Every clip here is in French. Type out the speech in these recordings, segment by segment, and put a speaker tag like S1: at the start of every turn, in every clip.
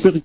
S1: période.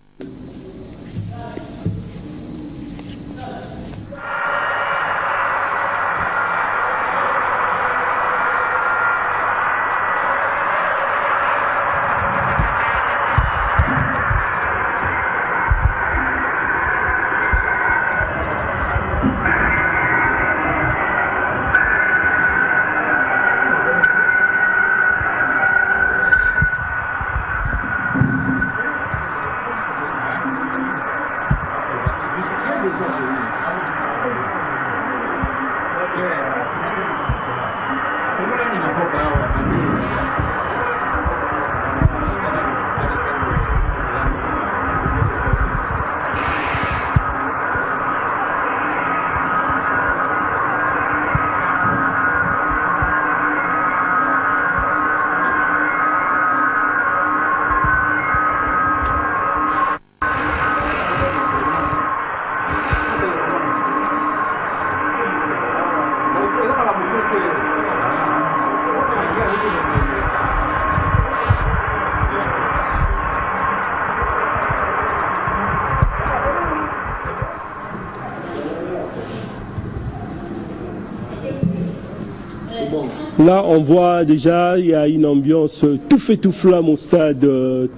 S1: Là, on voit déjà, il y a une ambiance tout fait tout flamme au stade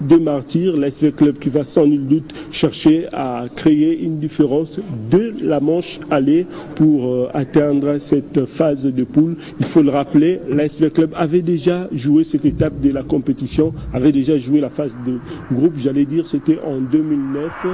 S1: des Martyrs. L'ASV Club qui va sans nul doute chercher à créer une différence de la manche aller pour atteindre cette phase de poule. Il faut le rappeler, l'ASV Club avait déjà joué cette étape de la compétition, avait déjà joué la phase de groupe, j'allais dire, c'était en 2009.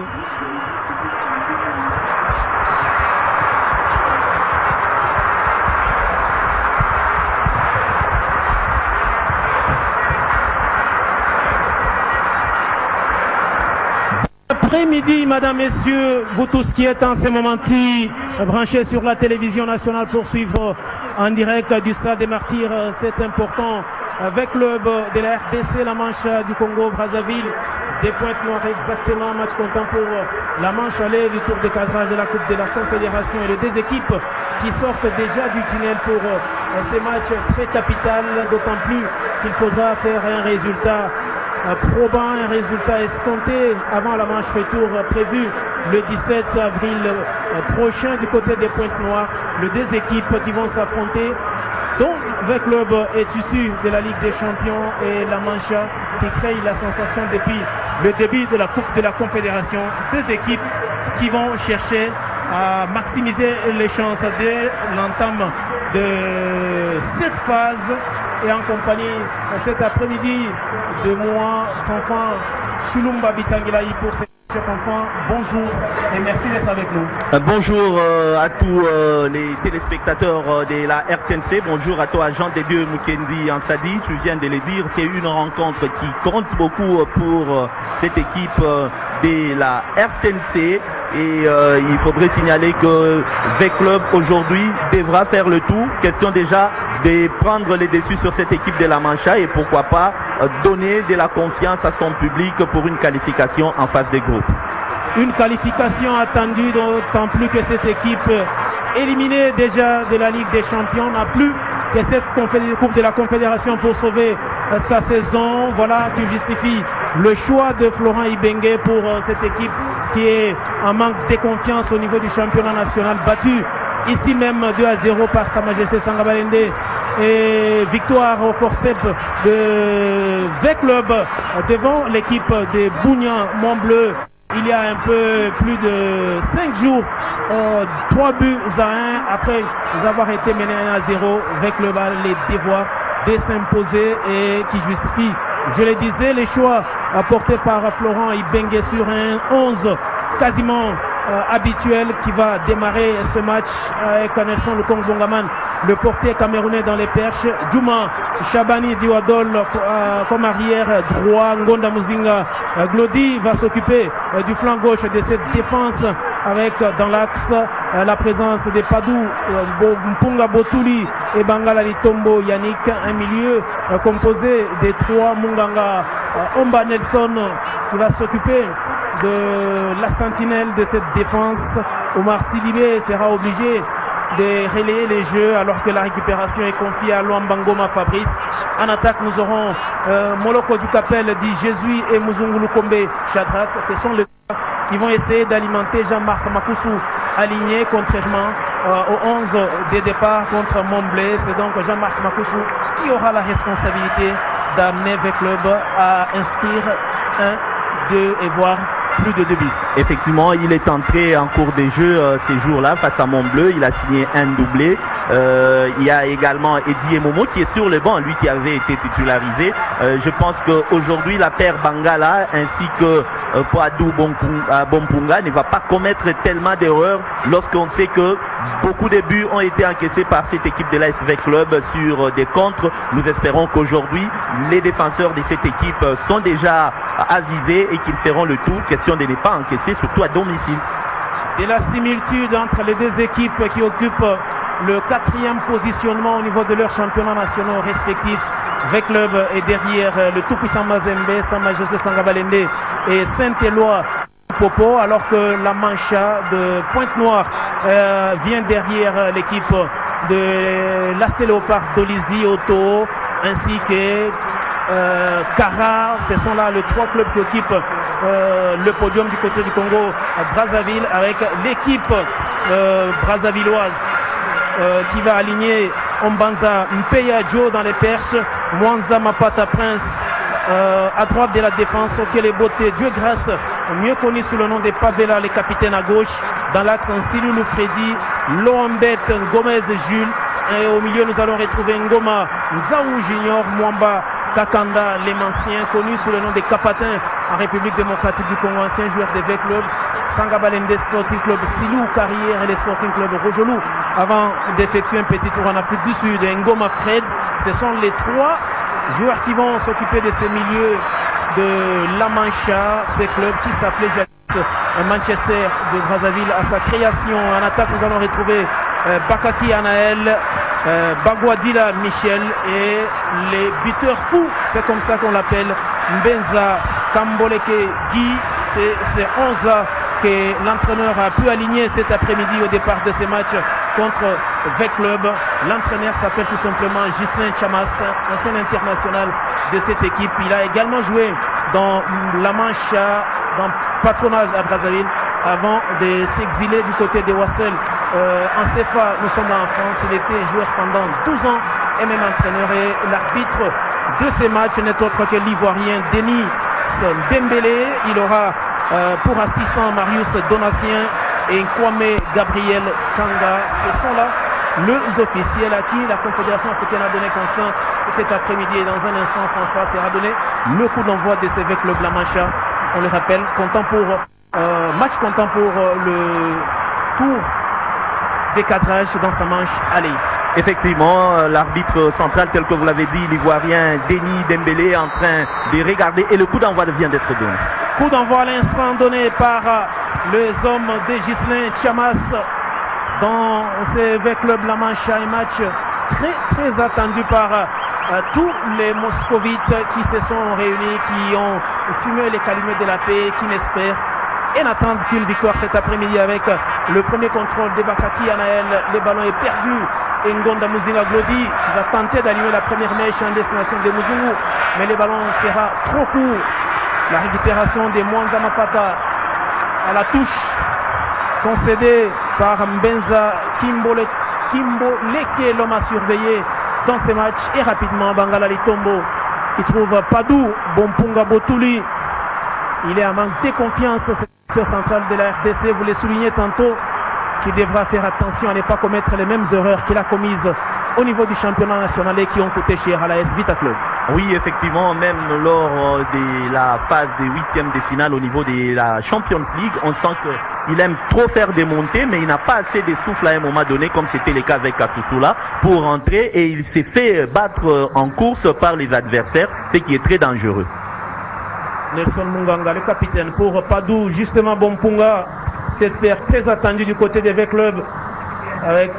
S2: Après-midi, mesdames, messieurs, vous tous qui êtes en ce moment-ci branchés sur la télévision nationale pour suivre en direct du Stade des Martyrs, c'est important. Avec le club de la RDC, la manche du Congo-Brazzaville, des Pointes Noires exactement, match comptant pour la manche aller du tour de cadrage de la Coupe de la Confédération et les deux équipes qui sortent déjà du tunnel pour ces matchs très capital, d'autant plus qu'il faudra faire un résultat probant, un résultat escompté avant la manche retour prévue le 17 avril prochain du côté des Pointes Noires. Les deux équipes qui vont s'affronter. Donc, le club est issu de la Ligue des Champions et la Mancha qui crée la sensation depuis le début de la Coupe de la Confédération. Deux équipes qui vont chercher à maximiser les chances dès l'entame de cette phase et en compagnie cet après-midi de moi, Fanfan Chulumba Bitangilaï pour ces chefs enfants. Bonjour et merci d'être avec nous.
S3: Bonjour à tous les téléspectateurs de la RTNC. Bonjour à toi, Jean de Dieu Mukendi Ansadi. Tu viens de le dire, c'est une rencontre qui compte beaucoup pour cette équipe de la RTNC. Et il faudrait signaler que V-Club aujourd'hui devra faire le tout. Question déjà de prendre les dessus sur cette équipe de la Mancha et pourquoi pas donner de la confiance à son public pour une qualification en phase de groupe.
S2: Une qualification attendue, d'autant plus que cette équipe éliminée déjà de la Ligue des Champions n'a plus que cette Coupe de la Confédération pour sauver sa saison. Voilà qui justifie le choix de Florent Ibenge pour cette équipe qui est en manque de confiance au niveau du championnat national, battu ici même 2-0 par Sa Majesté Sangabalende, et victoire au forceps de V-Club devant l'équipe de Bougnan Montbleu. Il y a un peu plus de 5 jours, 3 buts à 1 après avoir été mené 1-0. V-Club a les devoirs de s'imposer et qui justifie, je le disais, les choix apportés par Florent Ibenge sur un 11 quasiment habituel qui va démarrer ce match avec Nelson Lukongo Bongaman, le portier camerounais dans les perches, Djouma Chabani Diwadol comme arrière droit, Ngonda Muzinga Glody va s'occuper du flanc gauche de cette défense avec dans l'axe la présence de Padou, Mpunga Botuli et Bangala Litombo Yannick, un milieu composé des trois Munganga Omba Nelson qui va s'occuper de la sentinelle de cette défense. Omar Sidibé sera obligé de relayer les jeux alors que la récupération est confiée à Luambangoma Fabrice. En attaque, nous aurons Moloko Dukapel, dit Jésus et Muzungu Lukombe Shadrach. Ce sont les qui vont essayer d'alimenter Jean-Marc Makousou aligné contrairement aux 11 des départs contre Montblé. C'est donc Jean-Marc Makousou qui aura la responsabilité d'amener le club à inscrire 1, 2 et voire plus de 2 buts.
S3: Effectivement, il est entré en cours des jeux ces jours-là face à Montbleu. Il a signé un doublé. Il y a également Eddie Emomo qui est sur le banc, lui qui avait été titularisé. Je pense qu'aujourd'hui, la paire Bangala ainsi que Poadou Bompunga ne va pas commettre tellement d'erreurs lorsqu'on sait que beaucoup de buts ont été encaissés par cette équipe de l'ASV Club sur des contres. Nous espérons qu'aujourd'hui, les défenseurs de cette équipe sont déjà avisés et qu'ils feront le tout. Question de ne pas encaisser, surtout à domicile.
S2: Et la similitude entre les deux équipes qui occupent le 4e positionnement au niveau de leurs championnats nationaux respectifs. Avec Club est derrière le tout-puissant Mazembe, Sa Majesté Sangabalende et Saint-Éloi Popo, alors que la Mancha de Pointe-Noire vient derrière l'équipe de l'AC Léopard d'Olizy, Otto, ainsi que Cara. Ce sont là les 3 clubs qui occupent le podium du côté du Congo à Brazzaville, avec l'équipe brazzavilloise qui va aligner Ombanza Mpeya Joe dans les perches, Mwanza Mapata Prince à droite de la défense, Okele Boté, Dieu grâce, mieux connu sous le nom de Pavela, les capitaines à gauche, dans l'axe Nsilulu Freddy, Loambet Gomez Jules, et au milieu nous allons retrouver Ngoma Nzaou Junior, Mwamba Kakanda, les Manciens, connus sous le nom des Capatins en République démocratique du Congo, ancien joueur des V-Club, Sangabalende Sporting Club, Silou Carrière et les Sporting Club Rojolou, avant d'effectuer un petit tour en Afrique du Sud. Et Ngoma Fred, ce sont les 3 joueurs qui vont s'occuper de ces milieux de La Mancha, ces clubs qui s'appelaient Manchester de Brazzaville à sa création. En attaque, nous allons retrouver Bakaki Anaël, Bagwadila Michel et les buteurs fous, c'est comme ça qu'on l'appelle, Mbenza Kamboleke Guy. C'est ces 11 là que l'entraîneur a pu aligner cet après-midi au départ de ces matchs contre VEC Club. L'entraîneur s'appelle tout simplement Ghislain Chamas, ancien international de cette équipe. Il a également joué dans la Mancha, dans Patronage à Brazzaville, avant de s'exiler du côté de Wassel en CFA. Nous sommes en France. Il était joueur pendant 12 ans et même entraîneur. Et l'arbitre de ces matchs n'est autre que l'Ivoirien Denis Dembélé. Il aura pour assistant Marius Donatien et Kwame Gabriel Kanga. Ce sont là les officiels à qui la Confédération africaine a donné confiance cet après-midi. Et dans un instant, François sera donné le coup d'envoi de ce Club La Mancha. On le rappelle, comptant pour match comptant pour le tour des cadrages dans sa manche aller.
S3: Effectivement, l'arbitre central, tel que vous l'avez dit, l'Ivoirien Denis Dembélé est en train de regarder et le coup d'envoi vient d'être donné.
S2: Coup d'envoi à l'instant donné par les hommes de Ghislain Chamas dans ce Club La Mancha, un match très attendu par tous les moscovites qui se sont réunis, qui ont fumé les calumets de la paix, qui n'espèrent et n'attendent qu'une victoire cet après-midi avec le premier contrôle de Bakaki Anaël. Le ballon est perdu et Ngonda Muzinga Glody va tenter d'allumer la première mèche en destination de Muzungu, mais le ballon sera trop court. La récupération de Mwanza Mapata à la touche concédée par Mbenza Kimboleke, l'homme à surveiller dans ces matchs. Et rapidement Bangala Litombo, il trouve Padou Bompunga Botuli. Il est en manque de confiance, cette centrale de la RDC, vous le soulignez tantôt, qui devra faire attention à ne pas commettre les mêmes erreurs qu'il a commises au niveau du championnat national et qui ont coûté cher à la AS Vita Club.
S3: Oui, effectivement, même lors de la phase des 8e de finale au niveau de la Champions League, on sent qu'il aime trop faire des montées, mais il n'a pas assez de souffle à un moment donné, comme c'était le cas avec Kasusula, pour rentrer, et il s'est fait battre en course par les adversaires, ce qui est très dangereux.
S2: Nelson Munganga, le capitaine pour Padou, justement Bompunga, cette paire très attendue du côté des V-Club, avec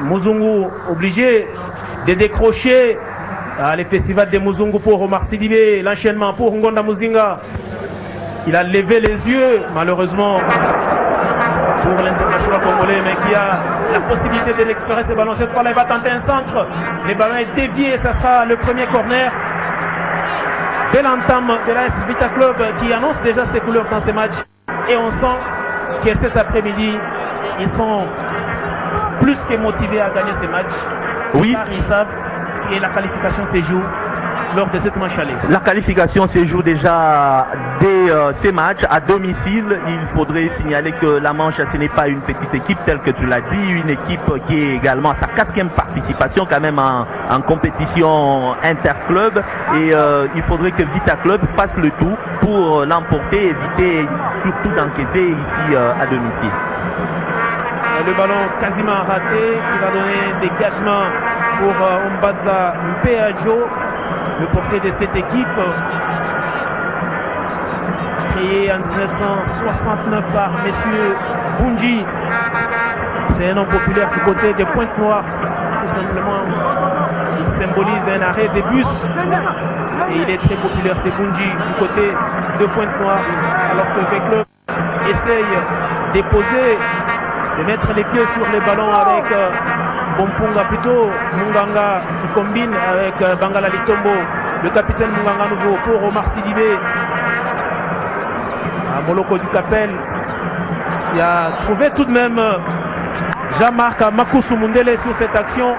S2: Muzungu obligé de décrocher les festivals de Muzungu pour Omar Sidibé, l'enchaînement pour Ngonda Muzinga. Il a levé les yeux, malheureusement. pour l'international congolais, mais qui a la possibilité de récupérer ce ballon. Cette fois-là, il va tenter un centre. Le ballon est dévié, ça sera le premier corner. Belle entame de l'AS Vita Club qui annonce déjà ses couleurs dans ces matchs. Et on sent que cet après-midi, ils sont plus que motivés à gagner ces matchs.
S3: Oui.
S2: Car ils savent que la qualification se joue lors de cette manche aller.
S3: La qualification se joue déjà dès ces matchs à domicile. Il faudrait signaler que la Manche, ce n'est pas une petite équipe telle que tu l'as dit, une équipe qui est également à sa 4e participation quand même en compétition interclub. Et il faudrait que Vita Club fasse le tout pour l'emporter, éviter surtout d'encaisser ici à domicile.
S2: Le ballon quasiment raté qui va donner dégagement pour Ombaza Mpeadjo, le portier de cette équipe, créé en 1969 par messieurs Bunji. C'est un nom populaire du côté des Pointe-Noires. Tout simplement, il symbolise un arrêt des bus. Et il est très populaire, c'est Bunji du côté de Pointe-Noire. Alors que le club essaye de poser, de mettre les pieds sur les ballons avec Bompunga plutôt, Munganga qui combine avec Bangala Litombo, le capitaine Munganga nouveau pour Omar Sidibé. Moloko du Capel, il a trouvé tout de même Jean-Marc Makousou Mundele sur cette action.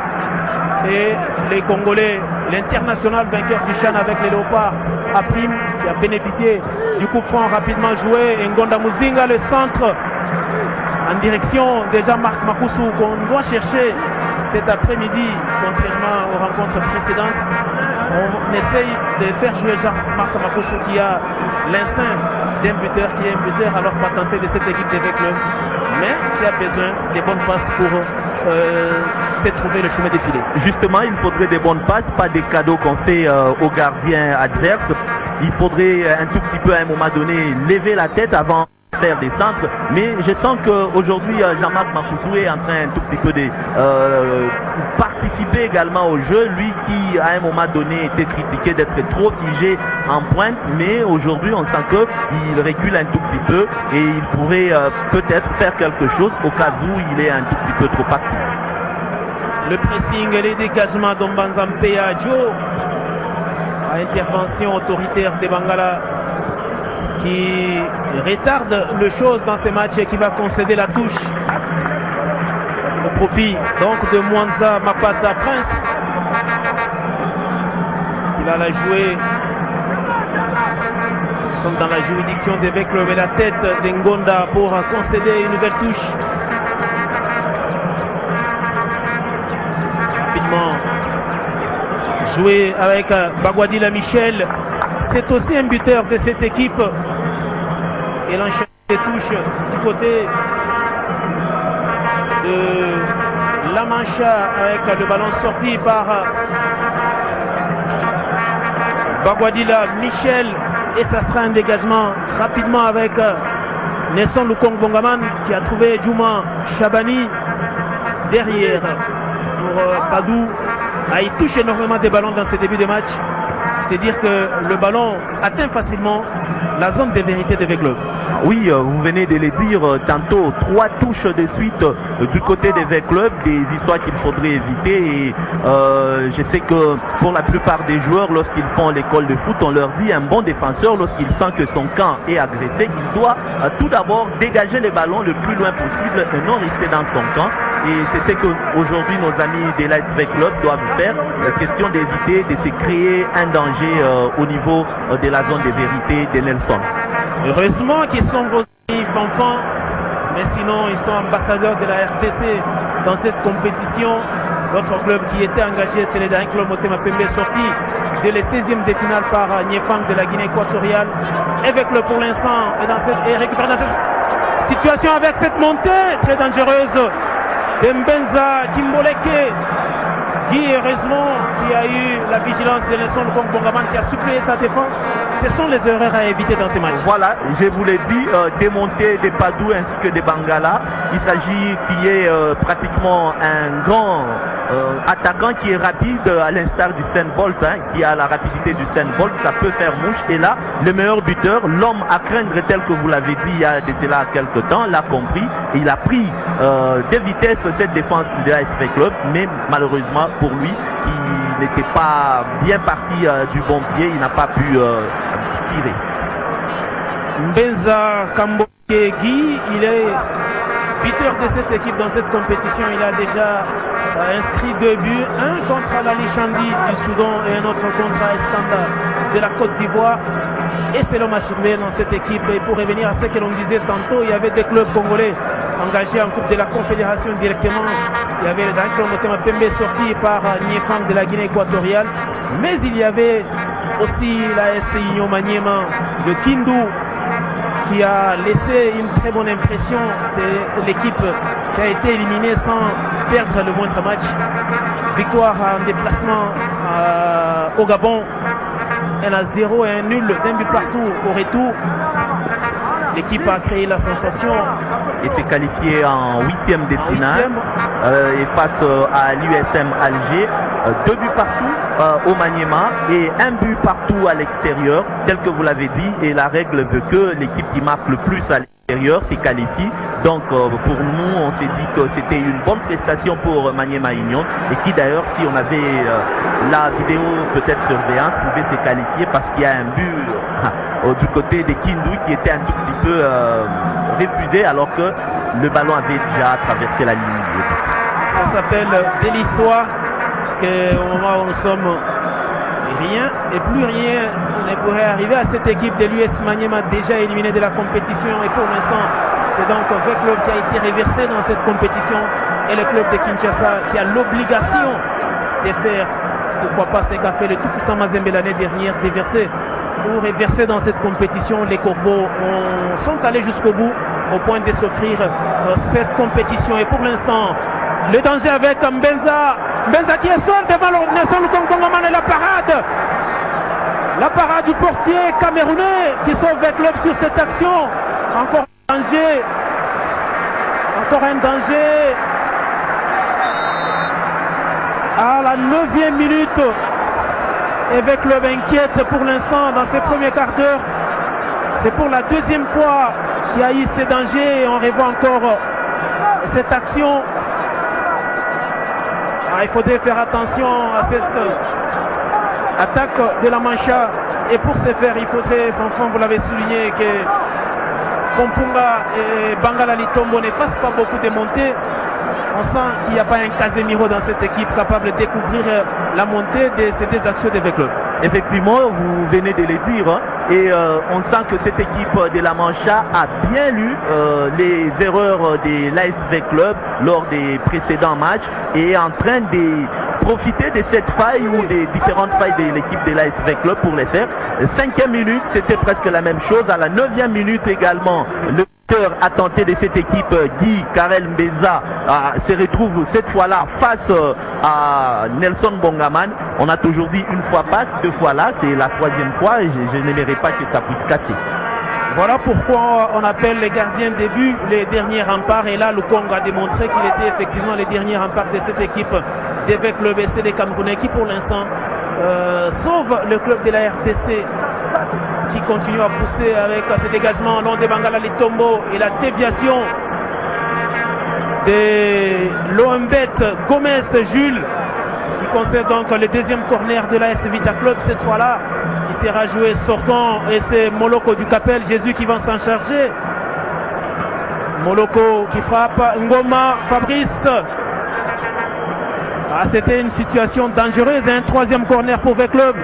S2: Et les Congolais, l'international vainqueur du Chan avec les Léopards, Aprim, qui a bénéficié du coup franc rapidement joué. Et Ngonda Muzinga, le centre en direction de Jean-Marc Makousou qu'on doit chercher cet après-midi, contrairement aux rencontres précédentes. On essaye de faire jouer Jean-Marc Makousou qui a l'instinct d'un buteur, qui est un buteur alors pas tenté de cette équipe des clubs, mais qui a besoin des bonnes passes pour se trouver le chemin défilé.
S3: Justement, il faudrait des bonnes passes, pas des cadeaux qu'on fait aux gardiens adverses. Il faudrait un tout petit peu à un moment donné lever la tête avant faire des centres, mais je sens qu'aujourd'hui Jean-Marc Makousou est en train un tout petit peu de participer également au jeu, lui qui à un moment donné était critiqué d'être trop figé en pointe, mais aujourd'hui on sent qu'il recule un tout petit peu et il pourrait peut-être faire quelque chose au cas où il est un tout petit peu trop actif.
S2: Le pressing et les dégagements d'Ombanza Mpeadjo, à intervention autoritaire de Bangala qui retarde le chose dans ces matchs et qui va concéder la touche au profit donc de Mwanza Mapata Prince. Il va la jouer. Nous sommes dans la juridiction d'Evêque lever la tête d'Ngonda pour concéder une nouvelle touche. Rapidement joué avec Bagwadila Michel. C'est aussi un buteur de cette équipe. Et l'enchaînement des touches du côté de La Mancha avec le ballon sorti par Bagwadila Michel. Et ça sera un dégagement rapidement avec Nelson Lukong Bongaman qui a trouvé Djouma Chabani derrière pour Padou. Il touche énormément des ballons dans ses débuts de match. C'est dire que le ballon atteint facilement la zone de vérité des clubs.
S3: Oui, vous venez de le dire tantôt, 3 touches de suite du côté des clubs, des histoires qu'il faudrait éviter. Et je sais que pour la plupart des joueurs, lorsqu'ils font l'école de foot, on leur dit un bon défenseur, lorsqu'il sent que son camp est agressé, il doit tout d'abord dégager les ballons le plus loin possible et non rester dans son camp. Et c'est ce que aujourd'hui nos amis de l'ASV Club doivent faire. Question d'éviter de se créer un danger au niveau de la zone de vérité de Nelson.
S2: Heureusement qu'ils sont vos enfants, mais sinon ils sont ambassadeurs de la RTC dans cette compétition. Notre club qui était engagé, c'est le Dain Club Motema Pembe, sorti de les 16e de finale par Niefang de la Guinée équatoriale. Avec le pour l'instant et récupère dans cette situation avec cette montée très dangereuse de Mbenza Kimboleke, qui heureusement qui a eu la vigilance de Nelson Lukong Bongaman qui a suppléé sa défense. Ce sont les erreurs à éviter dans ces matchs. Voilà,
S3: je vous l'ai dit, démonter des Padou ainsi que des Bangala. Il s'agit qu'il y ait pratiquement un grand attaquant qui est rapide à l'instar du Usain Bolt, qui a la rapidité du Usain Bolt, ça peut faire mouche. Et là, le meilleur buteur, l'homme à craindre tel que vous l'avez dit il y a de cela quelques temps, l'a compris. Il a pris de vitesse cette défense de l'ASV Club, mais malheureusement pour lui, qui n'était pas bien parti du bon pied, il n'a pas pu tirer.
S2: Mbenza Kambokegi, il est buteur de cette équipe dans cette compétition. Il a déjà inscrit 2 buts, un contre Al-Ali Chandi du Soudan et un autre contre Estanda de la Côte d'Ivoire. Et c'est l'homme à surveiller dans cette équipe. Et pour revenir à ce que l'on disait tantôt, il y avait des clubs congolais engagés en Coupe de la Confédération directement. Il y avait un club notamment Pembe sorti par Niefang de la Guinée équatoriale. Mais il y avait aussi la SC Union Maniema de Kindu, qui a laissé une très bonne impression. C'est l'équipe qui a été éliminée sans perdre le moindre match. Victoire en déplacement au Gabon, 1-0 et un nul d'un but partout au retour. L'équipe a créé la sensation
S3: et s'est qualifiée en 8e de finale et face à l'USM Alger. 2 buts partout au Maniema et 1 but partout à l'extérieur, tel que vous l'avez dit, et la règle veut que l'équipe qui marque le plus à l'extérieur s'y qualifie. Donc pour nous, on s'est dit que c'était une bonne prestation pour Maniema Union, et qui d'ailleurs, si on avait la vidéo peut-être surveillance, pouvait se qualifier parce qu'il y a un but du côté des Kindu qui était un tout petit peu refusé, alors que le ballon avait déjà traversé la ligne.
S2: Ça s'appelle de l'histoire. Parce qu'au moment où nous sommes, rien et plus rien ne pourrait arriver à cette équipe de l'US Maniema déjà éliminée de la compétition. Et pour l'instant, c'est donc un club qui a été reversé dans cette compétition. Et le club de Kinshasa qui a l'obligation de faire, pourquoi pas ce qu'a fait le tout-puissant Mazembe l'année dernière, pour reverser dans cette compétition. Les Corbeaux sont allés jusqu'au bout au point de s'offrir cette compétition. Et pour l'instant, le danger avec Mbenza. Mbenza qui est seul devant Nelson Lukongongoman et la parade. La parade du portier camerounais qui sauve le club sur cette action. Encore un danger. Encore un danger. À la 9e minute. Et le club inquiète pour l'instant dans ses premiers quarts d'heure. C'est pour la 2e fois qu'il y a eu ces dangers. Et on revoit encore cette action. Il faudrait faire attention à cette attaque de la Mancha. Et pour ce faire, il faudrait, Fanfan, vous l'avez souligné, que Kompunga et Bangala Litombo ne fassent pas beaucoup de montées. On sent qu'il n'y a pas un Casemiro dans cette équipe capable de découvrir la montée de ces deux actions de club.
S3: Effectivement, vous venez de le dire, et on sent que cette équipe de la Mancha a bien lu les erreurs de l'ASV Club lors des précédents matchs et est en train de profiter de cette faille ou des différentes failles de l'équipe de l'ASV Club pour les faire. 5e minute, c'était presque la même chose. À la 9e minute également, le a tenté de cette équipe, Guy Karel Mbeza, se retrouve cette fois-là face à Nelson Bongaman. On a toujours dit une fois passe, 2 fois là, c'est la 3e fois et je n'aimerais pas que ça puisse casser.
S2: Voilà pourquoi on appelle les gardiens de but les derniers remparts. Et là, le Congo a démontré qu'il était effectivement les derniers remparts de cette équipe d'Evêque le BC des Camerounais qui pour l'instant sauve le club de la RTC, qui continue à pousser avec ses dégagements au long de Bangala Litombo et la déviation de l'Ombet Gomez Jules, qui concède donc le 2e corner de l'AS Vita Club. Cette fois-là, il sera joué sortant et c'est Moloko du Capel Jésus qui va s'en charger. Moloko qui frappe, Ngoma, Fabrice. C'était une situation dangereuse, un 3e corner pour le club.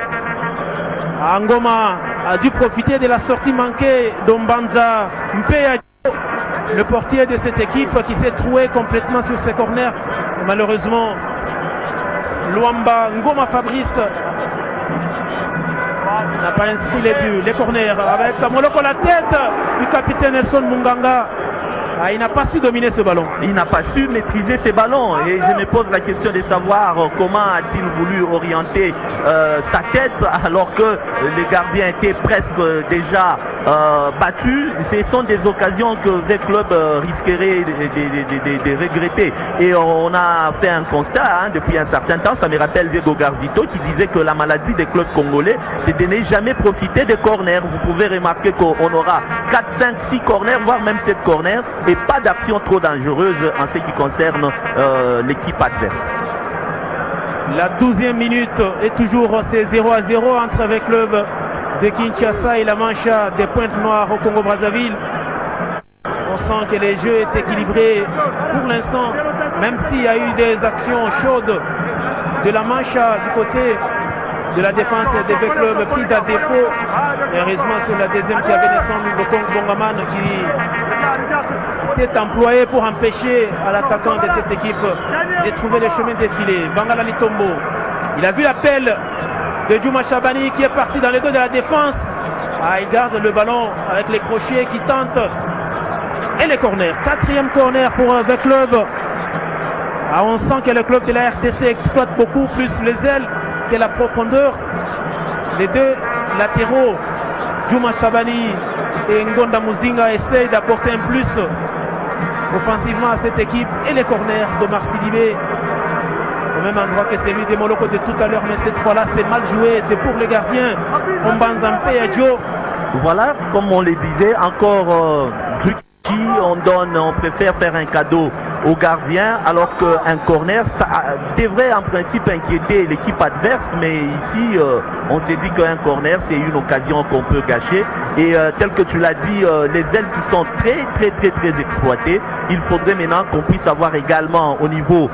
S2: Ngoma a dû profiter de la sortie manquée d'Ombanza Mpeya, le portier de cette équipe qui s'est troué complètement sur ses corners. Malheureusement, Luamba Ngoma Fabrice n'a pas inscrit les buts. Les corners avec Moloko, la tête du capitaine Nelson Munganga. Il n'a pas su dominer ce ballon.
S3: Il n'a pas su maîtriser ces ballons. Et je me pose la question de savoir comment a-t-il voulu orienter sa tête alors que les gardiens étaient presque déjà battus, ce sont des occasions que les clubs risqueraient de regretter. Et on a fait un constat depuis un certain temps, ça me rappelle Diego Garzito qui disait que la maladie des clubs congolais, c'est de ne jamais profiter des corners. Vous pouvez remarquer qu'on aura 4, 5, 6 corners, voire même 7 corners, et pas d'action trop dangereuse en ce qui concerne l'équipe adverse.
S2: La 12e minute est toujours c'est 0-0 entre les clubs de Kinshasa et la Mancha des Pointes Noires au Congo-Brazzaville. On sent que les jeux est équilibré pour l'instant, même s'il y a eu des actions chaudes de la Mancha du côté de la défense des deux clubs prise à défaut. Et heureusement sur la deuxième qui avait descendu le Congo Bongaman qui s'est employé pour empêcher à l'attaquant de cette équipe de trouver le chemin défilé. Bangala Litombo, il a vu l'appel de Djouma Chabani qui est parti dans les dos de la défense. Il garde le ballon avec les crochets qui tentent. Et les corners, 4e corner pour le club. On sent que le club de la RDC exploite beaucoup plus les ailes que la profondeur. Les deux latéraux, Djouma Chabani et Ngonda Muzinga, essayent d'apporter un plus offensivement à cette équipe. Et les corners de Marsilibé, au même endroit que celui de Moloko de tout à l'heure, mais cette fois-là c'est mal joué, c'est pour les gardiens. Ombanzampe et Joe.
S3: Voilà, comme on le disait, encore on préfère faire un cadeau au gardien, alors qu'un corner, ça devrait en principe inquiéter l'équipe adverse, mais ici, on s'est dit qu'un corner, c'est une occasion qu'on peut gâcher. Et tel que tu l'as dit, les ailes qui sont très exploitées, il faudrait maintenant qu'on puisse avoir également au niveau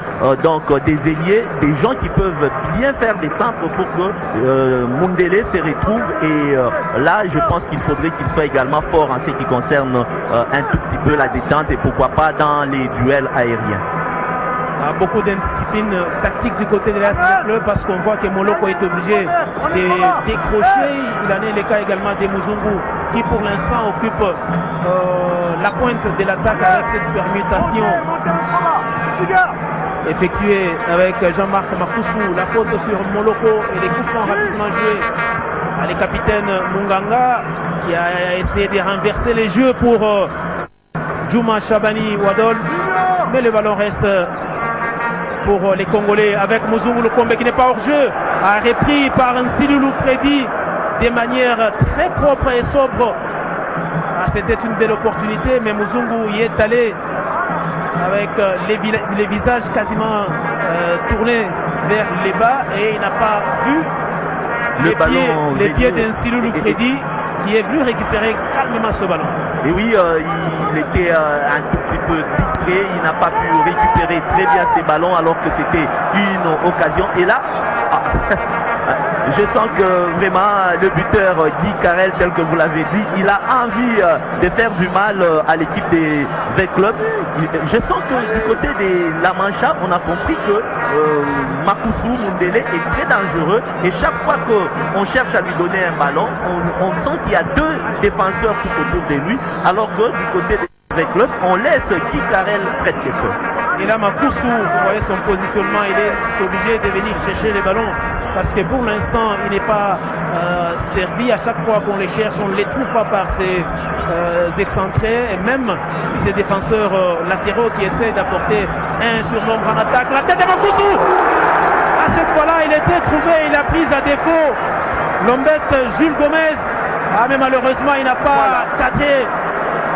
S3: des ailiers, des gens qui peuvent bien faire des centres pour que Mundele se retrouve. Et là, je pense qu'il faudrait qu'il soit également fort en ce qui concerne un tout petit peu la détente et pourquoi pas dans les duels aériens.
S2: Beaucoup d'indiscipline tactique du côté de la club parce qu'on voit que Moloko est obligé de décrocher. Il en est le cas également de Muzungu qui pour l'instant occupe la pointe de l'attaque avec cette permutation effectuée avec Jean-Marc Makousou. La faute sur Moloko et les coups francs rapidement joués. Le capitaine Munganga qui a essayé de renverser les jeux pour Djouma Chabani Wadol, mais le ballon reste pour les Congolais avec Muzungu Lukombe qui n'est pas hors jeu, repris par un Silulu Freddy de manière très propre et sobre. C'était une belle opportunité, mais Muzungu y est allé avec les visages quasiment tournés vers les bas et il n'a pas vu les pieds d'un Silulu Freddy qui est venu récupérer calmement ce ballon.
S3: Et oui, il était un tout petit peu distrait, il n'a pas pu récupérer très bien ses ballons alors que c'était une occasion. Et là, je sens que vraiment le buteur Guy Carrel, tel que vous l'avez dit, il a envie de faire du mal à l'équipe des V-Clubs. Je sens que du côté de la Mancha, on a compris que Makousou Mundele est très dangereux et chaque fois qu'on cherche à lui donner un ballon, on sent qu'il y a deux défenseurs tout autour de lui, alors que du côté des V-Clubs, on laisse Guy Carrel presque seul.
S2: Et là, Makousou, vous voyez son positionnement, il est obligé de venir chercher les ballons parce que pour l'instant, il n'est pas servi. À chaque fois qu'on les cherche, on ne les trouve pas par ses excentrés et même ces défenseurs latéraux qui essaient d'apporter un surnombre en attaque. La tête de Makousou! Cette fois-là, il était trouvé, il a pris à défaut l'hombette Jules Gomez. Mais malheureusement, il n'a pas cadré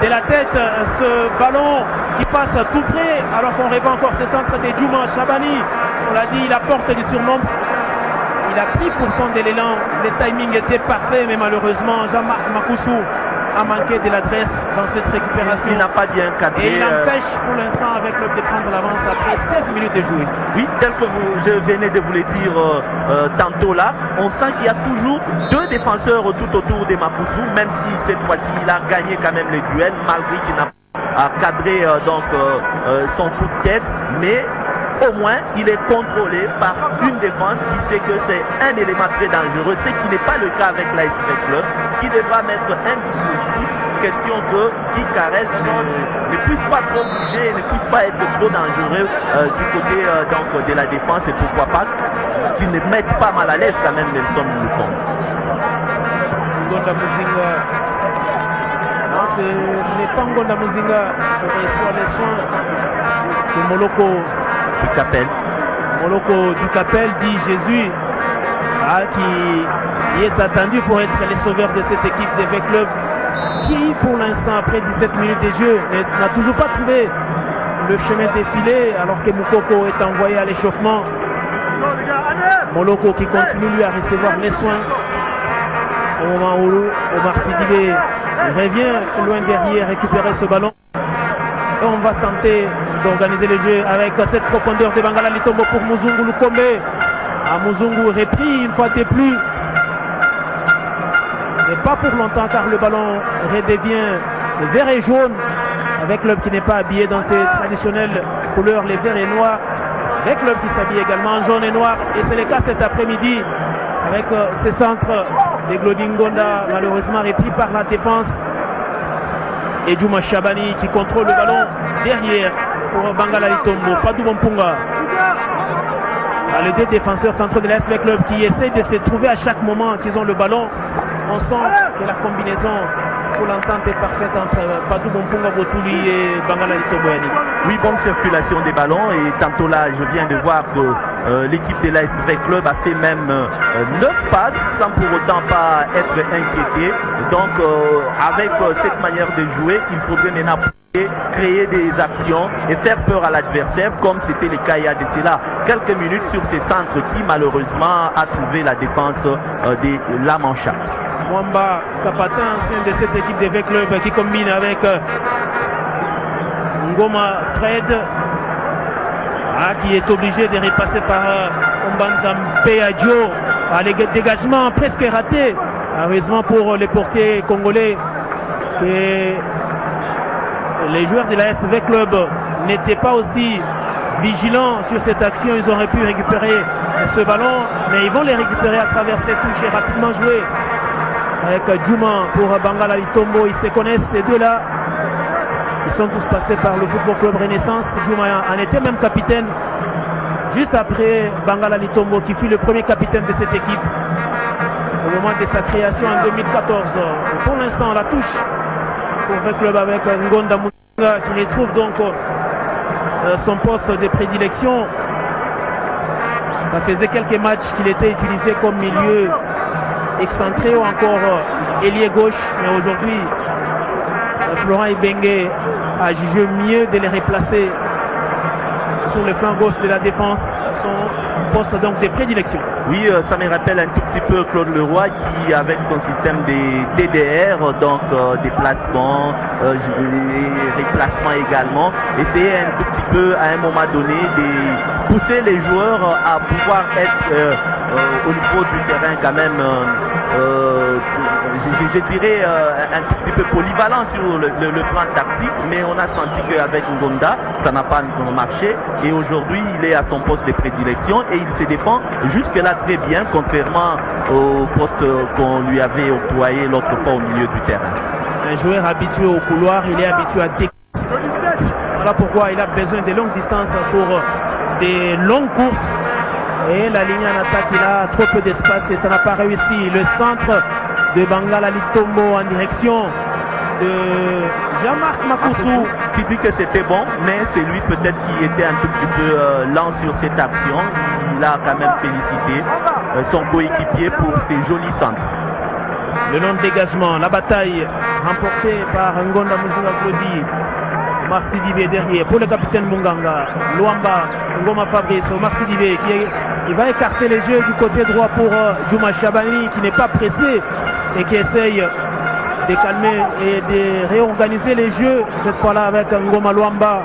S2: de la tête ce ballon qui passe tout près alors qu'on rêve encore ce centre de Djouma Chabani. On l'a dit, il apporte du surnombre. Il a pris pourtant de l'élan, le timing était parfait, mais malheureusement Jean-Marc Makousou a manqué de l'adresse dans cette récupération.
S3: Il n'a pas bien cadré.
S2: Et il empêche pour l'instant avec le de prendre l'avance après 16 minutes de jouer.
S3: Oui, tel que je venais de vous le dire tantôt là, on sent qu'il y a toujours deux défenseurs tout autour de Makousou, même si cette fois-ci il a gagné quand même les duels, malgré qu'il n'a pas cadré son coup de tête, mais au moins il est contrôlé par une défense qui sait que c'est un élément très dangereux, ce qui n'est pas le cas avec l'AS Club, qui devra mettre un dispositif, question que Guy Carrel ne puisse pas trop bouger, ne puisse pas être trop dangereux du côté de la défense, et pourquoi pas qu'il ne mette pas mal à l'aise quand même Nelson Lukombe.
S2: Ngonda Muzinga ce n'est pas Ngonda Muzinga qui reçoit les soins. C'est Moloko
S3: du Capel.
S2: Moloko du Capel, dit Jésus, qui est attendu pour être les sauveurs de cette équipe des V-Club, qui pour l'instant, après 17 minutes de jeu, n'a toujours pas trouvé le chemin défilé, alors que Moukoko est envoyé à l'échauffement. Moloko qui continue lui à recevoir les soins au moment où Omar Sidibé revient loin derrière récupérer ce ballon. Et on va tenter d'organiser le jeu avec cette profondeur de Bangala Litombo pour Muzungu Lukombe. Muzungu repris une fois de plus, mais pas pour longtemps car le ballon redevient vert et jaune avec club qui n'est pas habillé dans ses traditionnelles couleurs, les verts et noirs. Les clubs qui s'habillent également en jaune et noir, et c'est le cas cet après-midi avec ces centres de Glodingonda malheureusement repris par la défense, et Juma Chabani qui contrôle le ballon derrière pour Bangala Litombo. Padou Bompunga, les deux défenseurs centraux de l'ASV Club qui essayent de se trouver à chaque moment qu'ils ont le ballon. On sent que la combinaison pour l'entente est parfaite entre Padou Bompunga Botouli et Bangala Litombo.
S3: Oui, bonne circulation des ballons, et tantôt là je viens de voir que l'équipe de l'ASV Club a fait même 9 passes sans pour autant pas être inquiété. Donc avec cette manière de jouer, il faudrait maintenant créer des actions et faire peur à l'adversaire, comme c'était le cas il y a de cela quelques minutes sur ces centres qui malheureusement a trouvé la défense de la Mancha.
S2: Mwamba Kapata, ancien de cette équipe des V-Club, qui combine avec Ngoma Fred, qui est obligé de repasser par Ombanza Mpeadjo. Les dégagements presque ratés, heureusement pour les portiers congolais, que les joueurs de la SV Club n'étaient pas aussi vigilants sur cette action. Ils auraient pu récupérer ce ballon, mais ils vont les récupérer à travers ces touches et rapidement jouer avec Djouma pour Bangala Litombo. Ils se connaissent ces deux-là. Ils sont tous passés par le Football Club Renaissance. Djouma en était même capitaine juste après Bangala Litombo, qui fut le premier capitaine de cette équipe au moment de sa création en 2014. Et pour l'instant, la touche pour le club avec Ngonda Muzinga qui retrouve donc son poste de prédilection. Ça faisait quelques matchs qu'il était utilisé comme milieu excentré ou encore ailier gauche, mais aujourd'hui Florent Ibenge a jugé mieux de les replacer sur le flanc gauche de la défense, son poste donc de prédilection.
S3: Oui, ça me rappelle un tout petit peu Claude Leroy qui, avec son système des DDR, donc déplacement, replacement également, essayait un tout petit peu à un moment donné de pousser les joueurs à pouvoir être au niveau du terrain quand même, je dirais un tout petit peu polyvalent sur le plan tactique, mais on a senti qu'avec Ngonda, ça n'a pas marché, et aujourd'hui il est à son poste de prédilection et il se défend jusque-là très bien, contrairement au poste qu'on lui avait employé l'autre fois au milieu du terrain.
S2: Un joueur habitué au couloir, il est habitué à décourser. Voilà pourquoi il a besoin de longues distances pour des longues courses. Et la ligne en attaque, il a trop peu d'espace et ça n'a pas réussi. Le centre de Bangala Litombo en direction de Jean-Marc Makoussou,
S3: qui dit que c'était bon, mais c'est lui peut-être qui était un tout petit peu lent sur cette action. Il a quand même félicité son coéquipier pour ses jolis centres.
S2: Le long de dégagement, la bataille remportée par Ngonda Muzinga Glodi. Omar Sidibé derrière pour le capitaine Munganga. Luamba, Ngoma Fabrice, Omar Sidibé il va écarter les jeux du côté droit pour Djouma Chabani qui n'est pas pressé et qui essaye de calmer et de réorganiser les jeux, cette fois-là avec Ngoma Luamba.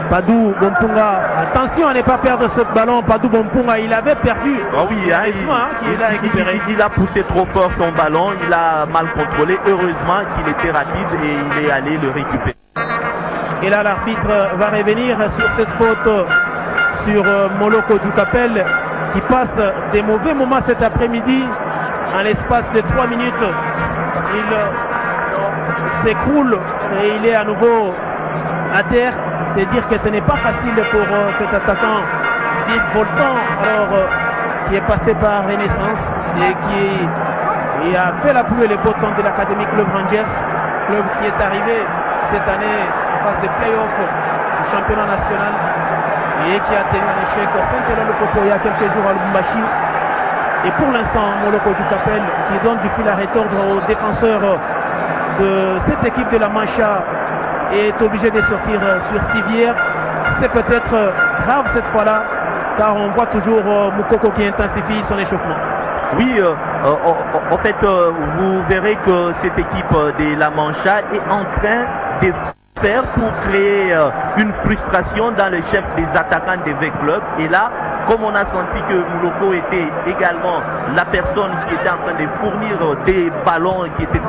S2: Padou Bompunga, attention à ne pas perdre ce ballon. Padou Bompunga, il avait perdu.
S3: Oh oui, il a poussé trop fort son ballon, il a mal contrôlé. Heureusement qu'il était rapide et il est allé le récupérer.
S2: Et là, l'arbitre va revenir sur cette faute sur Moloko du Capel qui passe des mauvais moments cet après-midi. En l'espace de 3 minutes, il s'écroule et il est à nouveau à terre. C'est dire que ce n'est pas facile pour cet attaquant virevoltant, alors qui est passé par Renaissance et qui a fait la pluie et les beaux temps de l'Académie Club Rangers. club qui est arrivé cette année en phase des playoffs du championnat national et qui a tenu un échec Saint-Éloi Le Popo il y a quelques jours à Lubumbashi. Et pour l'instant, Moloko du Capel qui donne du fil à retordre aux défenseurs de cette équipe de la Mancha est obligé de sortir sur civière. C'est peut-être grave cette fois-là, car on voit toujours Moukoko qui intensifie son échauffement.
S3: Oui, en fait, vous verrez que cette équipe de la Mancha est en train de faire pour créer une frustration dans le chef des attaquants des V-Club. Et là, comme on a senti que Mouloko était également la personne qui était en train de fournir des ballons qui étaient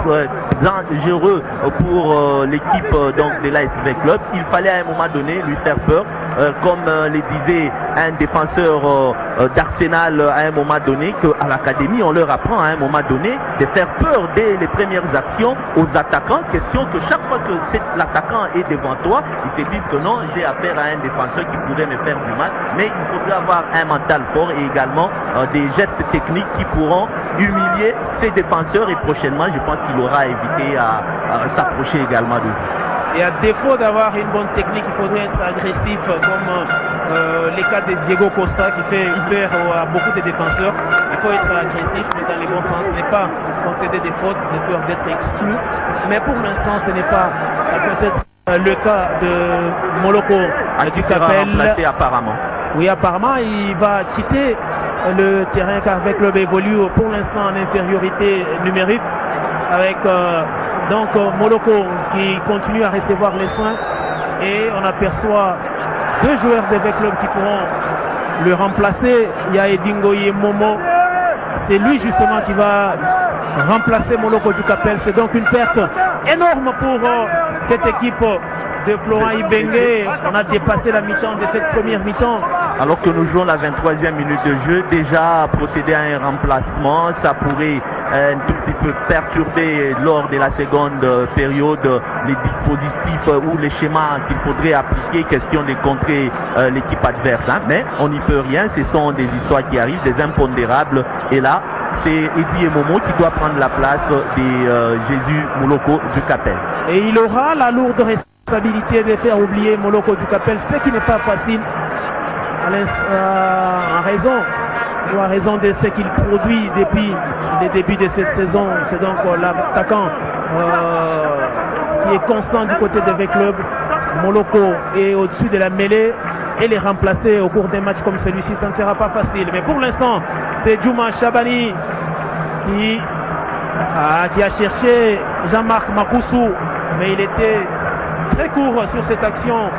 S3: dangereux pour l'équipe donc de l'ASV Club, il fallait à un moment donné lui faire peur, comme le disait un défenseur d'Arsenal à un moment donné, qu'à l'académie on leur apprend à un moment donné de faire peur dès les premières actions aux attaquants, question que chaque fois que l'attaquant est devant toi, ils se disent que non, j'ai affaire à un défenseur qui pourrait me faire du mal, mais il faudrait avoir un mental fort et également des gestes techniques qui pourront humilier ses défenseurs, et prochainement je pense qu'il aura évité à s'approcher également de vous.
S2: Et à défaut d'avoir une bonne technique, il faudrait être agressif comme les cas de Diego Costa qui fait peur à beaucoup de défenseurs. Il faut être agressif, mais dans les bons sens, ne pas concéder des fautes, de peur d'être exclu. Mais pour l'instant, ce n'est pas peut-être le cas de Moloko du Capel.
S3: Apparemment.
S2: Oui, apparemment, il va quitter le terrain car avec le club évolue pour l'instant en infériorité numérique avec donc Moloko qui continue à recevoir les soins, et on aperçoit deux joueurs de V-Club qui pourront le remplacer. Il y a Edingoye Momo, c'est lui justement qui va remplacer Moloko du Capel. C'est donc une perte énorme pour cette équipe de Florent Ibenge. On a dépassé la mi-temps de cette première mi-temps.
S3: Alors que nous jouons la 23e minute de jeu, déjà procéder à un remplacement, ça pourrait un tout petit peu perturber lors de la seconde période les dispositifs ou les schémas qu'il faudrait appliquer, question de contrer l'équipe adverse. Hein. Mais on n'y peut rien, ce sont des histoires qui arrivent, des impondérables. Et là, c'est Eddie Momo qui doit prendre la place de Jésus Moloko du Capel.
S2: Et il aura la lourde responsabilité de faire oublier Moloko du Capel, ce qui n'est pas facile en raison de ce qu'il produit depuis le début de cette saison. C'est donc l'attaquant qui est constant du côté de V-Club. Moloko est au-dessus de la mêlée, et les remplacer au cours d'un match comme celui-ci, ça ne sera pas facile. Mais pour l'instant, c'est Djouma Chabani qui a cherché Jean-Marc Makoussou, mais il était très court sur cette action,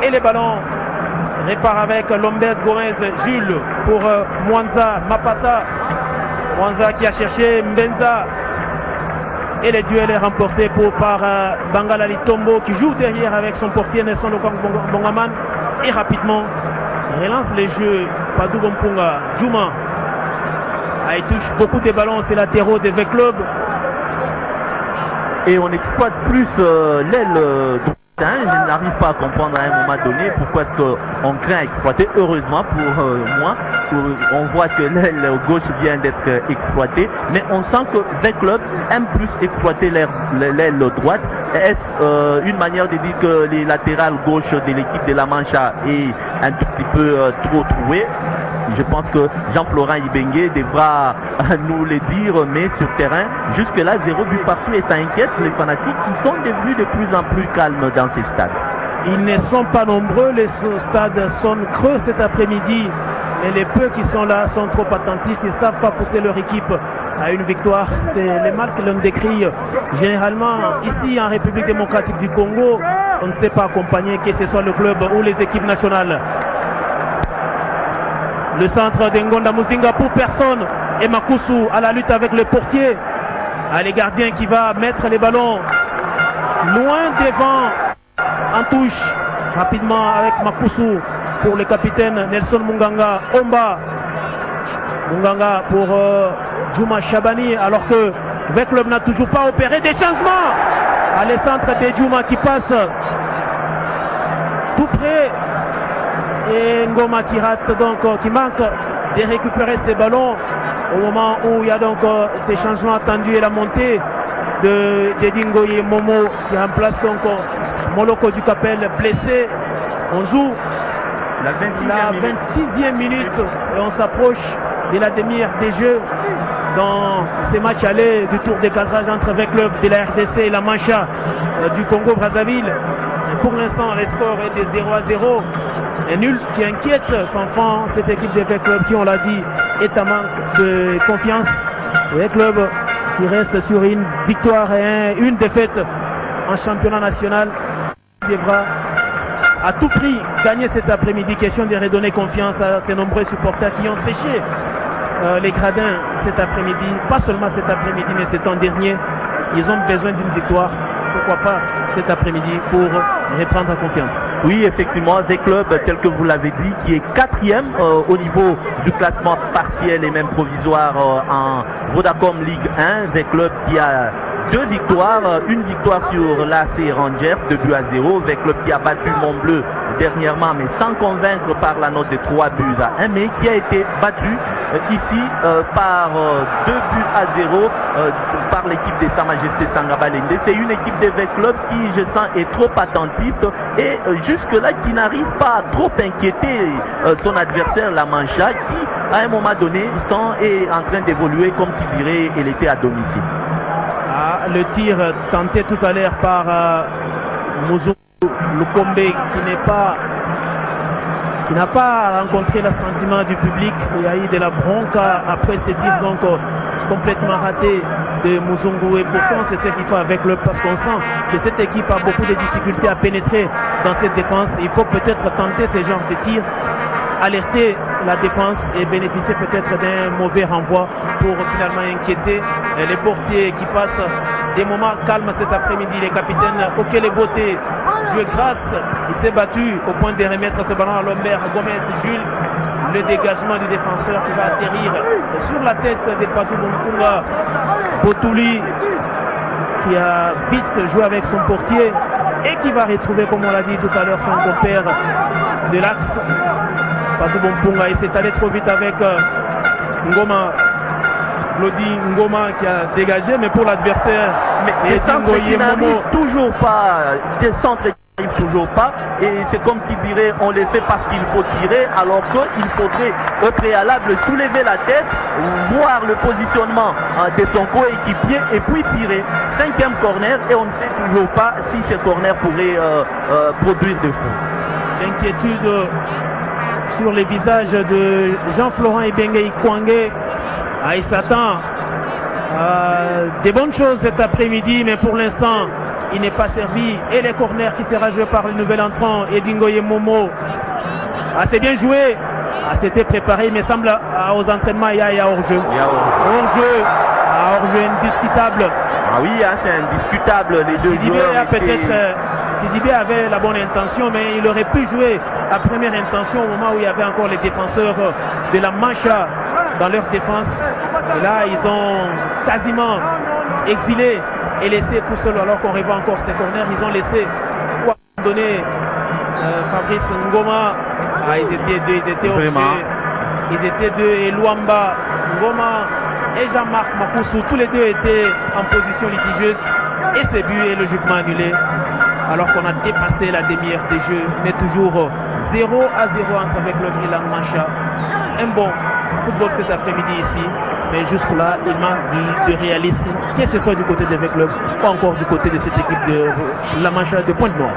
S2: et les ballons répare avec Lombert Gomez Jules pour Mwanza Mapata. Mwanza qui a cherché Mbenza, et le duel est remporté par Bangala Litombo qui joue derrière avec son portier Nelson Lokang Bongaman, et rapidement relance les jeux. Padou Bompunga, Djouma, il touche beaucoup de ballons, c'est latéraux de V-Club.
S3: Et on exploite plus l'aile droite. Je n'arrive pas à comprendre à un moment donné pourquoi est-ce qu'on craint à exploiter. Heureusement pour moi, on voit que l'aile gauche vient d'être exploitée, mais on sent que V-Club aime plus exploiter l'aile droite. Est-ce une manière de dire que les latérales gauche de l'équipe de la Mancha est un tout petit peu trop trouée? Je pense que Jean-Florent Ibenge devra nous le dire, mais sur terrain, jusque-là, 0 but partout, et ça inquiète les fanatiques qui sont devenus de plus en plus calmes dans ces stades.
S2: Ils ne sont pas nombreux, les stades sont creux cet après-midi, et les peu qui sont là sont trop attentistes, ils ne savent pas pousser leur équipe à une victoire. C'est le mal que l'on décrit généralement ici en République démocratique du Congo. On ne sait pas accompagner, que ce soit le club ou les équipes nationales. Le centre d'Ngonda Muzinga pour personne, et Makoussou à la lutte avec le portier. Les gardiens qui va mettre les ballons loin devant en touche rapidement avec Makoussou pour le capitaine Nelson Munganga. Omba Munganga pour Djouma Chabani, alors que V-Club n'a toujours pas opéré des changements. Les centres de Djouma qui passe tout près, et Ngoma qui rate, donc qui manque de récupérer ses ballons au moment où il y a donc ces changements attendus et la montée de Dingoye Momo qui remplace donc Moloko du Capel blessé. On joue la 26e minute et on s'approche de la demi-heure des jeux dans ces matchs allés du tour des cadrage entre les clubs de la RDC et la Mancha du Congo-Brazzaville. Pour l'instant, le score est de 0-0. Un nul qui inquiète Fanfan, cette équipe des clubs qui, on l'a dit, est à manque de confiance. Les clubs qui restent sur une victoire et une défaite en championnat national devra à tout prix gagner cet après-midi. Question de redonner confiance à ces nombreux supporters qui ont séché les gradins cet après-midi. Pas seulement cet après-midi, mais cet an dernier. Ils ont besoin d'une victoire. Pourquoi pas cet après-midi pour reprendre confiance.
S3: Oui, effectivement, V-Club, tel que vous l'avez dit, qui est 4e au niveau du classement partiel et même provisoire en Vodacom Ligue 1. V-Club qui a 2 victoires, une victoire sur l'AC Rangers, 2-0. V-Club qui a battu Montbleu dernièrement, mais sans convaincre par la note de 3-1, mais qui a été battu ici par 2-0 par l'équipe de Sa Majesté Sangaba Lende. C'est une équipe de V-Club qui, je sens, est trop attentiste et jusque-là qui n'arrive pas à trop inquiéter son adversaire, la Mancha, qui, à un moment donné, est en train d'évoluer comme qui dirait, elle était à domicile.
S2: Ah, le tir tenté tout à l'heure par Mouzou Lukombe qui n'a pas rencontré l'assentiment du public. Il y a eu de la bronca après ce tir donc complètement raté de Muzungu, et pourtant c'est ce qu'il faut avec le, parce qu'on sent que cette équipe a beaucoup de difficultés à pénétrer dans cette défense. Il faut peut-être tenter ce genre de tir, alerter la défense et bénéficier peut-être d'un mauvais renvoi pour finalement inquiéter les portiers qui passent des moments calmes cet après-midi. Les capitaines Okele Beauté, Dieu grâce, il s'est battu au point de remettre ce ballon à Lomber. Gomez Jules, le dégagement du défenseur qui va atterrir sur la tête de Padou Bompunga. Botouli qui a vite joué avec son portier et qui va retrouver, comme on l'a dit tout à l'heure, son compère de l'axe. Padou Bompunga, il s'est allé trop vite avec Ngoma. Lodi Ngoma qui a dégagé, mais pour l'adversaire,
S3: des centres qui n'arrivent toujours pas, des centres qui n'arrivent toujours pas, et c'est comme qui dirait, on les fait parce qu'il faut tirer, alors qu'il faudrait au préalable soulever la tête, voir le positionnement de son coéquipier et puis tirer. 5e corner, et on ne sait toujours pas si ce corner pourrait produire des fonds.
S2: L'inquiétude sur les visages de Jean-Florent Ibenge Kwangé. Il s'attend à des bonnes choses cet après-midi, mais pour l'instant, il n'est pas servi. Et les corners qui sera joué par le nouvel entrant, Edingoye Momo. C'est bien joué. C'était préparé, il me semble, aux entraînements, il y a hors-jeu. Hors-jeu indiscutable.
S3: Ah oui, c'est indiscutable. Les deux joueurs
S2: Sidibé avait la bonne intention, mais il aurait pu jouer la première intention au moment où il y avait encore les défenseurs de la Mancha dans leur défense. Et là, ils ont quasiment exilé et laissé tout seul, alors qu'on revoit encore ces corners. Ils ont laissé donner Fabrice Ngoma. Ils étaient deux, ils étaient obligés. Ils étaient deux, et Luamba, Ngoma et Jean-Marc Makousou, tous les deux étaient en position litigieuse. Et ce but est logiquement annulé, alors qu'on a dépassé la demi-heure des jeux, mais toujours 0-0 entre avec le Milan Mancha. Un bon football cet après-midi ici, mais jusque-là, il manque de réalisme, que ce soit du côté des clubs ou encore du côté de cette équipe de la Mancha de Pointe-Noire.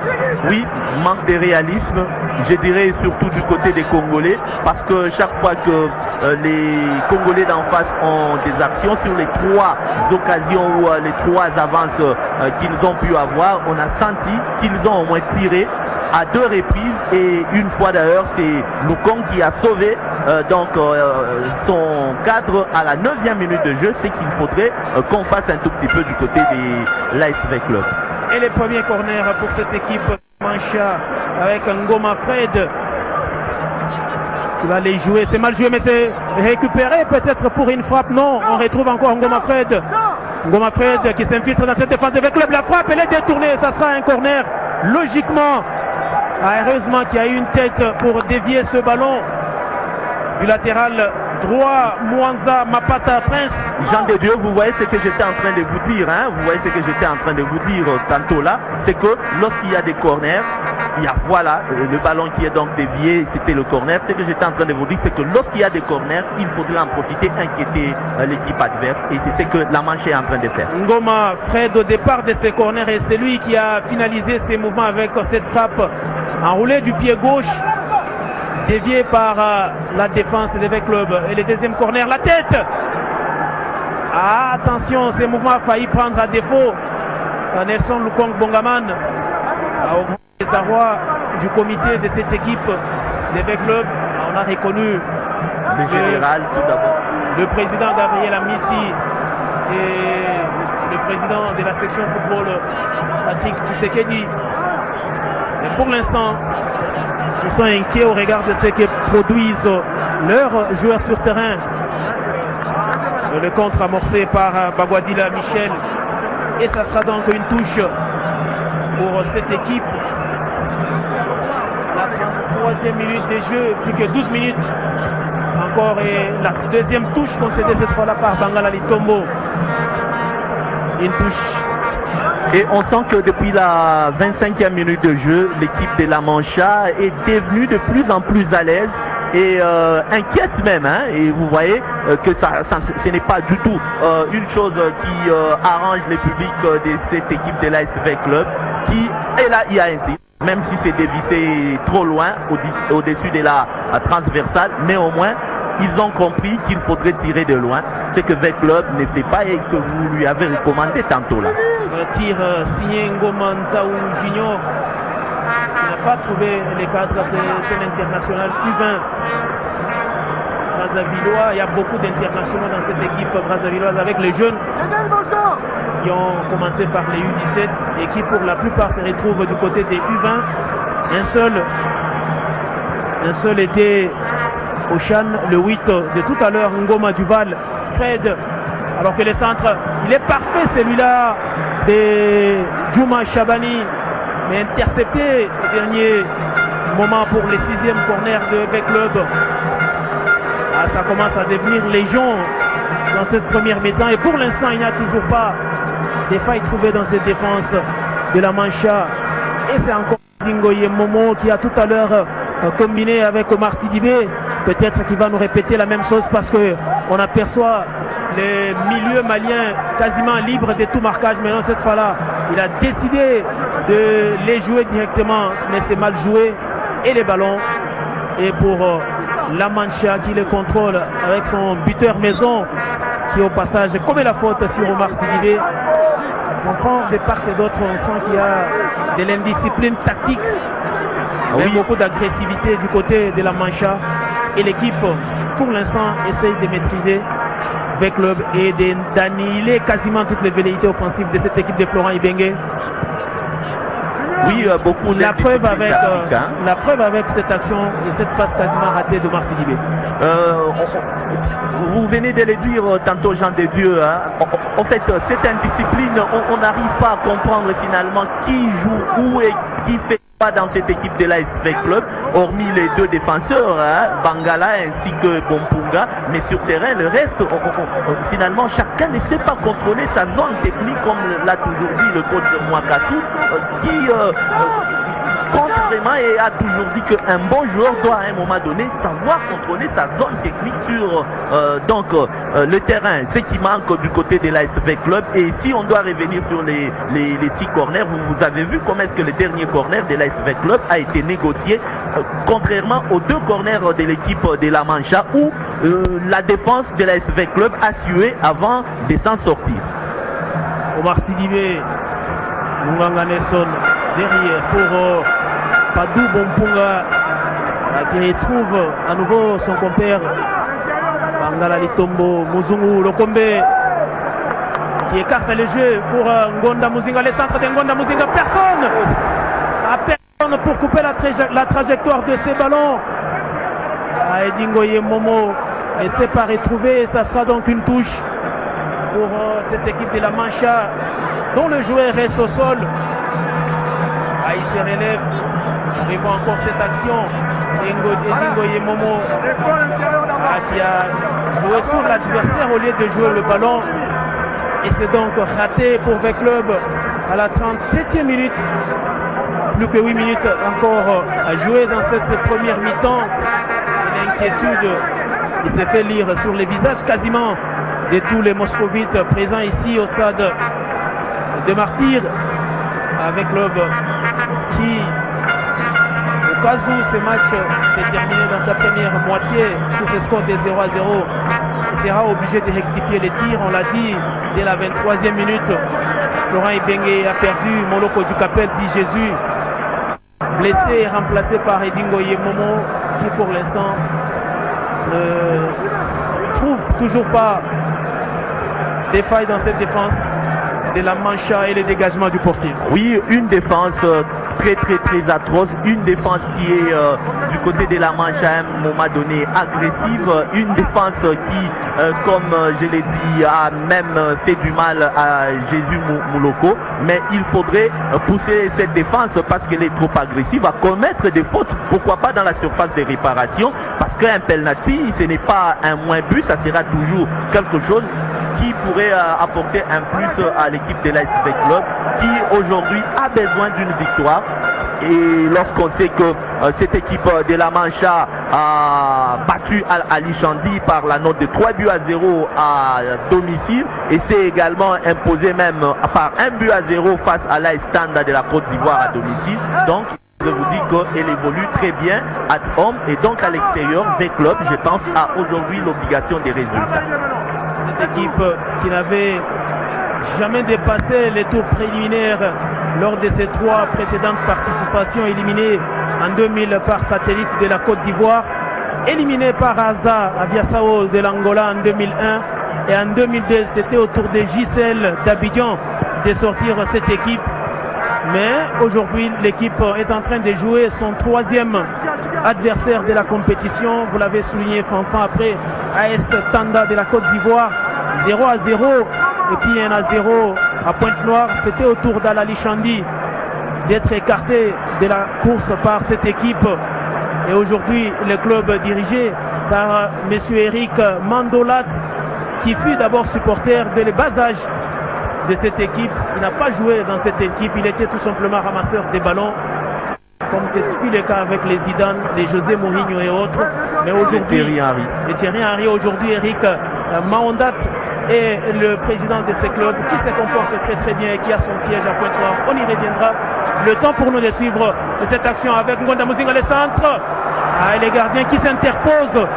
S3: Oui, manque de réalisme, je dirais surtout du côté des Congolais, parce que chaque fois que les Congolais d'en face ont des actions, sur les 3 occasions ou les 3 avances qu'ils ont pu avoir, on a senti qu'ils ont au moins tiré à 2 reprises, et une fois d'ailleurs, c'est Lukong qui a sauvé son cadre à la 9e minute de jeu. C'est qu'il faudrait qu'on fasse un tout petit peu du côté de l'ASV Club.
S2: Et les premiers corners pour cette équipe Mancha avec Ngoma Fred qui va les jouer. C'est mal joué, mais c'est récupéré peut-être pour une frappe. Non, on retrouve encore Ngoma Fred. Ngoma Fred qui s'infiltre dans cette défense avec Club. La frappe, elle est détournée. Ça sera un corner logiquement. Heureusement qu'il y a eu une tête pour dévier ce ballon du latéral droit, Mwanza, Mapata, Prince.
S3: Jean de Dieu, vous voyez ce que j'étais en train de vous dire, hein? Vous voyez ce que j'étais en train de vous dire tantôt là, c'est que lorsqu'il y a des corners, il y a voilà le ballon qui est donc dévié, c'était le corner. Ce que j'étais en train de vous dire, c'est que lorsqu'il y a des corners, il faudrait en profiter, inquiéter l'équipe adverse, et c'est ce que la Manche est en train de faire.
S2: Ngoma, Fred au départ de ses corners, et c'est lui qui a finalisé ses mouvements avec cette frappe enroulée du pied gauche, dévié par la défense de l'Évêque Club. Et le deuxième corner, la tête. Ah, attention, ces mouvements a failli prendre à défaut Nelson Lukong Bongaman, au grand désarroi du comité de cette équipe l'Évêque Club. On a reconnu
S3: le général tout d'abord,
S2: le président Gabriel Amissi et le président de la section football Patrick Tshisekedi. Mais pour l'instant, ils sont inquiets au regard de ce que produisent leurs joueurs sur terrain. Le contre amorcé par Bagwadila Michel. Et ça sera donc une touche pour cette équipe. La 33e minute de jeu, plus que 12 minutes. Encore et la deuxième touche concédée cette fois-là par Bangala Litombo. Une touche.
S3: Et on sent que depuis la 25e minute de jeu, l'équipe de la Mancha est devenue de plus en plus à l'aise et inquiète même, hein. Et vous voyez que ce n'est pas du tout une chose qui arrange le public de cette équipe de l'ASV Club, qui est là, il y a un tir, même si c'est dévissé trop loin au-dessus de la transversale, néanmoins ils ont compris qu'il faudrait tirer de loin, ce que V Club ne fait pas et que vous lui avez recommandé tantôt là.
S2: Un tir signé Ngoma Nzaou Junior, qui n'a pas trouvé les cadres, c'est un international U20 brassavillois. Il y a beaucoup d'internationaux dans cette équipe brassavilloise avec les jeunes qui ont commencé par les U17 et qui pour la plupart se retrouvent du côté des U20. Un seul était au Chan, le 8 de tout à l'heure, Ngoma Duval, Fred, alors que le centre, il est parfait celui-là de Djouma Chabani, mais intercepté au dernier moment pour le 6e corner de V Club. Ah, ça commence à devenir légion dans cette première mi-temps et pour l'instant il n'y a toujours pas des failles trouvées dans cette défense de la Mancha. Et c'est encore Dingo Yemomo qui a tout à l'heure combiné avec Omar Sidibé. Peut-être qu'il va nous répéter la même chose parce que on aperçoit les milieux maliens quasiment libres de tout marquage. Mais non, cette fois-là, il a décidé de les jouer directement, mais c'est mal joué. Et les ballons, et pour la Mancha qui les contrôle avec son buteur maison, qui au passage commet la faute sur Omar Sidibé. Enfant, de part et d'autre, on sent qu'il y a de l'indiscipline tactique, avec beaucoup d'agressivité du côté de la Mancha. Et l'équipe, pour l'instant, essaye de maîtriser V Club et d'annihiler quasiment toutes les velléités offensives de cette équipe de Florent Ibenge.
S3: Oui, beaucoup de
S2: la preuve avec cette action et cette passe quasiment ratée de Omar Sidibé.
S3: Vous venez de le dire tantôt, Jean de Dieu, hein. En fait, cette indiscipline, on n'arrive pas à comprendre finalement qui joue où et qui fait pas dans cette équipe de l'ASV Club, hormis les deux défenseurs, hein, Bangala ainsi que Bompunga, mais sur terrain, le reste, finalement, chacun ne sait pas contrôler sa zone technique, comme l'a toujours dit le coach Mwakasu, qui compte vraiment et a toujours dit qu'un bon joueur doit à un moment donné savoir contrôler sa zone technique sur le terrain, ce qui manque du côté de l'ASV Club. Et si on doit revenir sur les 6 corners, vous avez vu comment est-ce que le dernier corner de l'ASV Club a été négocié, contrairement aux 2 corners de l'équipe de la Mancha où la défense de l'ASV Club a sué avant de s'en sortir.
S2: Omar Sidibé, Munganga Nelson derrière pour Padou Bompunga qui retrouve à nouveau son compère Bangala Litombo, Muzungu Lokombe qui écarte le jeu pour Ngonda Muzinga, les centres de Ngonda Muzinga, personne pour couper la trajectoire de ces ballons. Edingo Yemomo ne s'est pas retrouvé et ça sera donc une touche pour cette équipe de la Mancha dont le joueur reste au sol. Il se relève. On revoit encore cette action. Edingo Yemomo qui a joué sur l'adversaire au lieu de jouer le ballon. Et c'est donc raté pour V Club à la 37e minute. Plus que 8 minutes encore à jouer dans cette première mi-temps. L'inquiétude qui s'est fait lire sur les visages quasiment de tous les moscovites présents ici au stade de Martyrs, avec Club qui, au cas où ce match s'est terminé dans sa première moitié sur ce score de 0-0, sera obligé de rectifier les tirs. On l'a dit dès la 23e minute. Florent Ibenge a perdu. Moloko du Capel dit Jésus, blessé et remplacé par Edingo Yemomo, qui pour l'instant ne trouve toujours pas des failles dans cette défense de la Mancha et le dégagement du portier.
S3: Oui, une défense très atroce, une défense qui est du côté de la Mancha à un moment donné agressive, une défense qui, comme je l'ai dit, a même fait du mal à Jésus Moloko, mais il faudrait pousser cette défense parce qu'elle est trop agressive à commettre des fautes, pourquoi pas dans la surface de réparation, parce qu'un penalty, ce n'est pas un moins but, ça sera toujours quelque chose qui pourrait apporter un plus à l'équipe de l'ASV Club qui aujourd'hui a besoin d'une victoire. Et lorsqu'on sait que cette équipe de la Mancha a battu Ali Chandi par la note de 3-0 à domicile et s'est également imposé même par 1-0 face à l'AS Tanda de la Côte d'Ivoire à domicile. Donc je vous dis qu'elle évolue très bien at home et donc à l'extérieur des clubs, je pense, a aujourd'hui l'obligation des résultats.
S2: Cette équipe qui n'avait jamais dépassé les tours préliminaires lors de ses 3 précédentes participations, éliminée en 2000 par Satellite de la Côte d'Ivoire, éliminée par Aza à Biassao de l'Angola en 2001 et en 2002 c'était au tour de JCL d'Abidjan de sortir cette équipe. Mais aujourd'hui l'équipe est en train de jouer son 3e adversaire de la compétition. Vous l'avez souligné Fanfan, après AS Tanda de la Côte d'Ivoire 0-0 et puis 1-0 à Pointe-Noire. C'était au tour d'Alali Chandi d'être écarté de la course par cette équipe. Et aujourd'hui le club dirigé par monsieur Eric Mandolat, qui fut d'abord supporter dès le bas âge de cette équipe. Il n'a pas joué dans cette équipe, il était tout simplement ramasseur des ballons, comme c'est le cas avec les Zidane, les José Mourinho et autres. Mais aujourd'hui, Thierry Henry, aujourd'hui Eric Mandolat est le président de ce club qui se comporte très bien et qui a son siège à Pointe-Noire. On y reviendra. Le temps pour nous de suivre cette action avec Ngonda Muzinga le centre. Et les gardiens qui s'interposent.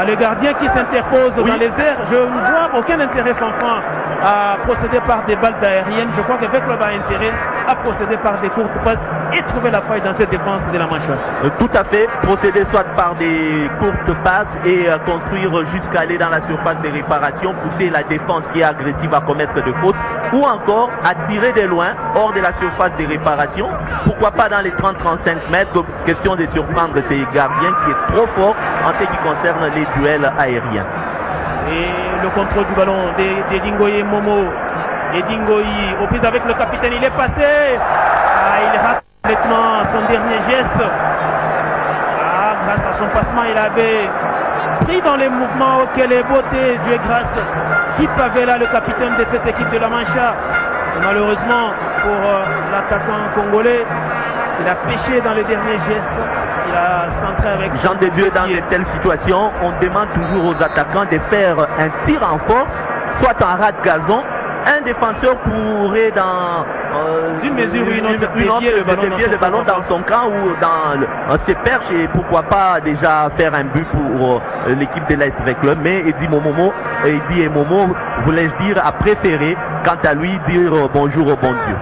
S2: Le gardien qui s'interpose dans les airs. Je ne vois aucun intérêt Fanfan à procéder par des balles aériennes. Je crois que le club a intérêt à procéder par des courtes passes et trouver la faille dans cette défense de la Mancha.
S3: Tout à fait, procéder soit par des courtes passes et construire jusqu'à aller dans la surface de réparation, pousser la défense qui est agressive à commettre des fautes, ou encore à tirer de loin hors de la surface de réparation, pourquoi pas dans les 30-35 mètres, question de surprendre ces gardiens qui est trop fort en ce qui concerne les duels aériens.
S2: Et le contrôle du ballon d'Edingoye Momo. Edingoye aux prises avec le capitaine, il est passé. Il rate complètement son dernier geste. Grâce à son passement, il avait pris dans les mouvements. Quelle beauté, Dieu grâce. Qui avait là le capitaine de cette équipe de la Mancha. Et malheureusement pour l'attaquant congolais, il a pêché dans le dernier geste. Il a centré avec
S3: Jean de Dieu. Dans de telles situations, on demande toujours aux attaquants de faire un tir en force, soit en ras de gazon. Un défenseur pourrait dans
S2: une mesure ou une autre
S3: dévier le ballon dans son camp ou dans ses perches, et pourquoi pas déjà faire un but pour l'équipe de l'ASV Club. Mais Eddie Momo, voulais-je dire, a préféré quant à lui dire bonjour au bon Dieu.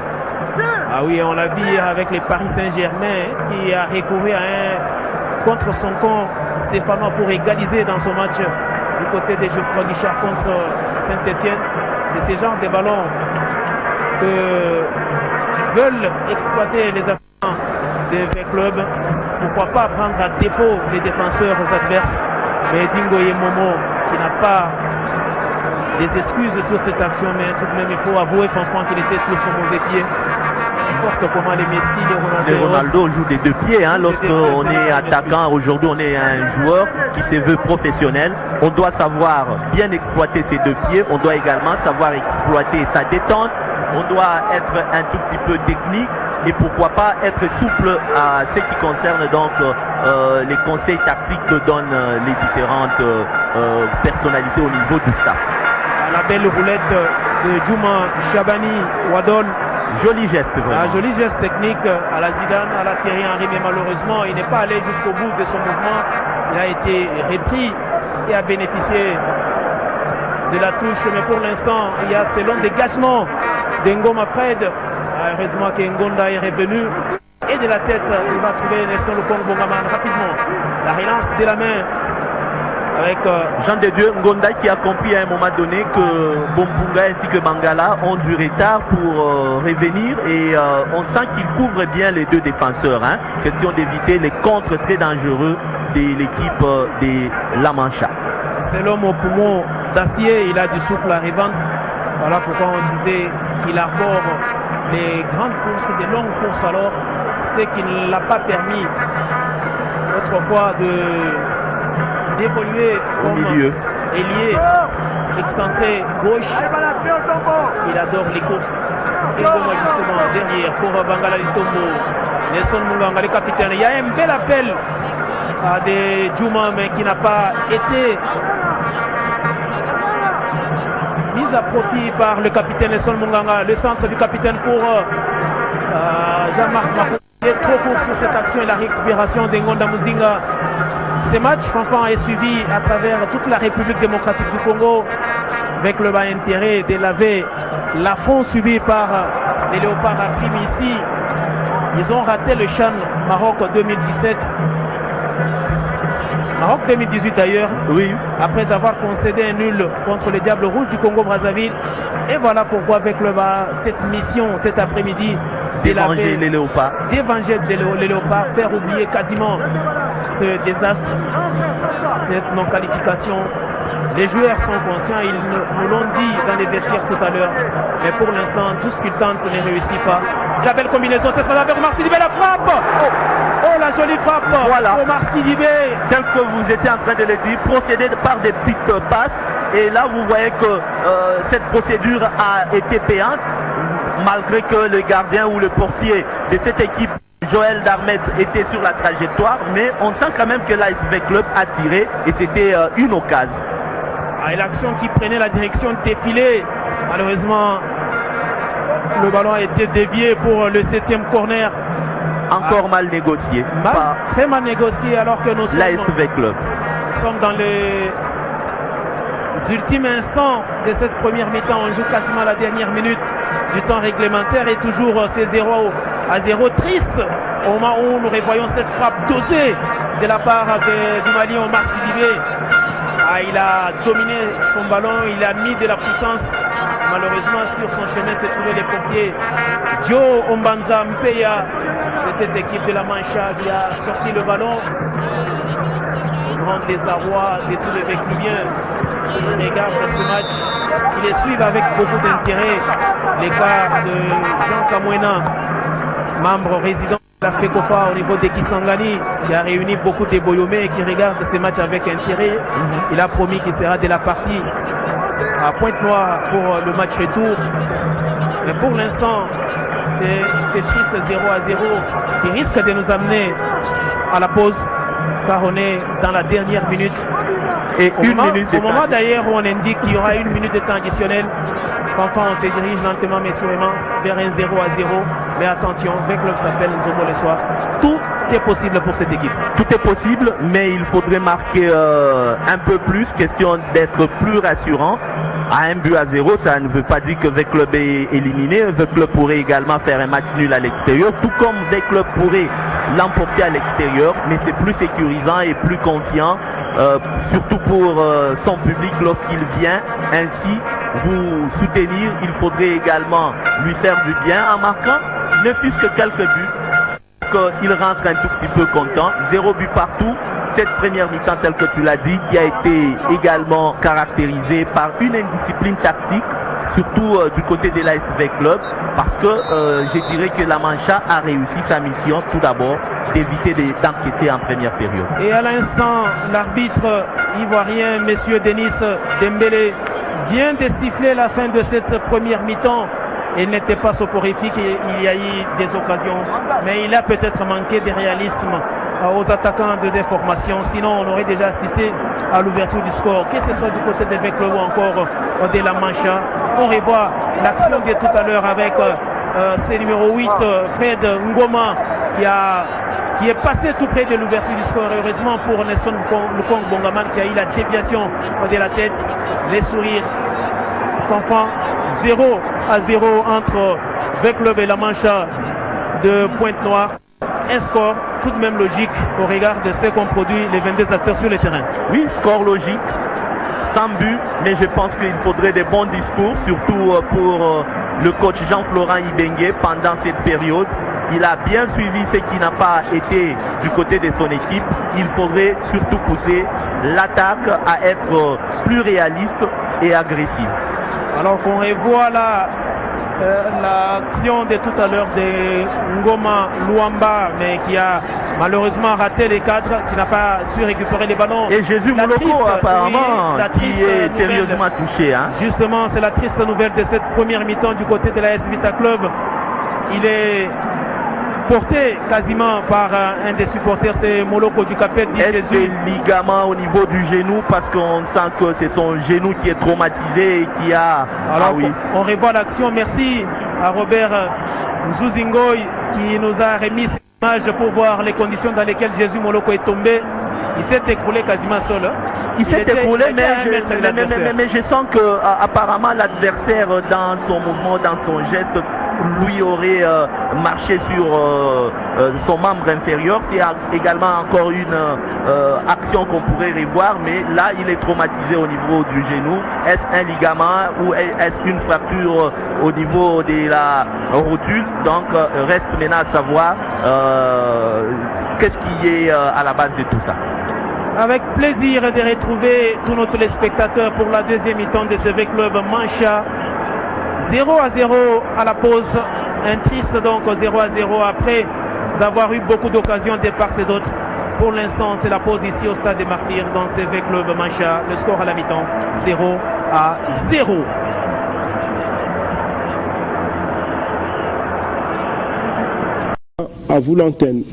S2: Ah oui, on l'a vu avec les Paris Saint-Germain qui a recouru à un contre son camp stéphanois pour égaliser dans son match du côté de Geoffroy Guichard contre Saint-Etienne. C'est ce genre de ballons que veulent exploiter les attaquants des clubs. Pourquoi pas prendre à défaut les défenseurs adverses. Mais Dingoye Momo qui n'a pas des excuses sur cette action, mais tout de même il faut avouer Fanfan qu'il était sur son mauvais pied. n'importe comment les Messi,
S3: les Ronaldo jouent des deux pieds. Hein, lorsqu'on est attaquant, aujourd'hui on est un joueur qui se veut professionnel. On doit savoir bien exploiter ses deux pieds. On doit également savoir exploiter sa détente. On doit être un tout petit peu technique et pourquoi pas être souple à ce qui concerne donc les conseils tactiques que donnent les différentes personnalités au niveau du staff.
S2: La belle roulette de Djouma Chabani Wadol.
S3: Joli geste vraiment.
S2: Un joli geste technique à la Zidane, à la Thierry Henry, mais malheureusement il n'est pas allé jusqu'au bout de son mouvement. Il a été repris et a bénéficié de la touche, mais pour l'instant il y a ce long dégagement d'Ngoma Fred. Heureusement qu'Ngonda est revenu et de la tête il va trouver Nelson Lokong Bongaman rapidement. La relance de la main avec
S3: Jean de Dieu Ngonda qui a compris à un moment donné que Bombunga ainsi que Mangala ont du retard pour revenir et on sent qu'il couvre bien les deux défenseurs. Hein. Question d'éviter les contres très dangereux de l'équipe de La Mancha.
S2: C'est l'homme au poumon d'acier, il a du souffle à revendre. Voilà pourquoi on disait qu'il arbore les grandes courses, des longues courses alors, ce qui ne l'a pas permis autrefois d'évoluer
S3: au milieu.
S2: Ailier, excentré gauche. Il adore les courses. Et comme justement derrière pour Bangala Litombo, Nelson Munganga, le capitaine. Il y a un bel appel à des Djouma mais qui n'a pas été mise à profit par le capitaine Nelson Munganga. Le centre du capitaine pour Jean-Marc Mafou. Il est trop court sur cette action et la récupération d'Ngonda Muzinga. Ce match, Fanfan, est suivi à travers toute la République démocratique du Congo avec le bas intérêt de laver l'affront subi par les Léopards à Prime ici. Ils ont raté le CHAN Maroc 2017. Maroc 2018 d'ailleurs,
S3: oui.
S2: Après avoir concédé un nul contre les Diables Rouges du Congo-Brazzaville. Et voilà pourquoi avec le bas, cette mission cet après-midi,
S3: d'évanger les Léopards.
S2: D'évanger les Léopards, faire oublier quasiment ce désastre, cette non-qualification. Les joueurs sont conscients, ils nous l'ont dit dans les vestiaires tout à l'heure. Mais pour l'instant, tout ce qu'ils tentent ne réussit pas. La belle combinaison, c'est ça avec Omar Sidibé, la frappe. Oh, la jolie frappe.
S3: Voilà.
S2: Omar Sidibé.
S3: Tel que vous étiez en train de le dire, procéder par des petites passes. Et là, vous voyez que cette procédure a été payante, malgré que le gardien ou le portier de cette équipe, Joël Darmet, était sur la trajectoire. Mais on sent quand même que l'ASV Club a tiré et c'était une occasion.
S2: Et l'action qui prenait la direction défilée, malheureusement, le ballon a été dévié pour le 7e corner.
S3: Encore mal négocié.
S2: Très mal négocié alors que nous sommes dans les ultimes instants de cette première mi-temps. On joue quasiment la dernière minute du temps réglementaire et toujours c'est 0-0 triste au moment où nous revoyons cette frappe dosée de la part du Malien Omar Sidibé. Il a dominé son ballon, il a mis de la puissance. Malheureusement, sur son chemin s'est trouvé les portiers Joe Ombanza Mpeya de cette équipe de la Mancha qui a sorti le ballon. Grand désarroi de tous les Véculiens. Ils regardent ce match, ils les suivent avec beaucoup d'intérêt. Les cas de Jean Kamwena, membre résident de la FECOFA au niveau de Kisangani, qui a réuni beaucoup de Boyomé qui regardent ces matchs avec intérêt. Il a promis qu'il sera de la partie à Pointe-Noire pour le match retour. Mais pour l'instant, c'est triste 0-0. Il risque de nous amener à la pause car on est dans la dernière minute.
S3: Et au
S2: moment d'ailleurs où on indique qu'il y aura 1 minute de temps additionnel, enfin on se dirige lentement mais sûrement vers un 0-0. Mais attention, le club s'appelle Nzomo le soir. Tout est possible pour cette équipe.
S3: Tout est possible, mais il faudrait marquer un peu plus, question d'être plus rassurant. À 1-0, ça ne veut pas dire que V-Club est éliminé. V-Club pourrait également faire un match nul à l'extérieur, tout comme V-Club pourrait l'emporter à l'extérieur, mais c'est plus sécurisant et plus confiant, surtout pour son public lorsqu'il vient ainsi vous soutenir. Il faudrait également lui faire du bien en marquant ne fût-ce que quelques buts. Il rentre un tout petit peu content. 0 but partout. Cette première mi-temps, telle que tu l'as dit, qui a été également caractérisée par une indiscipline tactique surtout du côté de l'ASV Club, parce que je dirais que la Mancha a réussi sa mission tout d'abord d'éviter d'encaisser en première période.
S2: Et à l'instant, l'arbitre ivoirien, monsieur Denis Dembélé, vient de siffler la fin de cette première mi-temps. Il n'était pas soporifique, il y a eu des occasions, mais il a peut-être manqué de réalisme aux attaquants de déformation, sinon on aurait déjà assisté à l'ouverture du score, que ce soit du côté de Veclo ou encore de la Mancha. On revoit l'action de tout à l'heure avec ce numéro 8, Fred Ngoma, qui est passé tout près de l'ouverture du score. Heureusement pour Nelson Lukong Bongaman qui a eu la déviation de la tête, les sourires. Fanfan, 0-0 entre Veclub et la Mancha de Pointe-Noire. Un score tout de même logique au regard de ce qu'ont produit les 22 acteurs sur le terrain.
S3: Oui, score logique, sans but, mais je pense qu'il faudrait des bons discours, surtout pour le coach Jean-Florent Ibengue pendant cette période. Il a bien suivi ce qui n'a pas été du côté de son équipe. Il faudrait surtout pousser l'attaque à être plus réaliste et agressive.
S2: Alors qu'on revoit là l'action de tout à l'heure de Ngoma Luamba, mais qui a malheureusement raté les cadres, qui n'a pas su récupérer les ballons.
S3: Et Jésus Moloko apparemment qui est sérieusement touché. Hein.
S2: Justement, c'est la triste nouvelle de cette première mi-temps du côté de la AS Vita Club. Il est porté quasiment par un des supporters, c'est Moloko du Capet dit Jésus.
S3: Est-ce ligament au niveau du genou, parce qu'on sent que c'est son genou qui est traumatisé et qui a...
S2: Alors oui, on revoit l'action. Merci à Robert Zouzingoy qui nous a remis cette image pour voir les conditions dans lesquelles Jésus Moloko est tombé. Il s'est écroulé quasiment seul.
S3: Il s'est écroulé, mais je sens que apparemment l'adversaire dans son mouvement, dans son geste, lui aurait marché sur son membre inférieur. C'est également encore une action qu'on pourrait revoir, mais là il est traumatisé au niveau du genou. Est-ce un ligament ou est-ce une fracture au niveau de la rotule? Donc reste maintenant à savoir qu'est-ce qui est à la base de tout ça.
S2: Avec plaisir de retrouver tous nos téléspectateurs pour la deuxième mi-temps de ce Veclub Mancha. 0-0 à la pause. Un triste donc 0-0 après avoir eu beaucoup d'occasions de part et d'autre. Pour l'instant, c'est la pause ici au Stade des Martyrs dans ce Veclub Mancha. Le score à la mi-temps, 0-0.
S1: À vous l'antenne.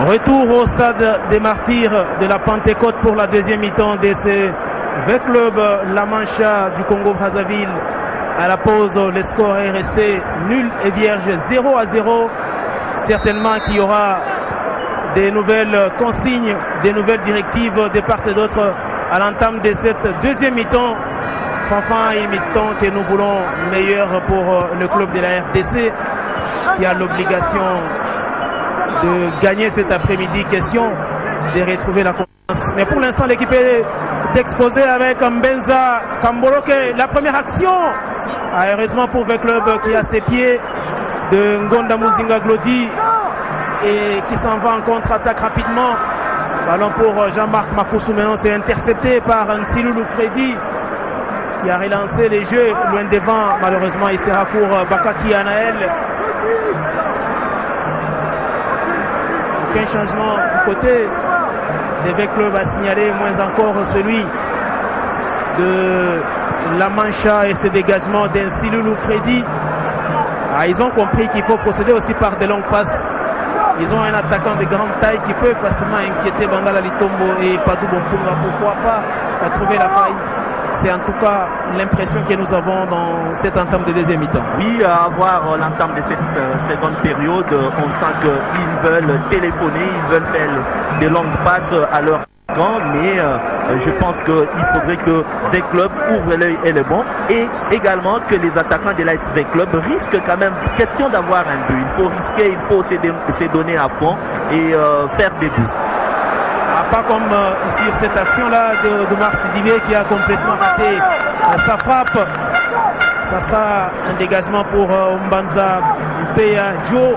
S2: Retour au Stade des Martyrs de la Pentecôte pour la deuxième mi-temps de ce Veclub La Mancha du Congo-Brazzaville. À la pause, le score est resté nul et vierge, 0-0. Certainement qu'il y aura des nouvelles consignes, des nouvelles directives de part et d'autre à l'entame de cette deuxième mi-temps. Enfin, une mi-temps que nous voulons meilleure pour le club de la RDC qui a l'obligation de gagner cet après-midi, question de retrouver la confiance. Mais pour l'instant, l'équipe est exposée avec Mbenza Kamboloke. La première action, heureusement pour le club qui a ses pieds, de Ngonda Muzinga Glodi et qui s'en va en contre-attaque rapidement. Ballon pour Jean-Marc Makousou, maintenant c'est intercepté par Nsilulu Freddy qui a relancé les jeux loin devant. Malheureusement, il sera pour Bakaki Anaël. Aucun changement du côté des Veclub à signaler, moins encore celui de la Mancha et ses dégagements d'Nsilulu Freddy. Ils ont compris qu'il faut procéder aussi par des longues passes. Ils ont un attaquant de grande taille qui peut facilement inquiéter Bangala Litombo et Padou Bompunga. Pourquoi pas trouver la faille? C'est en tout cas l'impression que nous avons dans cette entame de deuxième mi-temps.
S3: Oui, à voir l'entame de cette seconde période, on sent qu'ils veulent téléphoner, ils veulent faire des longues passes à leur Mais je pense qu'il faudrait que V Club ouvre l'œil et le bon, et également que les attaquants de l'AS V Club risquent quand même, question d'avoir un but, il faut risquer, il faut se donner à fond et faire des buts.
S2: Pas comme sur cette action-là de Sidibé qui a complètement raté sa frappe. Ça sera un dégagement pour Mbanza Mpeya Joe.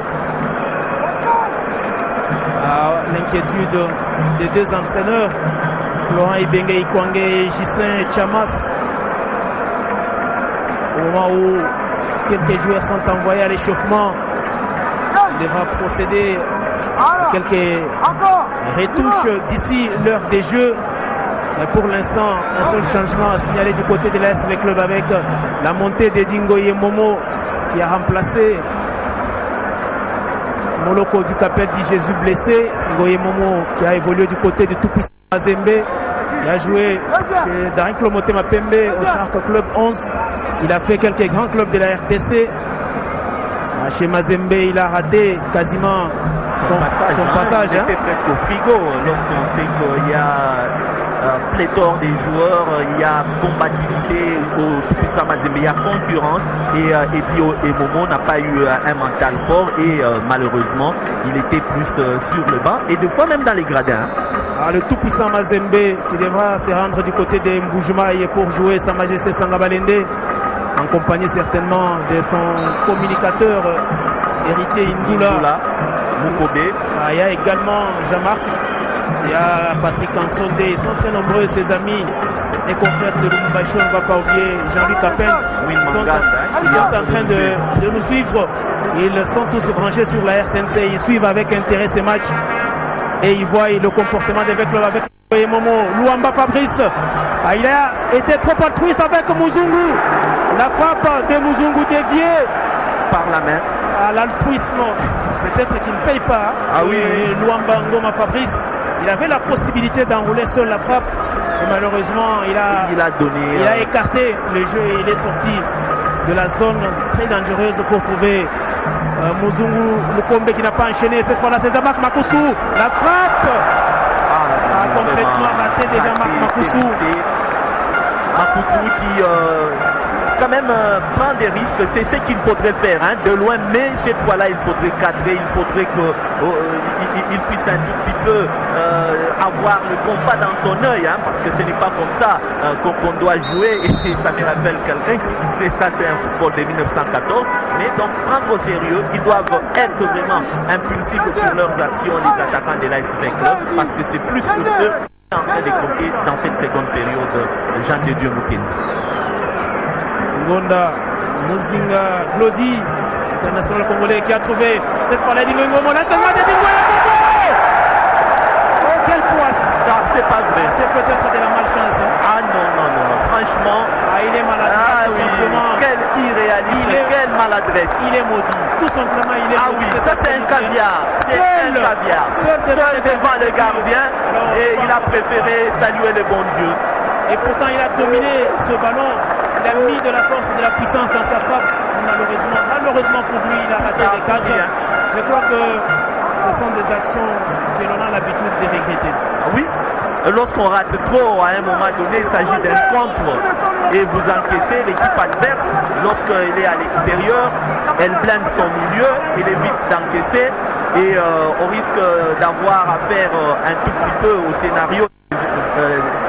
S2: L'inquiétude des deux entraîneurs, Florent Ibenge Ikwangé et Ghislain Chamas, au moment où quelques joueurs sont envoyés à l'échauffement. Il devra procéder à quelques retouches d'ici l'heure des jeux. Mais pour l'instant, un seul changement à signaler du côté de l'AS V Club avec la montée de Dingoye Momo qui a remplacé Moloko du Capel dit Jésus blessé. Ngoye Momo qui a évolué du côté de Tout-Puissant Mazembe. Il a joué chez Darin Klomotema Pembe au Shark Club 11. Il a fait quelques grands clubs de la RDC. Chez Mazembe, il a raté quasiment son passage.
S3: Il était presque au frigo lorsqu'on sait qu'il y a pléthore des joueurs, il y a combativité au Tout-Puissant Mazembe, il y a concurrence, et Eddie Momo n'a pas eu un mental fort et malheureusement il était plus sur le banc et des fois même dans les gradins.
S2: Le Tout-Puissant Mazembe qui devra se rendre du côté de Mbujumaï pour jouer Sa Majesté Sangabalende en compagnie certainement de son communicateur héritier Indula
S3: Mukobe.
S2: Il y a également Jean-Marc, il y a Patrick Ansondé, ils sont très nombreux ses amis et confrères de Lumumbashi, on ne va pas oublier Jean-Luc Capin. Ils sont en train de nous suivre, ils sont tous branchés sur la RTNC, ils suivent avec intérêt ces matchs et ils voient le comportement des clubs avec Momo. Luamba Fabrice, il a été trop altruiste avec Muzungu, la frappe de Muzungu déviée
S3: par la main.
S2: À l'altruisme, peut-être qu'il ne paye pas. Luamba Ngoma Fabrice, il avait la possibilité d'enrouler seul la frappe, mais malheureusement il a écarté le jeu et il est sorti de la zone très dangereuse pour trouver Muzungu Mukombe qui n'a pas enchaîné. Cette fois-là c'est Jean-Marc Makousou, la frappe a complètement raté de Jean-Marc Makousou.
S3: Makousou qui quand même prend des risques, c'est ce qu'il faudrait faire de loin, mais cette fois-là il faudrait cadrer, il faudrait qu'il puisse un tout petit peu avoir le compas dans son œil, parce que ce n'est pas comme ça qu'on doit jouer, et ça me rappelle quelqu'un qui disait ça, c'est un football de 1914, mais donc prendre au sérieux, ils doivent être vraiment impulsifs sur leurs actions, les attaquants de l'AS V Club, parce que c'est plus eux en train de compter dans cette seconde période, Jean de Dieu Mukendi.
S2: Ngonda Muzinga Glody, international congolais qui a trouvé cette fois la Dingoye Momo, l'enchaînement de Dingoye Momo. Oh quelle poisse.
S3: Ça c'est pas vrai.
S2: C'est peut-être de la malchance.
S3: Ah non, franchement.
S2: Il est maladroit.
S3: Ah oui, quel irréalisme, quelle maladresse.
S2: Il est maudit. Tout simplement il est maudit.
S3: Ah oui, ça c'est un caviar. C'est un caviar. Seul devant le gardien. Et il a préféré saluer le bon Dieu.
S2: Et pourtant il a dominé ce ballon. Il a mis de la force et de la puissance dans sa frappe. Malheureusement pour lui, il a raté les cadres. Je crois que ce sont des actions que l'on a l'habitude de regretter.
S3: Oui, lorsqu'on rate trop à un moment donné, il s'agit d'un contre et vous encaissez l'équipe adverse. Lorsqu'elle est à l'extérieur, elle blinde son milieu, il évite d'encaisser et on risque d'avoir affaire un tout petit peu au scénario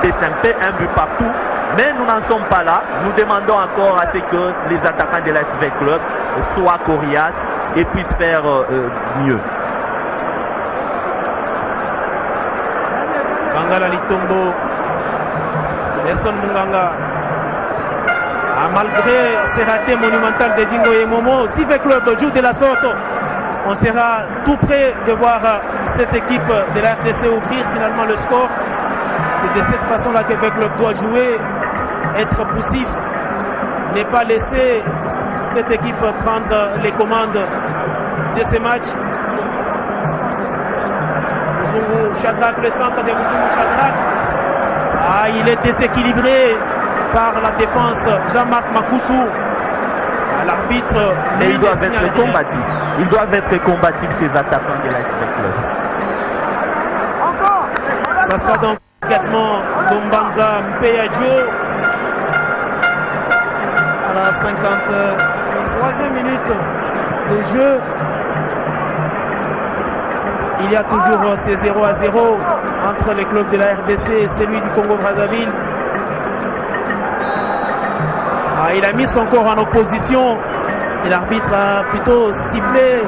S3: des SMP, un but partout. Mais nous n'en sommes pas là. Nous demandons encore à ce que les attaquants de l'AS V Club soient coriaces et puissent faire mieux.
S2: Bangala Litombo, Nelson Munganga. Malgré ces ratés monumentaux de Dingoye Momo, si V Club joue de la sorte, on sera tout près de voir cette équipe de la RDC ouvrir finalement le score. C'est de cette façon-là que V Club doit jouer, être poussif, ne pas laisser cette équipe prendre les commandes de ce match. Muzungu Shadrack, le centre de Muzungu Shadrack. Il est déséquilibré par la défense Jean-Marc Makousou. L'arbitre.
S3: Mais ils doivent être combatifs. Ils doivent être combatifs, ces attaquants de l'AS V Club.
S2: Ça sera donc l'engagement d'Ombanza Mpeyajo à la 53e minute de jeu. Il y a toujours ces 0-0 entre les clubs de la RDC et celui du Congo-Brazzaville. Il a mis son corps en opposition et l'arbitre a plutôt sifflé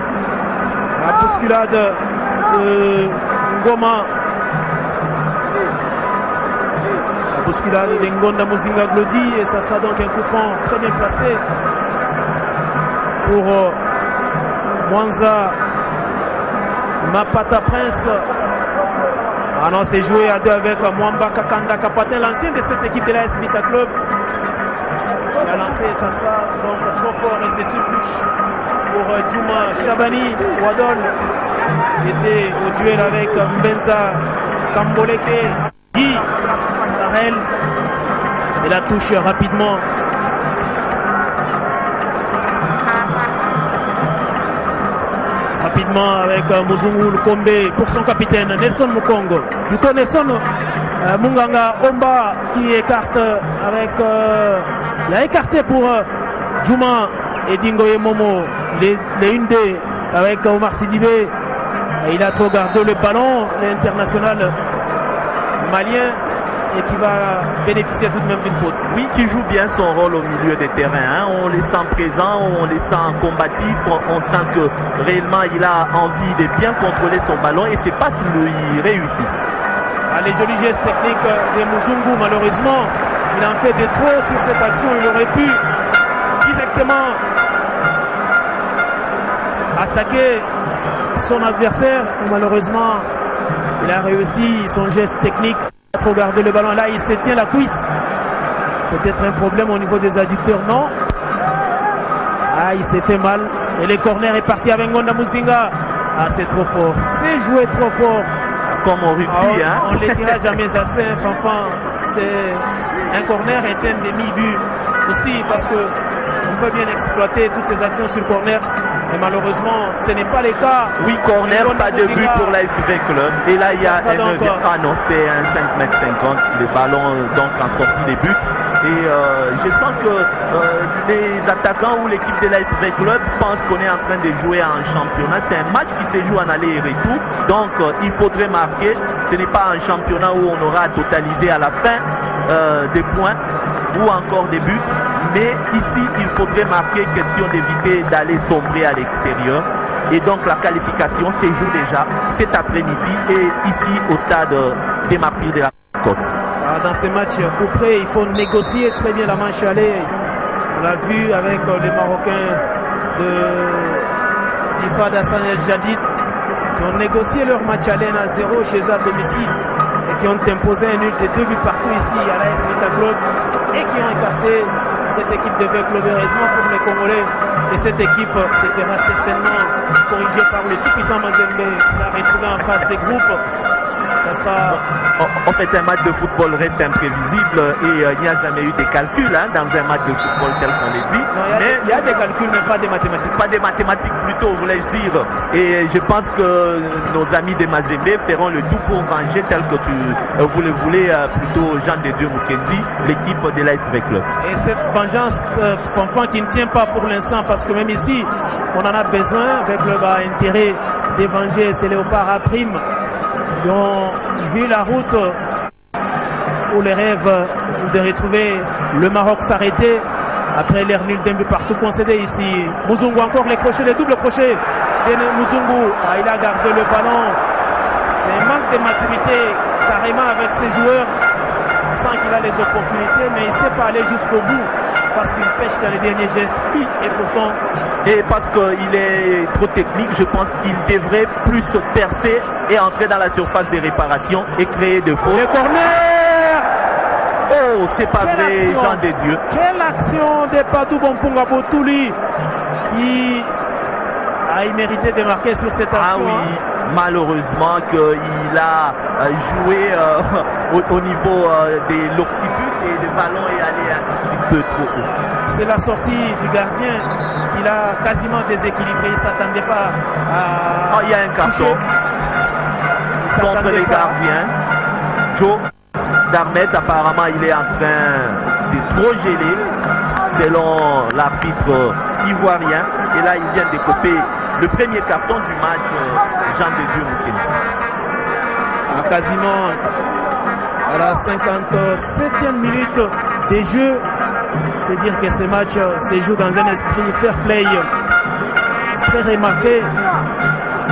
S2: la bousculade de Ngoma. La bousculade de Ngonda Muzinga Glodi, et ça sera donc un coup franc très bien placé pour Mwanza Mapata Prince. Ah non, c'est joué à deux avec Mwamba Kakanda Kapatin, l'ancien de cette équipe de la AS Vita Club. Il a lancé, ça sera donc trop fort et c'est une touche pour Djouma Chabani. Wadol était au duel avec Mbenza Kamboleke. Guy Tarel, et la touche rapidement. Rapidement avec Muzungu Lukombe pour son capitaine Nelson Mukongo. Plutôt Nelson Munganga Omba qui écarte avec... il a écarté pour Djouma et Dingoye Momo. Les 1D avec Omar Sidibé. Et il a trop gardé le ballon, l'international malien, et qui va bénéficier tout de même d'une faute.
S3: Oui, qui joue bien son rôle au milieu des terrains. Hein. On les sent présents, on les sent combatifs, on sent que réellement il a envie de bien contrôler son ballon et c'est pas s'il réussisse.
S2: Les jolis gestes techniques de Muzungu, malheureusement, il en fait de trop sur cette action. Il aurait pu directement attaquer son adversaire. Malheureusement, il a réussi son geste technique. Il a trop gardé le ballon. Là, il se tient la cuisse. Peut-être un problème au niveau des adducteurs, non? Il s'est fait mal. Et le corner est parti avec Ngonda Muzinga. C'est trop fort. C'est joué trop fort.
S3: Comme au rugby, hein.
S2: On ne les dira jamais assez, Fanfan. C'est un corner est un demi-but aussi, parce que on peut bien exploiter toutes ces actions sur le corner. Mais malheureusement, ce n'est pas le cas.
S3: Oui, corner, pas de but pour la SV Club. Et là, il y a un... Ah non, c'est un 5,50 m. Le ballon, donc, en sortie des buts. Et je sens que les attaquants ou l'équipe de la SV Club pensent qu'on est en train de jouer en championnat. C'est un match qui se joue en aller et retour. Donc, il faudrait marquer. Ce n'est pas un championnat où on aura à totaliser à la fin des points ou encore des buts. Mais ici, il faudrait marquer, question d'éviter d'aller sombrer à l'extérieur. Et donc, la qualification se joue déjà cet après-midi et ici au stade des Martyrs de la Côte.
S2: Dans ces matchs couperés, il faut négocier très bien la manche aller. On l'a vu avec les Marocains de Tifad Hassan El Jadid qui ont négocié leur match aller à 0 chez eux à domicile et qui ont imposé un nul de 2 buts partout ici à la AS Vita Club et qui ont écarté cette équipe de Club. Heureusement pour les Congolais, et cette équipe se fera certainement corrigée par le tout-puissant Mazembe qui l'a retrouvé en face des groupes. Ça sera...
S3: En fait, un match de football reste imprévisible et il n'y a jamais eu des calculs dans un match de football tel qu'on l'a dit.
S2: Il y a des calculs, mais pas des mathématiques.
S3: Pas des mathématiques plutôt, voulais-je dire. Et je pense que nos amis des Mazembe feront le tout pour venger, tel que vous le voulez, plutôt Jean de Dieu Mukendi, l'équipe de l'ASV Club.
S2: Et cette vengeance, Fanfan, qui ne tient pas pour l'instant, parce que même ici, on en a besoin, avec le bas intérêt de venger ces léopards à prime. Ils ont vu la route où les rêves de retrouver le Maroc s'arrêter après l'air nul d'un but partout concédé ici. Muzungu encore les crochets, les doubles crochets de Muzungu. Il a gardé le ballon. C'est un manque de maturité carrément avec ses joueurs. On sent qu'il a les opportunités, mais il ne sait pas aller jusqu'au bout parce qu'il pêche dans les derniers gestes. Et pourtant...
S3: Et parce qu'il est trop technique, je pense qu'il devrait plus se percer et entrer dans la surface de réparation et créer de fautes.
S2: Le corner!
S3: Oh, c'est pas vrai, Jean de Dieu.
S2: Quelle action de Padou Bompunga Botouli qui a mérité de marquer sur cette action.
S3: Ah oui, malheureusement qu'il a joué au niveau de l'occiput et le ballon est allé un petit peu trop haut.
S2: C'est la sortie du gardien. Il a quasiment déséquilibré. Il ne s'attendait pas à...
S3: il y a un carton contre les gardiens. Joe. Darmet, apparemment, il est en train de trop geler, selon l'arbitre ivoirien. Et là, il vient de couper le premier carton du match, Jean de Dieu Mukendi.
S2: Quasiment à la 57e minute des jeux, c'est dire que ce match se joue dans un esprit fair play très remarqué.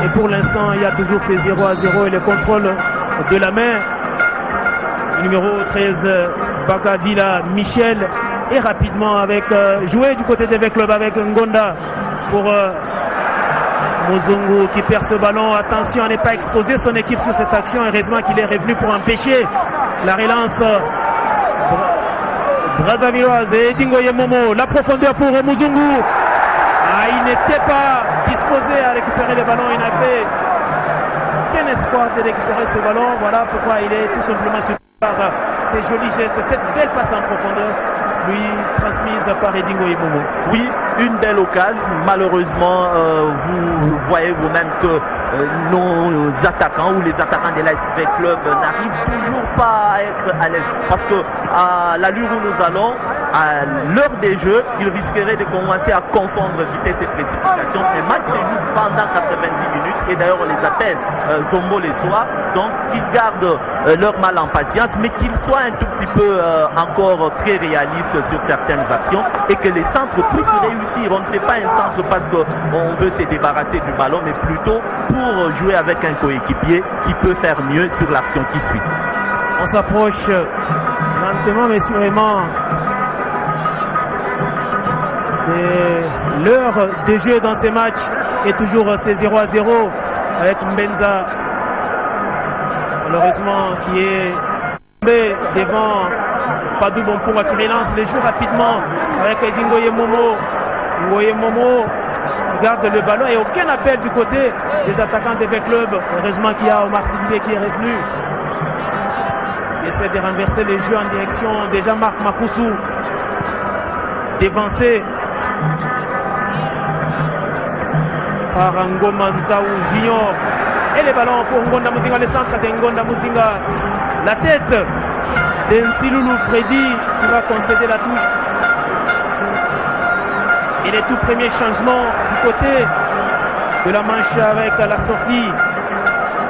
S2: Et pour l'instant, il y a toujours ces 0-0 et le contrôle de la main. Numéro 13, Bagadila Michel, et rapidement avec joué du côté des V-Club avec Ngonda pour Muzungu qui perd ce ballon. Attention à ne pas exposer son équipe sur cette action. Heureusement qu'il est revenu pour empêcher la relance Brazzavilleroise. Et Dingoye Momo, la profondeur pour Muzungu. Il n'était pas disposé à récupérer le ballon. Il n'avait qu'un espoir de récupérer ce ballon. Voilà pourquoi il est tout simplement surpris par ces jolis gestes, cette belle passe en profondeur lui transmise par Edingo Momo.
S3: Oui, une belle occasion. Malheureusement, vous voyez vous-même que nos attaquants ou les attaquants de l'ASV Club n'arrivent toujours pas à être à l'aise. Parce que à l'allure où nous allons, à l'heure des jeux, ils risqueraient de commencer à confondre vitesse et précipitation. Un match se joue pendant 90 minutes et d'ailleurs on les appelle Zombo les soirs. Donc ils gardent leur mal en patience, mais qu'ils soient un tout petit peu encore très réalistes sur certaines actions et que les centres puissent réussir. On ne fait pas un centre parce qu'on veut se débarrasser du ballon, mais plutôt pour jouer avec un coéquipier qui peut faire mieux sur l'action qui suit.
S2: On s'approche lentement mais sûrement de l'heure de jeu dans ces matchs et toujours ces 0-0 avec Mbenza malheureusement qui est tombé devant Padou Bonponga qui relance les jeux rapidement avec Dingoye Momo. Ngoye Momo garde le ballon et aucun appel du côté des attaquants des V-Club. Heureusement qu'il y a Omar Sidibé qui est revenu. Il essaie de renverser les jeux en direction de Jean-Marc Makoussou. Dévancé par Ngoma Nzaou Junior. Et les ballons pour Ngonda Muzinga, le centre de Ngonda Muzinga. La tête d'Ensiloulou Freddy qui va concéder la touche. Et les tout premiers changements du côté de la manche avec la sortie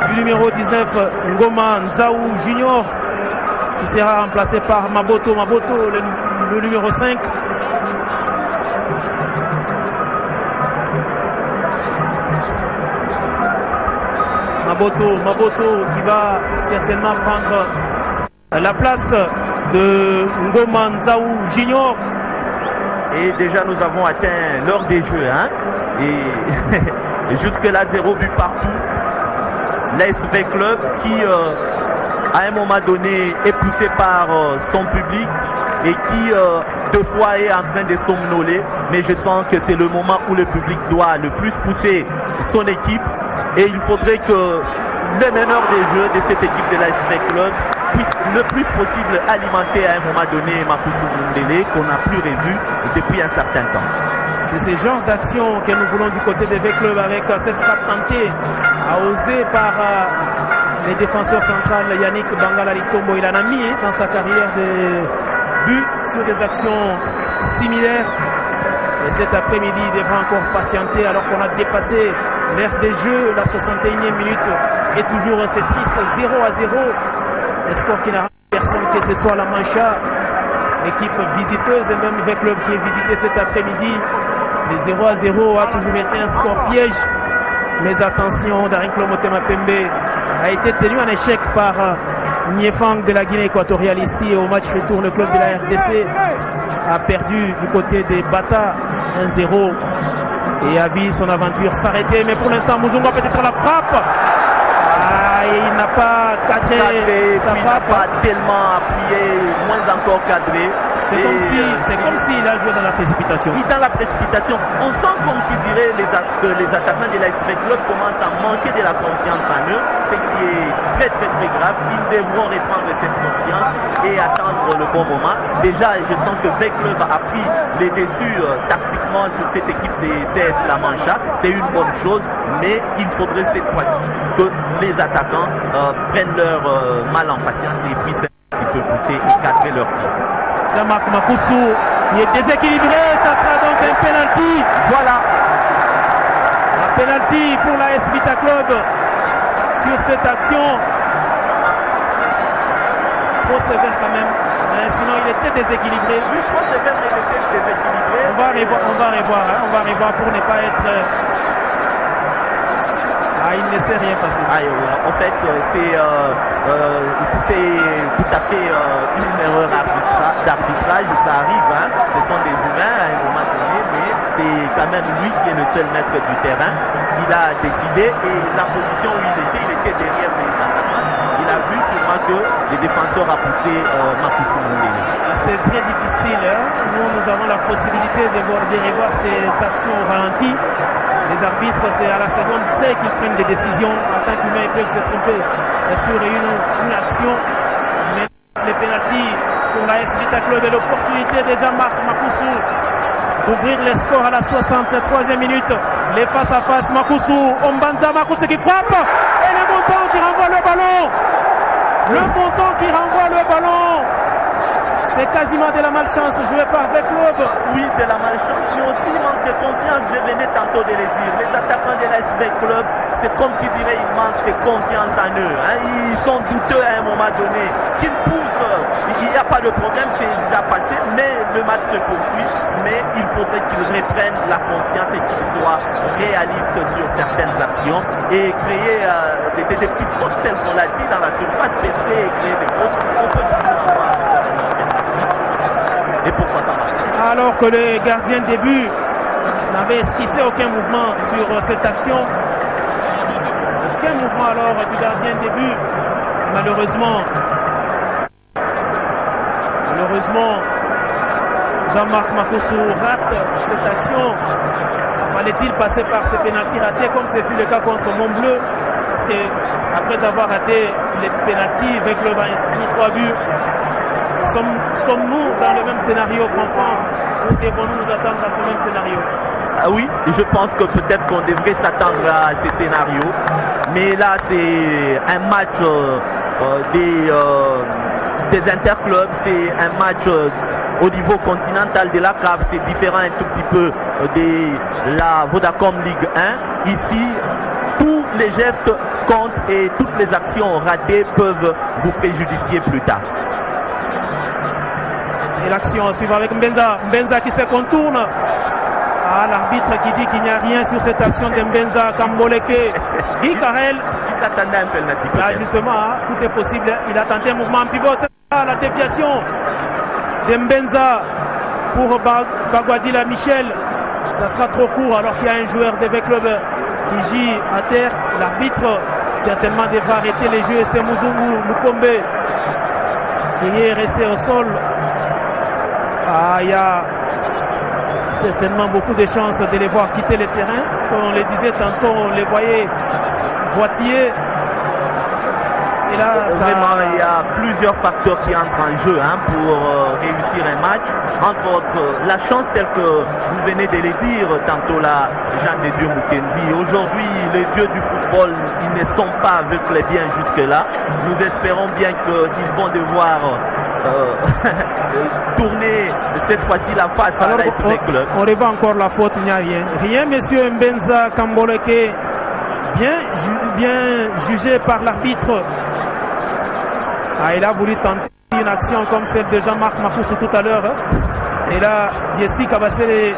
S2: du numéro 19 Ngoma Nzaou Junior qui sera remplacé par Maboto, le numéro 5. Maboto qui va certainement prendre la place de Ngoma Nzaou Junior.
S3: Et déjà nous avons atteint l'heure des jeux, hein? Et jusque là 0 but partout. L'ASV Club qui à un moment donné est poussé par son public et qui deux fois est en train de somnoler, mais je sens que c'est le moment où le public doit le plus pousser son équipe et il faudrait que le meneur des jeux de cette équipe de l'ASV Club puisse le plus possible alimenter à un moment donné Makoussou Mundele qu'on n'a plus revu depuis un certain temps.
S2: C'est ce genre d'action que nous voulons du côté des V-Club avec cette frappe tentée à oser par les défenseurs centrales Yannick Bangala Litombo. Il en a mis dans sa carrière des buts sur des actions similaires. Et cet après-midi, il devra encore patienter alors qu'on a dépassé l'ère des jeux, la 61e minute. Et toujours c'est triste, 0-0. Le score qui n'a rien personne que ce soit la Mancha, l'équipe visiteuse et même le club qui est visité cet après-midi. Les 0-0 a toujours été un score piège. Mais attention, Darin Motema Pembe a été tenu en échec par Niefang de la Guinée équatoriale ici au match retour. Le club de la RDC a perdu du côté des Bata 1-0 et a vu son aventure s'arrêter. Mais pour l'instant, Muzungu a peut-être la frappe. Il n'a pas cadré sa frappe.
S3: Il n'a pas tellement appuyé, moins encore cadré.
S2: C'est comme s'il a joué dans la précipitation.
S3: Oui, dans la précipitation. On sent, comme qui dirait, que les attaquants de l'ASV Club commencent à manquer de la confiance en eux, ce qui est très très très grave. Ils devront reprendre cette confiance et attendre le bon moment. Déjà, je sens que V-Club a pris les dessus tactiquement sur cette équipe des CS La Mancha. C'est une bonne chose, mais il faudrait cette fois-ci que les attaquants prennent leur mal en patience et puissent un petit peu pousser et cadrer leur tir.
S2: Jean-Marc Makoussou qui est déséquilibré, ça sera donc un penalty.
S3: Voilà.
S2: Un penalty pour la AS Vita Club sur cette action. Trop sévère quand même. Mais sinon il était déséquilibré.
S3: Oui, je pense que même il était déséquilibré.
S2: On va revoir pour ne pas être... il ne laissait rien passer.
S3: En fait, c'est tout à fait une erreur d'arbitrage. Ça arrive, hein. Ce sont des humains à un moment donné, mais c'est quand même lui qui est le seul maître du terrain. Il a décidé et la position où il était derrière les attaquants. Il a vu sûrement que les défenseurs ont poussé Makoussou Mundele.
S2: C'est très difficile. Hein. Nous avons la possibilité de revoir ces actions au ralenti. Les arbitres, c'est à la seconde près qu'ils prennent des décisions. En tant qu'humains, ils peuvent se tromper sur une action. Mais les pénaltys pour la AS Vita Club et l'opportunité de Jean-Marc Makoussou d'ouvrir les scores à la 63e minute. Les face à face, Makoussou, Ombanza, Makoussou qui frappe. Et le montant qui renvoie le ballon. Le montant qui renvoie le ballon. C'est quasiment de la malchance joué par Veclub.
S3: Oui, de la malchance, mais aussi manque de confiance. Je venais tantôt de le dire. Les attaquants de l'AS Club, c'est comme qui dirait, ils manquent de confiance en eux. Hein. Ils sont douteux à un moment donné. Qu'ils poussent, il n'y a pas de problème, c'est déjà passé, mais le match se poursuit. Mais il faudrait qu'ils reprennent la confiance et qu'ils soient réalistes sur certaines actions et créer des petites fautes telles qu'on l'a dit dans la surface, percer et créer des fautes. On peut toujours avoir. Et pourquoi ça marche?
S2: Alors que le gardien de but n'avait esquissé aucun mouvement sur cette action. Aucun mouvement alors du gardien de but. Malheureusement, Jean-Marc Makoussou rate cette action. Fallait-il passer par ces pénaltys ratés comme ce fut le cas contre Montbleu? Parce que après avoir raté les pénaltys, Veclub a inscrit 3 buts. Sommes-nous dans le même scénario, Fanfan, ou devons-nous nous attendre à ce même scénario?
S3: Oui, je pense que peut-être qu'on devrait s'attendre à ces scénarios. Mais là, c'est un match des interclubs, c'est un match au niveau continental de la CAF. C'est différent un tout petit peu de la Vodacom Ligue 1. Ici, tous les gestes comptent et toutes les actions ratées peuvent vous préjudicier plus tard.
S2: Et l'action suivie avec Mbenza. Mbenza qui se contourne. L'arbitre qui dit qu'il n'y a rien sur cette action de Mbenza. Kamboleke. Guy Carrel.
S3: Il s'attendait à un penalty.
S2: Là, justement, tout est possible. Il a tenté un mouvement en pivot. C'est la déviation de Mbenza pour Bagwadila Michel. Ça sera trop court alors qu'il y a un joueur de Veclub qui gît à terre. L'arbitre certainement devra arrêter les jeux. C'est Muzungu Lukombe qui est resté au sol. Il y a certainement beaucoup de chances de les voir quitter le terrain. Parce qu'on les disait tantôt, on les voyait boitiller. Et là,
S3: vraiment, il y a plusieurs facteurs qui entrent en jeu pour réussir un match. Entre autres, la chance telle que vous venez de le dire tantôt là, Jean de Dieu Mukendi. Aujourd'hui, les dieux du football, ils ne sont pas aveuglés bien jusque-là. Nous espérons bien qu'ils vont devoir tourner cette fois-ci la face à l'AS Club.
S2: On revoit encore la faute, il n'y a rien. Rien, monsieur Mbenza Kamboleke, bien jugé par l'arbitre. Il a voulu tenter une action comme celle de Jean-Marc Makoussou tout à l'heure. Et là, Diessi Kabasele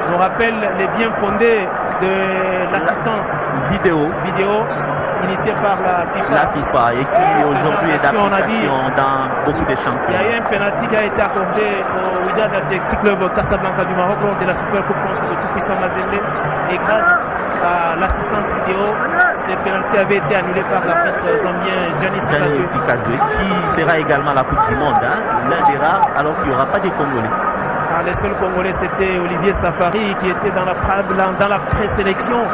S2: nous rappelle les biens fondés de l'assistance
S3: vidéo
S2: initiée par la FIFA.
S3: La FIFA et qui aujourd'hui est d'application dans beaucoup de championnats.
S2: Il y a eu un penalty qui a été accordé au Wydad Athletic Club Casablanca du Maroc lors de la Super Coupe contre le tout-puissant Mazembe. Et grâce à l'assistance vidéo, ce penalty avait été annulé par l'arbitre zambien Gianni Sikazwe,
S3: qui sera également à la Coupe du Monde, l'un des rares, alors qu'il n'y aura pas de Congolais.
S2: Les seuls Congolais, c'était Olivier Safari qui était dans la présélection.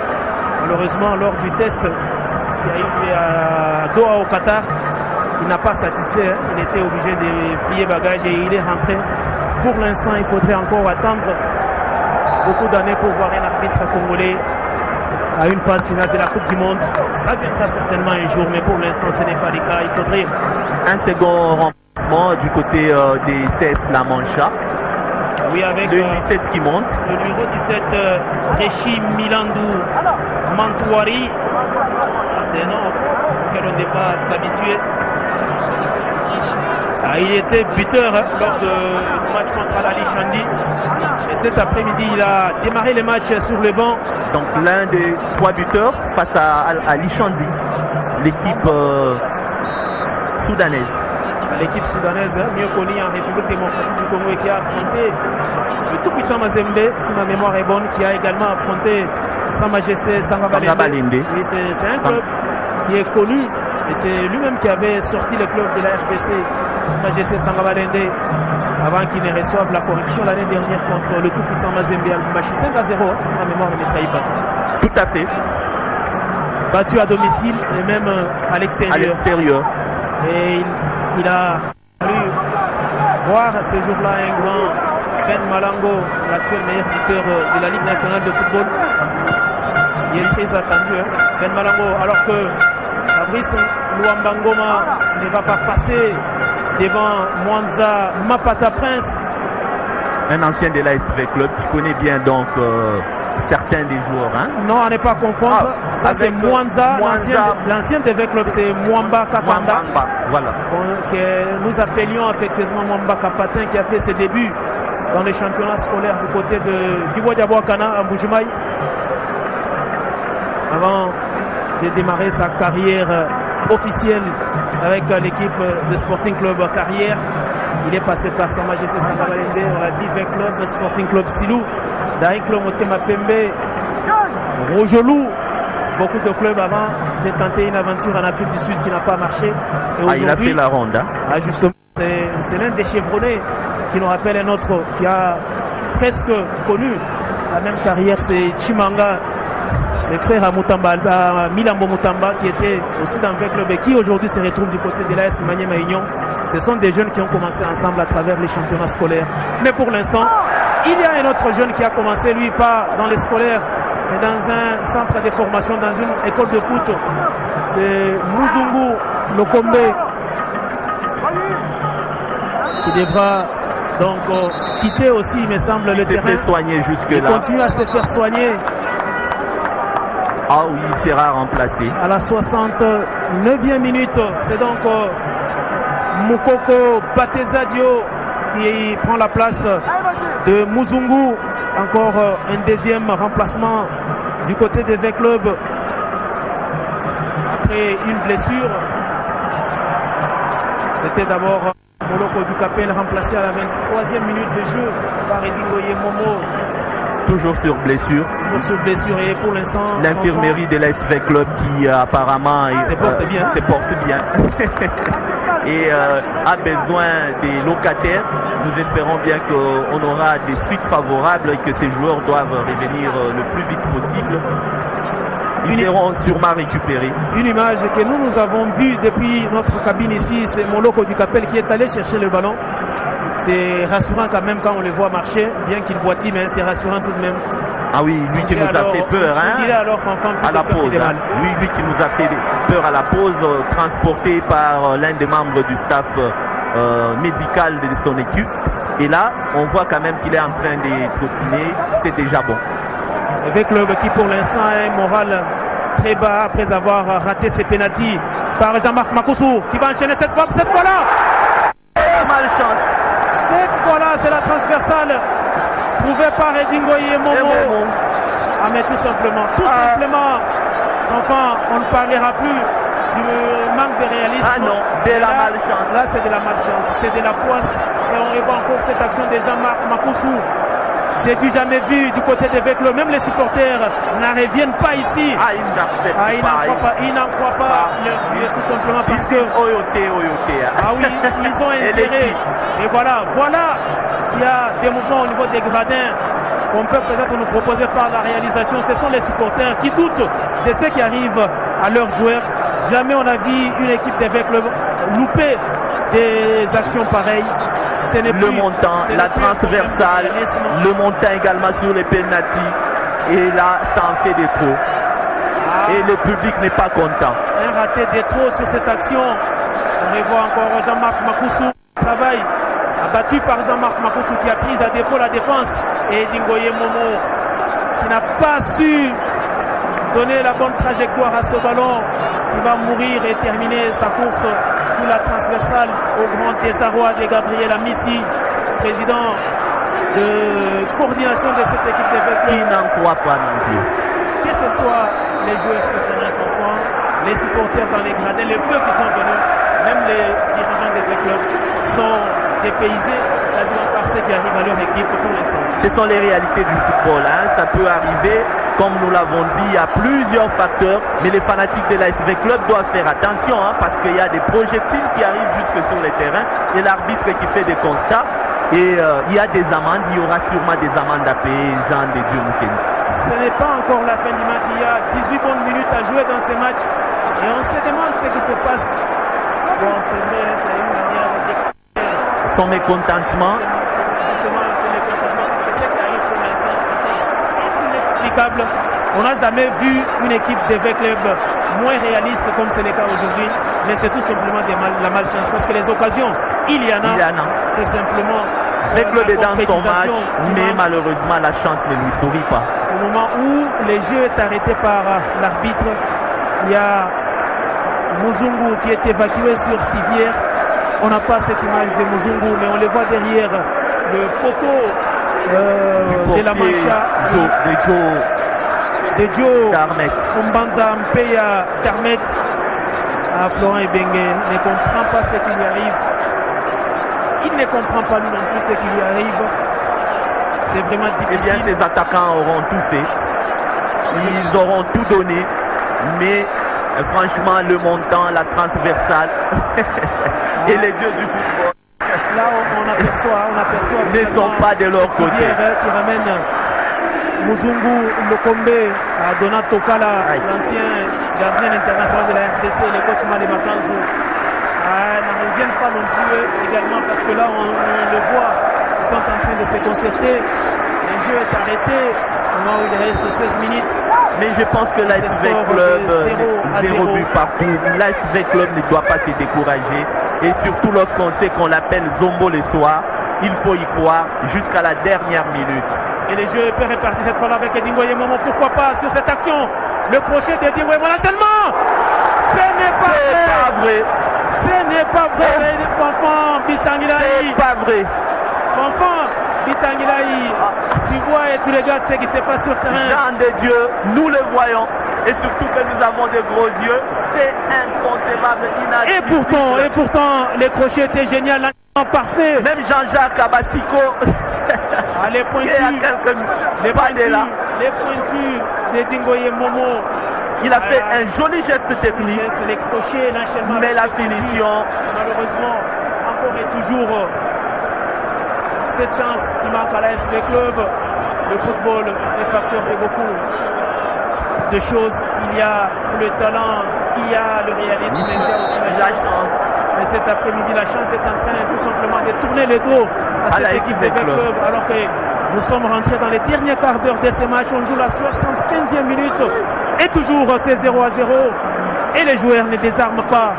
S2: Malheureusement, lors du test qui a eu à Doha au Qatar, il n'a pas satisfait. Il était obligé de plier bagage et il est rentré. Pour l'instant, il faudrait encore attendre beaucoup d'années pour voir un arbitre congolais à une phase finale de la Coupe du Monde. Ça viendra certainement un jour, mais pour l'instant, ce n'est pas le cas. Il faudrait
S3: un second Du côté des CS La Mancha.
S2: Oui, avec
S3: le 17 qui monte.
S2: Le numéro 17, Rechi Milandou Mantouari. C'est un nom auquel on ne peut pas s'habituer. Il était buteur lors du match contre Al-Ali Chandi. Et cet après-midi, il a démarré les matchs sur le banc.
S3: Donc l'un des 3 buteurs face à Al-Ali Chandi, l'équipe soudanaise.
S2: L'équipe soudanaise, mieux connue en République démocratique du Congo, et qui a affronté le tout-puissant Mazembe, si ma mémoire est bonne, qui a également affronté Sa Majesté Sanga Balende. Oui, c'est un club qui est connu, et c'est lui-même qui avait sorti le club de la RDC, Sa Majesté Sanga Balende, avant qu'il ne reçoive la correction l'année dernière contre le tout-puissant Mazembe à Lubumbashi. 5-0, si ma mémoire ne me trahit pas.
S3: Tout à fait.
S2: Battu à domicile et même à l'extérieur. Et il a fallu voir ce jour-là un grand Ben Malango, l'actuel meilleur buteur de la Ligue nationale de football. Il est très attendu, Ben Malango, alors que Fabrice Luambangoma ne va pas passer devant Mwanza Mapata Prince.
S3: Un ancien de l'ASV Club qui connaît bien donc certains des joueurs.
S2: Non, à ne pas confondre. Ça c'est Mwanza. L'ancien DV Club c'est Mwamba Kakanda.
S3: Voilà.
S2: Que nous appelions affectueusement Mwamba Kapatin, qui a fait ses débuts dans les championnats scolaires du côté de Djibo Diabouakana à Mbujimaï. Avant de démarrer sa carrière officielle avec l'équipe de Sporting Club Carrière. Il est passé par Sa Majesté Sanga Balende, on l'a dit, avec Club Sporting Club Silou, Daïk Club Motema Pembe, Rojolou, beaucoup de clubs avant de tenter une aventure en Afrique du Sud qui n'a pas marché. Et
S3: il a fait la ronde.
S2: Justement, c'est l'un des chevronnés qui nous rappelle un autre qui a presque connu la même carrière, c'est Chimanga, les frères à Milambo Mutamba, qui était aussi dans le club et qui aujourd'hui se retrouve du côté de l'AS Maniema Union. Ce sont des jeunes qui ont commencé ensemble à travers les championnats scolaires. Mais pour l'instant, il y a un autre jeune qui a commencé, lui, pas dans les scolaires, mais dans un centre de formation, dans une école de foot. C'est Muzungu Lokombe, qui devra donc quitter aussi, il me semble, le terrain.
S3: Il s'est fait soigner jusque-là.
S2: Il continue à se faire soigner.
S3: Ah oui, il sera remplacé.
S2: À la 69e minute, c'est donc Mukoko Batezadio qui prend la place de Muzungu. Encore un deuxième remplacement du côté des V-Club après une blessure. C'était d'abord Moloko Dukapel remplacé à la 23e minute de jeu par Edingoye Momo.
S3: Toujours sur blessure.
S2: Toujours sur blessure, et pour l'instant
S3: l'infirmerie de l'ASV Club qui apparemment
S2: se porte bien.
S3: Et a besoin des locataires. Nous espérons bien qu'on aura des suites favorables et que ces joueurs doivent revenir le plus vite possible. Ils seront sûrement récupérés. Une
S2: image que nous avons vue depuis notre cabine ici, c'est Moloko Dukapel qui est allé chercher le ballon. C'est rassurant quand même quand on le voit marcher, bien qu'il boitille, mais c'est rassurant tout de même.
S3: Ah oui, lui qui nous a fait peur, à la pause. Oui, lui qui nous a fait peur à la pause, transporté par l'un des membres du staff médical de son équipe. Et là, on voit quand même qu'il est en train de trottiner, c'est déjà bon.
S2: Avec le qui pour l'instant a un moral très bas après avoir raté ses pénaltys par Jean-Marc Makoussou qui va enchaîner cette fois-là.
S3: Malchance.
S2: Cette fois-là, c'est la transversale trouvée par Edingoye Momo. Ah, mais tout simplement, enfin, on ne parlera plus du manque de réalisme.
S3: Ah non, c'est la malchance.
S2: Là, c'est de la malchance, c'est de la poisse. Et on revoit encore cette action de Jean-Marc Makoussou. C'est du jamais vu du côté des Veclos. Même les supporters n'en reviennent pas ici. Ils n'en croient pas. Tout simplement parce que... Ah oui, ils ont intérêt. Et voilà, il y a des mouvements au niveau des gradins qu'on peut peut-être nous proposer par la réalisation. Ce sont les supporters qui doutent de ce qui arrive à leurs joueurs. Jamais on a vu une équipe des Veclos louper des actions pareilles.
S3: Le montant, la transversale, le montant également sur les pénaltys. Et là, ça en fait des trop. Et le public n'est pas content.
S2: Un raté des trop sur cette action. On revoit encore Jean-Marc Makoussou. Travail abattu par Jean-Marc Makoussou qui a pris à défaut la défense et Dingoye Momo qui n'a pas su donner la bonne trajectoire à ce ballon. Il va mourir et terminer sa course sous la transversale au grand désarroi de Gabriel Amissi, président de coordination de cette équipe de Veclub.
S3: Qui n'en croit pas non plus.
S2: Que ce soit les joueurs sur le terrain enfants, les supporters dans les gradins, les peu qui sont venus, même les dirigeants des clubs sont dépaysés quasiment par ceux qui arrivent à leur équipe pour l'instant.
S3: Ce sont les réalités du football, hein. Ça peut arriver, comme nous l'avons dit, il y a plusieurs facteurs, mais les fanatiques de l'ASV Club doivent faire attention, hein, parce qu'il y a des projectiles qui arrivent jusque sur les terrains et l'arbitre qui fait des constats. Et il y a des amendes, il y aura sûrement des amendes à payer, Jean de Dieu Mukendi.
S2: Ce n'est pas encore la fin du match, il y a 18 bonnes minutes à jouer dans ce match et on se demande ce qui se passe. Bon, c'est vrai, c'est une manière d'expliquer
S3: son mécontentement.
S2: Inexplicable. On n'a jamais vu une équipe de Veclub moins réaliste comme c'est le cas aujourd'hui, mais c'est tout simplement la malchance parce que les occasions, il y en a. C'est simplement
S3: Veclub est dans son match, mais malheureusement la chance ne lui sourit pas.
S2: Au moment où le jeu est arrêté par l'arbitre, il y a Muzungu qui est évacué sur civière. On n'a pas cette image de Muzungu, mais on le voit derrière le poteau de la Mancha de Joe Darmet. Mbanza Mpeya Darmet à Florent Ebenge ne comprend pas ce qui lui arrive. Il ne comprend pas lui non plus ce qui lui arrive. C'est vraiment difficile.
S3: Eh bien, ces attaquants auront tout fait. Ils auront tout donné, mais franchement, le montant, la transversale et les dieux du football.
S2: Là, on aperçoit
S3: ne sont pas de leur côté.
S2: Qui ramène Muzungu Lokombe à Donato Kala, l'ancien gardien international de la RDC, et les coachs Mali Makanzou. Ne reviennent pas non plus également parce que là, on le voit, ils sont en train de se concerter. Le jeu est arrêté au moment où il reste 16 minutes.
S3: Mais je pense que l'ASV Club, 0 but partout. L'ASV Club ne doit pas se décourager. Et surtout lorsqu'on sait qu'on l'appelle Zombo le soir, il faut y croire jusqu'à la dernière minute.
S2: Et le jeu peut répartir cette fois-là avec Dingoye Momo. Pourquoi pas sur cette action? Le crochet de Dingoye Momo. L'enchaînement! Ce n'est pas vrai! Ce n'est pas vrai, Fanfan Bitangilaï.
S3: C'est pas vrai.
S2: Fanfan Bitangilaï, tu vois et tu regardes ce qui se passe sur le terrain.
S3: Jean de Dieu, nous le voyons. Et surtout que nous avons de gros yeux. C'est inconcevable, inadmissible.
S2: Et pourtant, les crochets étaient géniaux, parfait.
S3: Même Jean-Jacques Abassiko.
S2: Les pointures de Dingoye Momo.
S3: Il a fait un joli geste technique.
S2: Les crochets, l'enchaînement.
S3: Mais la finition.
S2: Malheureusement, encore et toujours, cette chance qui manque à la SV Club. Le football est facteur de beaucoup de choses. Il y a le talent, il y a le réalisme, il y a aussi la chance. Mais cet après-midi, la chance est en train tout simplement de tourner le dos à cette équipe de Veclub. Alors que nous sommes rentrés dans les derniers quarts d'heure de ce match. On joue la 75e minute. Et toujours c'est 0-0. Et les joueurs ne désarment pas.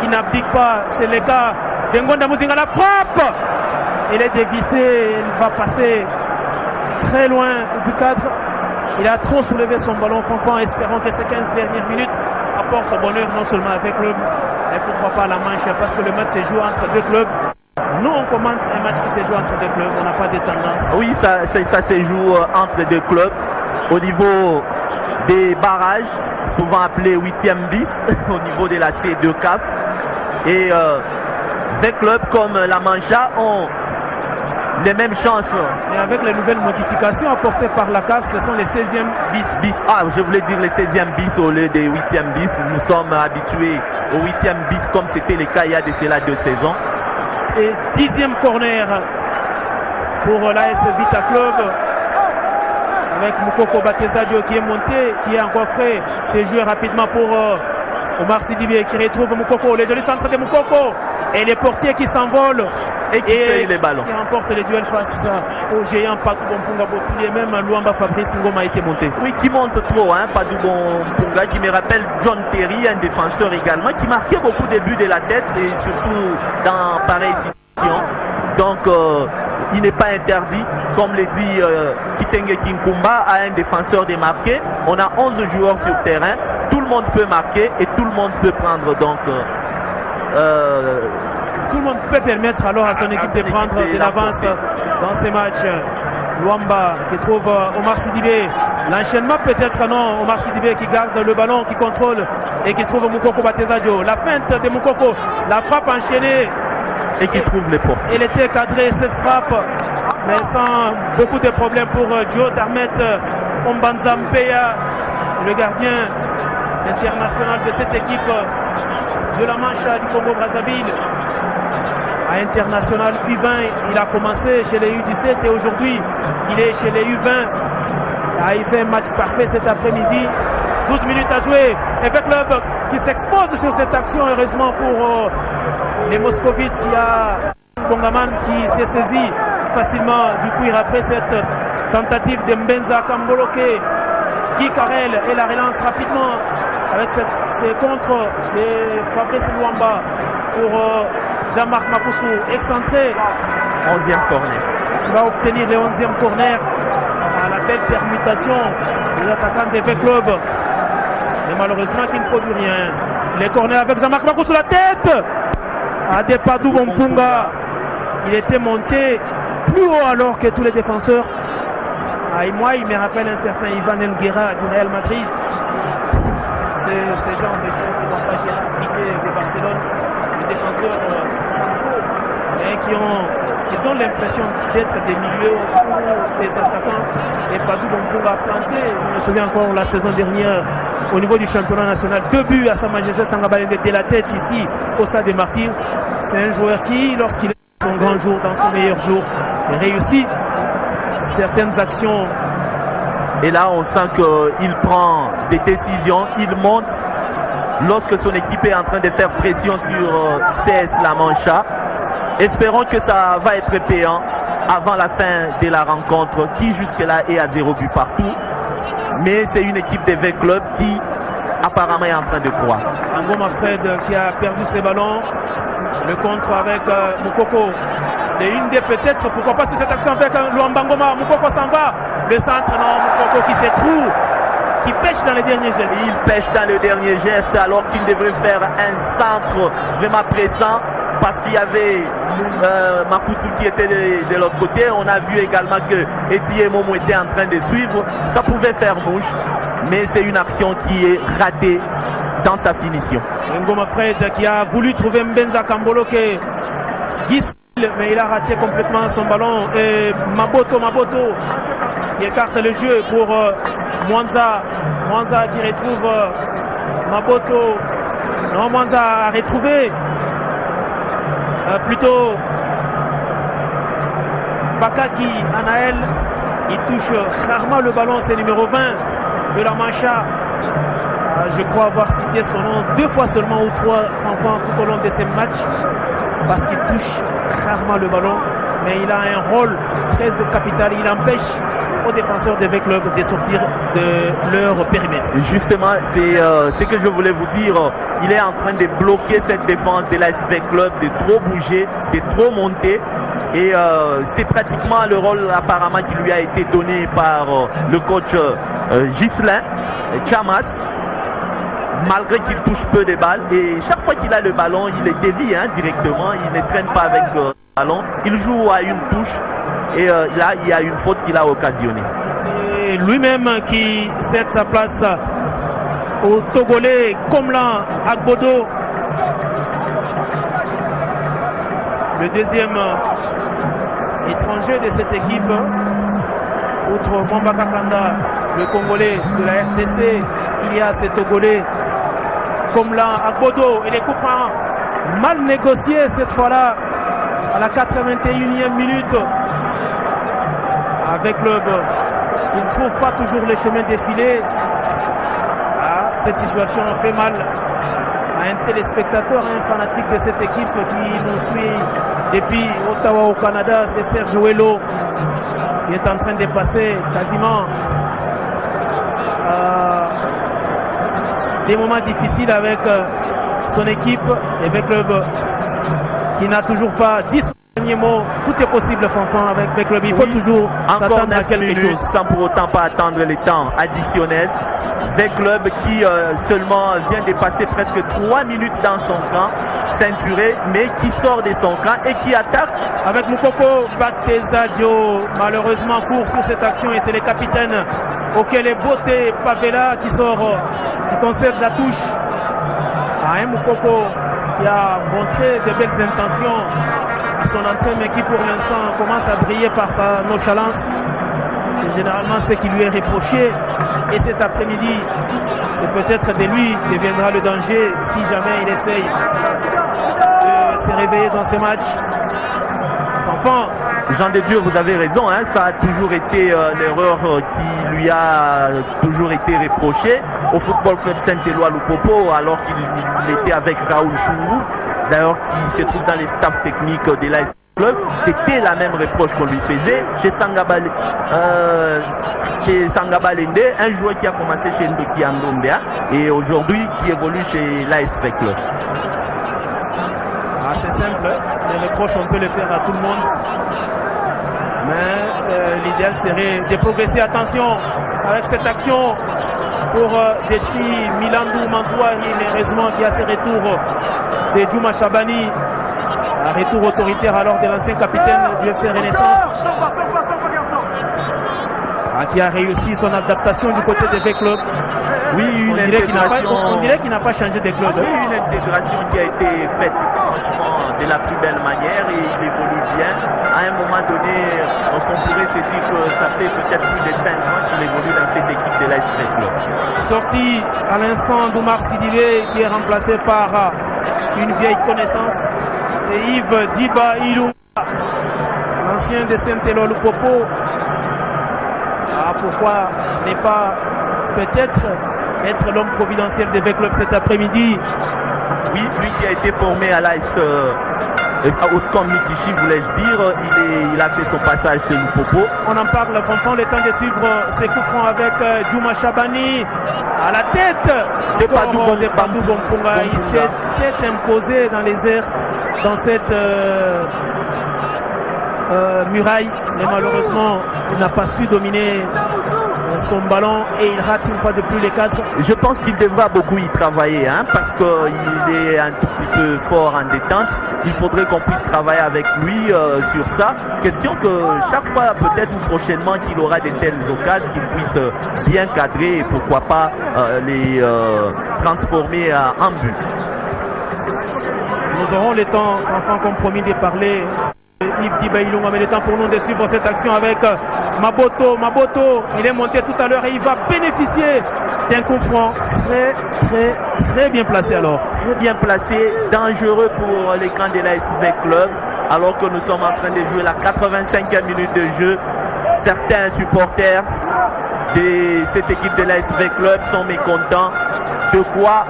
S2: Ils n'abdiquent pas. C'est le cas d'Ngonda Muzinga. La frappe! Il est dévissé. Il va passer très loin du cadre. Il a trop soulevé son ballon Fanfan, espérant que ces 15 dernières minutes apportent bonheur non seulement avec le club, mais pourquoi pas la Manche, parce que le match se joue entre deux clubs. Nous, on commente un match qui se joue entre deux clubs, on n'a pas de tendance.
S3: Oui, ça se joue entre deux clubs au niveau des barrages, souvent appelés 8e bis, au niveau de la C2 CAF. Et des clubs comme la Mancha ont les mêmes chances.
S2: Mais avec les nouvelles modifications apportées par la CAF, ce sont les 16e bis.
S3: Ah, je voulais dire les 16e bis au lieu des 8e bis. Nous sommes habitués au 8e bis comme c'était le cas il y a de cela 2 saisons.
S2: Et 10e corner pour l'AS Vita Club. Avec Moukoko Batezadio qui est monté, qui est encore frais. C'est joué rapidement pour Omar Sidibé qui retrouve Moukoko. Les jolis centres de Moukoko. Et les portiers qui s'envolent.
S3: Et qui paye les ballons.
S2: Qui remporte les duels face au géant Padou Mpunga Botuli. Et même Luamba Fabrice Ngoma a été monté.
S3: Oui, qui monte trop, hein, Padou Mpunga, qui me rappelle John Terry, un défenseur également, qui marquait beaucoup de buts de la tête et surtout dans pareille situation. Donc il n'est pas interdit, comme le dit Kitenge Kinkumba, à un défenseur de marquer. On a 11 joueurs sur terrain, tout le monde peut marquer et tout le monde peut prendre. Donc
S2: tout le monde peut permettre alors à son équipe de prendre de l'avance dans ces matchs. Luamba qui trouve Omar Sidibé. L'enchaînement peut-être non. Omar Sidibé qui garde le ballon, qui contrôle et qui trouve Moukoko Batezadio. La feinte de Moukoko, la frappe enchaînée.
S3: Et qui trouve les portes.
S2: Elle était cadrée cette frappe, mais sans beaucoup de problèmes pour Joe Darmet Ombanza Mpeya, le gardien international de cette équipe de la Manche du Congo-Brazzaville. À international U20, il a commencé chez les U17 et aujourd'hui il est chez les U20. Il fait un match parfait cet après-midi. 12 minutes à jouer. Avec Club qui s'expose sur cette action, heureusement pour les Moscovites, qui a Bongaman qui s'est saisi facilement du cuir après cette tentative de Mbenza Kamboloke. Guy Carrel et la relance rapidement avec ces contres de Fabrice Luamba pour Jean-Marc Makoussou, excentré.
S3: 11e corner.
S2: Il va obtenir le 11e corner à la belle permutation des attaquants des V-Club. Mais malheureusement, il ne produit rien. Les corners avec Jean-Marc Makoussou, la tête à Depadou Bompunga. Il était monté plus haut alors que tous les défenseurs. Et moi, il me rappelle un certain Ivan Elguera du Real Madrid. C'est ce genre de gens qui vont pas gérer de Barcelone, les défenseurs centraux, et qui ont l'impression d'être des milieux ou des attaquants. Et Padou Bompunga a planté, je me souviens encore la saison dernière au niveau du championnat national, 2 buts à Sa Majesté Sangabalende de la tête ici au Stade des Martyrs. C'est un joueur qui, lorsqu'il est dans son grand jour, dans son meilleur jour, réussit certaines actions.
S3: Et là, on sent qu'il prend des décisions, il monte lorsque son équipe est en train de faire pression sur CS La Mancha. Espérons que ça va être payant avant la fin de la rencontre, qui jusque-là est à 0 but partout. Mais c'est une équipe des V-Club qui apparemment est en train de croire.
S2: Angoma Fred qui a perdu ses ballons. Le contre avec Moukoko. Et une des peut-être, pourquoi pas sur cette action avec Luamba Ngoma. Moukoko s'en va. Le centre, non, Moukoko qui s'étroue, qui pêche dans les derniers gestes.
S3: Il pêche dans le dernier geste alors qu'il devrait faire un centre vraiment pressant parce qu'il y avait Makoussou qui était de l'autre côté. On a vu également que Etienne Momo était en train de suivre. Ça pouvait faire mouche, mais c'est une action qui est ratée dans sa finition.
S2: Ngoma Fred qui a voulu trouver Mbenza Kamboloke, mais il a raté complètement son ballon. Et Maboto qui écarte le jeu pour Mwanza. Mwanza qui retrouve Maboto. Non, Mwanza a retrouvé plutôt Bakaki Anaël. Il touche rarement le ballon, c'est numéro 20 de la Mancha. Je crois avoir cité son nom 2 fois seulement ou 3 enfants tout au long de ces matchs, parce qu'il touche rarement le ballon, mais il a un rôle très capital. Il empêche aux défenseurs des V-Club de sortir de leur périmètre.
S3: Justement, c'est ce que je voulais vous dire. Il est en train de bloquer cette défense de l'AS V-Club, de trop bouger, de trop monter. Et c'est pratiquement le rôle apparemment qui lui a été donné par le coach Ghislain Chamas, malgré qu'il touche peu de balles. Et chaque fois qu'il a le ballon, il est dévie directement, il ne traîne pas avec le ballon, il joue à une touche. Et là, il y a une faute qu'il a occasionnée.
S2: Et lui-même qui cède sa place au Togolais Komlan Agbodo, le deuxième étranger de cette équipe, outre Mwamba Kanda, le Congolais de la RDC, il y a ces Togolais Komlan Agbodo. Et les coups francs mal négociés cette fois-là à la 81e minute, avec Club qui ne trouve pas toujours les chemins défilés. Cette situation fait mal à un téléspectateur, un fanatique de cette équipe qui nous suit depuis Ottawa au Canada. C'est Serge Ouello qui est en train de passer quasiment des moments difficiles avec son équipe, avec Club qui n'a toujours pas 10 dernier mot. Tout est possible, Fanfan, avec Club. Il faut toujours s'attendre à quelque chose.
S3: Sans pour autant pas attendre les temps additionnels. Club qui seulement vient de passer presque 3 minutes dans son camp, ceinturé, mais qui sort de son camp et qui attaque.
S2: Avec Moukoko Batezadio, malheureusement court sur cette action et c'est le capitaine Okele Bote Pavela qui sort, qui concède la touche à un Moukoko qui a montré de belles intentions à son entrée, mais qui pour l'instant commence à briller par sa nonchalance. C'est généralement ce qui lui est reproché. Et cet après-midi, c'est peut-être de lui que viendra le danger si jamais il essaye de se réveiller dans ces matchs. Enfin,
S3: Jean de Dieu, vous avez raison, hein, ça a toujours été l'erreur qui lui a toujours été reprochée au Football Club Saint-Éloi Lupopo, alors qu'il était avec Raoul Chourou, d'ailleurs qui se trouve dans les staffs techniques de l'AS Club. C'était la même reproche qu'on lui faisait chez Sangaba Lende, un joueur qui a commencé chez Ndoki Andombea et aujourd'hui qui évolue chez l'AS Club.
S2: C'est simple, les reproches on peut les faire à tout le monde, mais l'idéal serait de progresser. Attention avec cette action pour Deschli Milandou Mantouani, mais heureusement qu'il y a ce retour de Djouma Chabani, un retour autoritaire alors de l'ancien capitaine du FC Renaissance, qui a réussi son adaptation du côté des clubs.
S3: Oui,
S2: on dirait qu'il n'a pas changé de club.
S3: Oui, une intégration qui a été faite de la plus belle manière et il évolue bien. À un moment donné, on pourrait se dire que ça fait peut-être plus de 5 ans qu'il évolue dans cette équipe de l'AS Club.
S2: Sorti à l'instant d'Oumar Sidibé qui est remplacé par une vieille connaissance. C'est Yves Diba Ilunga, l'ancien de Saint-Éloi Lupopo. Pourquoi ne pas peut-être être l'homme providentiel des clubs cet après-midi?
S3: Oui, lui qui a été formé à l'AS Oscom Mikichi, voulais-je dire, il a fait son passage chez Lupopo.
S2: On en parle, Fanfan, le temps de suivre ces coups francs avec Djouma Chabani à la tête. De Padou Bompunga. Il s'était imposé dans les airs dans cette muraille, mais malheureusement il n'a pas su dominer son ballon et il rate une fois de plus les cadres.
S3: Je pense qu'il devra beaucoup y travailler, hein, parce qu'il est un tout petit peu fort en détente. Il faudrait qu'on puisse travailler avec lui sur ça. Question que chaque fois, peut-être prochainement, qu'il aura de telles occasions, qu'il puisse bien cadrer et pourquoi pas les transformer en but.
S2: Nous aurons le temps, enfin, comme promis, de parler. Yves Dibaïlunga, mais le temps pour nous de suivre cette action avec Maboto. Maboto, il est monté tout à l'heure et il va bénéficier d'un coup franc très bien placé alors.
S3: Très bien placé, dangereux pour les camps de l'AS Club, alors que nous sommes en train de jouer la 85e minute de jeu. Certains supporters de cette équipe de l'AS Club sont mécontents. De quoi?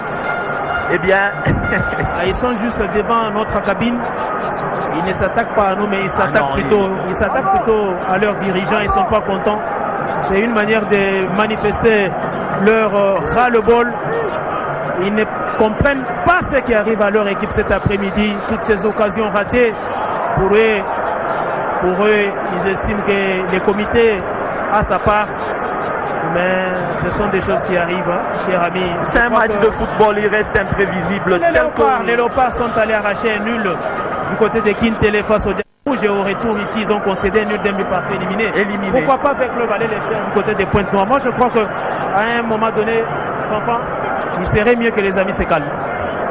S3: Eh bien,
S2: ils sont juste devant notre cabine. Ils ne s'attaquent pas à nous, mais ils s'attaquent plutôt à leurs dirigeants. Ils ne sont pas contents. C'est une manière de manifester leur ras-le-bol. Ils ne comprennent pas ce qui arrive à leur équipe cet après-midi. Toutes ces occasions ratées, pour eux, ils estiment que le comité a sa part. Mais ce sont des choses qui arrivent, hein, cher ami.
S3: C'est un match de football, il reste imprévisible.
S2: Les Léopards sont allés arracher un nul du côté de Kintele face au Rouge et au retour ici, ils ont concédé un nul d'un but parfait éliminé. Pourquoi pas avec le aller les faire du côté des Pointes Noires? Moi, je crois qu'à un moment donné, enfin, il serait mieux que les amis se calment.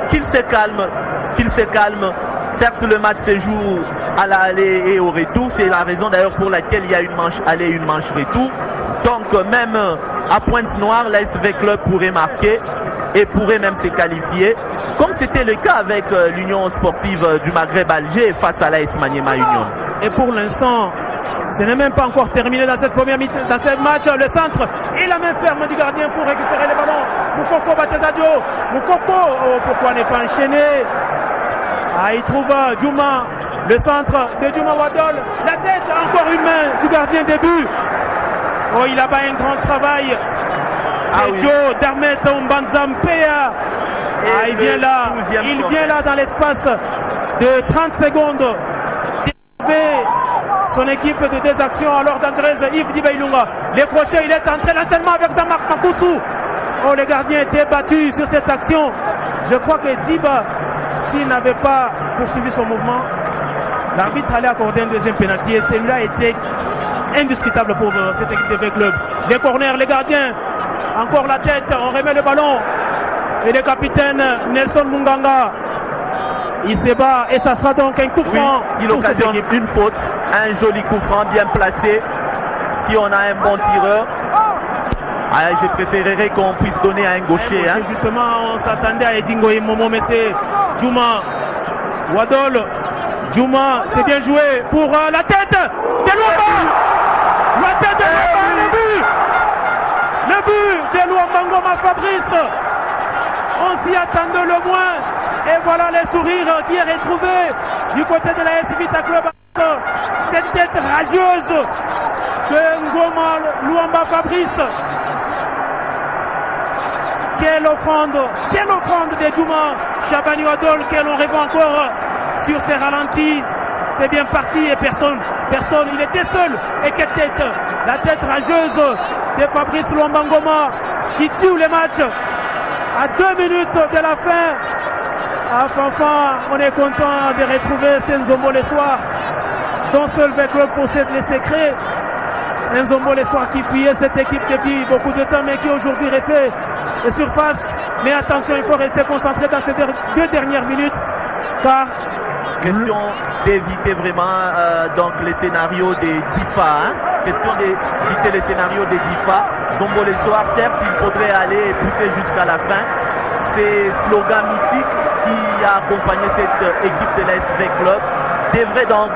S3: Qu'ils se calment. Certes, le match se joue à l'aller et au retour. C'est la raison d'ailleurs pour laquelle il y a une manche aller et une manche retour. Donc même à Pointe-Noire, l'ASV Club pourrait marquer et pourrait même se qualifier, comme c'était le cas avec l'Union sportive du Maghreb Alger face à l'AS Maniema Union.
S2: Et pour l'instant, ce n'est même pas encore terminé dans cette première mi-temps, dans ce match. Le centre et la main ferme du gardien pour récupérer le ballon. Moukoko Batezadio. Moukoko, pourquoi n'est pas enchaîné? Il trouve Djouma, le centre de Djouma Wadol. La tête, encore une main du gardien début. Il a pas un grand travail. C'est Joe Darmet Mbanzampea. Il vient là dans l'espace de 30 secondes. son équipe de deux actions alors dangereuse. Yves Diba Ilunga, les crochets, il est entré l'enchaînement avec Jean-Marc Makousou. Oh, les gardiens étaient battus sur cette action. Je crois que Diba, s'il n'avait pas poursuivi son mouvement, l'arbitre allait accorder un deuxième pénalty et celui-là était indiscutable pour cette équipe de V-Club. Les corners, les gardiens, encore la tête, on remet le ballon et le capitaine Nelson Munganga, il se bat et ça sera donc un coup franc.
S3: Oui, il occasionne une faute, un joli coup franc bien placé. Si on a un bon tireur, je préférerais qu'on puisse donner à un gaucher.
S2: Justement, on s'attendait à Edingo et Momo, mais c'est Djouma. Wadol, Djouma, c'est bien joué pour la tête de Luamba. La tête de Luamba, le but de Luamba Ngoma Fabrice. On s'y attendait le moins. Et voilà les sourires qui est retrouvé du côté de la AS Vita Club. Cette tête radieuse de Ngoma Luamba Fabrice. Quelle offrande de Djouma Chabani Wadol, que l'on rêve encore sur ses ralentis. C'est bien parti et personne, il était seul. Et quelle tête, la tête rageuse de Fabrice Luamba Ngoma qui tue les matchs à 2 minutes de la fin. À Fanfan, on est content de retrouver Senzombo le soir, dont seul V-Club possède les secrets. Un Zombo le soir qui fuyait cette équipe depuis beaucoup de temps, mais qui aujourd'hui refait les surfaces. Mais attention, il faut rester concentré dans ces 2 dernières minutes, car
S3: question d'éviter vraiment donc les scénarios des DIFA. Question d'éviter les scénarios des DIFA. Zombo le soir, certes, il faudrait aller pousser jusqu'à la fin. Ces slogans mythiques qui a accompagné cette équipe de l'AS V-Club devraient donc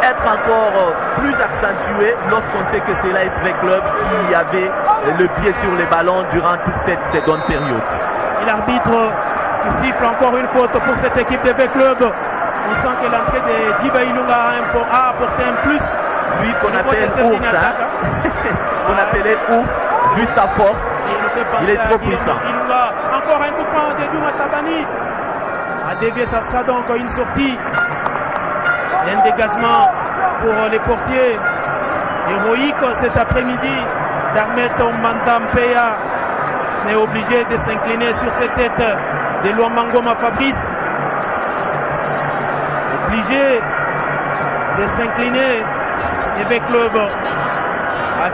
S3: être encore plus accentué lorsqu'on sait que c'est l'AS V-Club qui avait le pied sur les ballons durant toute cette seconde période.
S2: Et l'arbitre siffle encore une faute pour cette équipe de V-Club. On sent que l'entrée de Diba Ilunga a apporté un plus.
S3: Lui qu'on appelle Ours, qu'on appelait Ours, vu sa force, il est trop puissant.
S2: Ilunga, encore un coup franc de Djouma Chabani. À dévier, ça sera donc une sortie. Un dégagement pour les portiers. Héroïque cet après-midi d'Ahmed Ombanza-Mpeya, mais obligé de s'incliner sur cette tête de Luamba Ngoma Fabrice. Obligé de s'incliner avec Club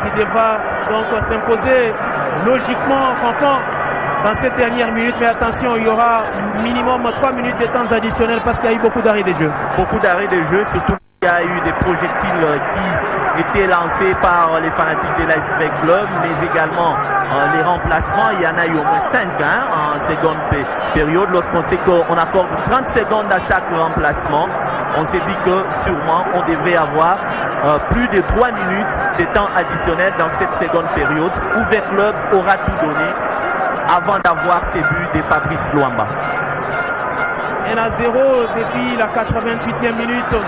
S2: qui devra donc s'imposer logiquement Fanfan dans cette dernière minute. Mais attention, il y aura minimum 3 minutes de temps additionnel parce qu'il y a eu beaucoup d'arrêts de jeu.
S3: Beaucoup d'arrêts de jeu, surtout qu'il y a eu des projectiles qui étaient lancés par les fanatiques de l'AS V-Club, mais également les remplacements. Il y en a eu au moins 5 en seconde période. Lorsqu'on sait qu'on accorde 30 secondes à chaque remplacement, on s'est dit que sûrement on devrait avoir plus de 3 minutes de temps additionnel dans cette seconde période où V-Club aura tout donné avant d'avoir ces buts de Fabrice Luamba.
S2: 1-0 depuis la 88e minute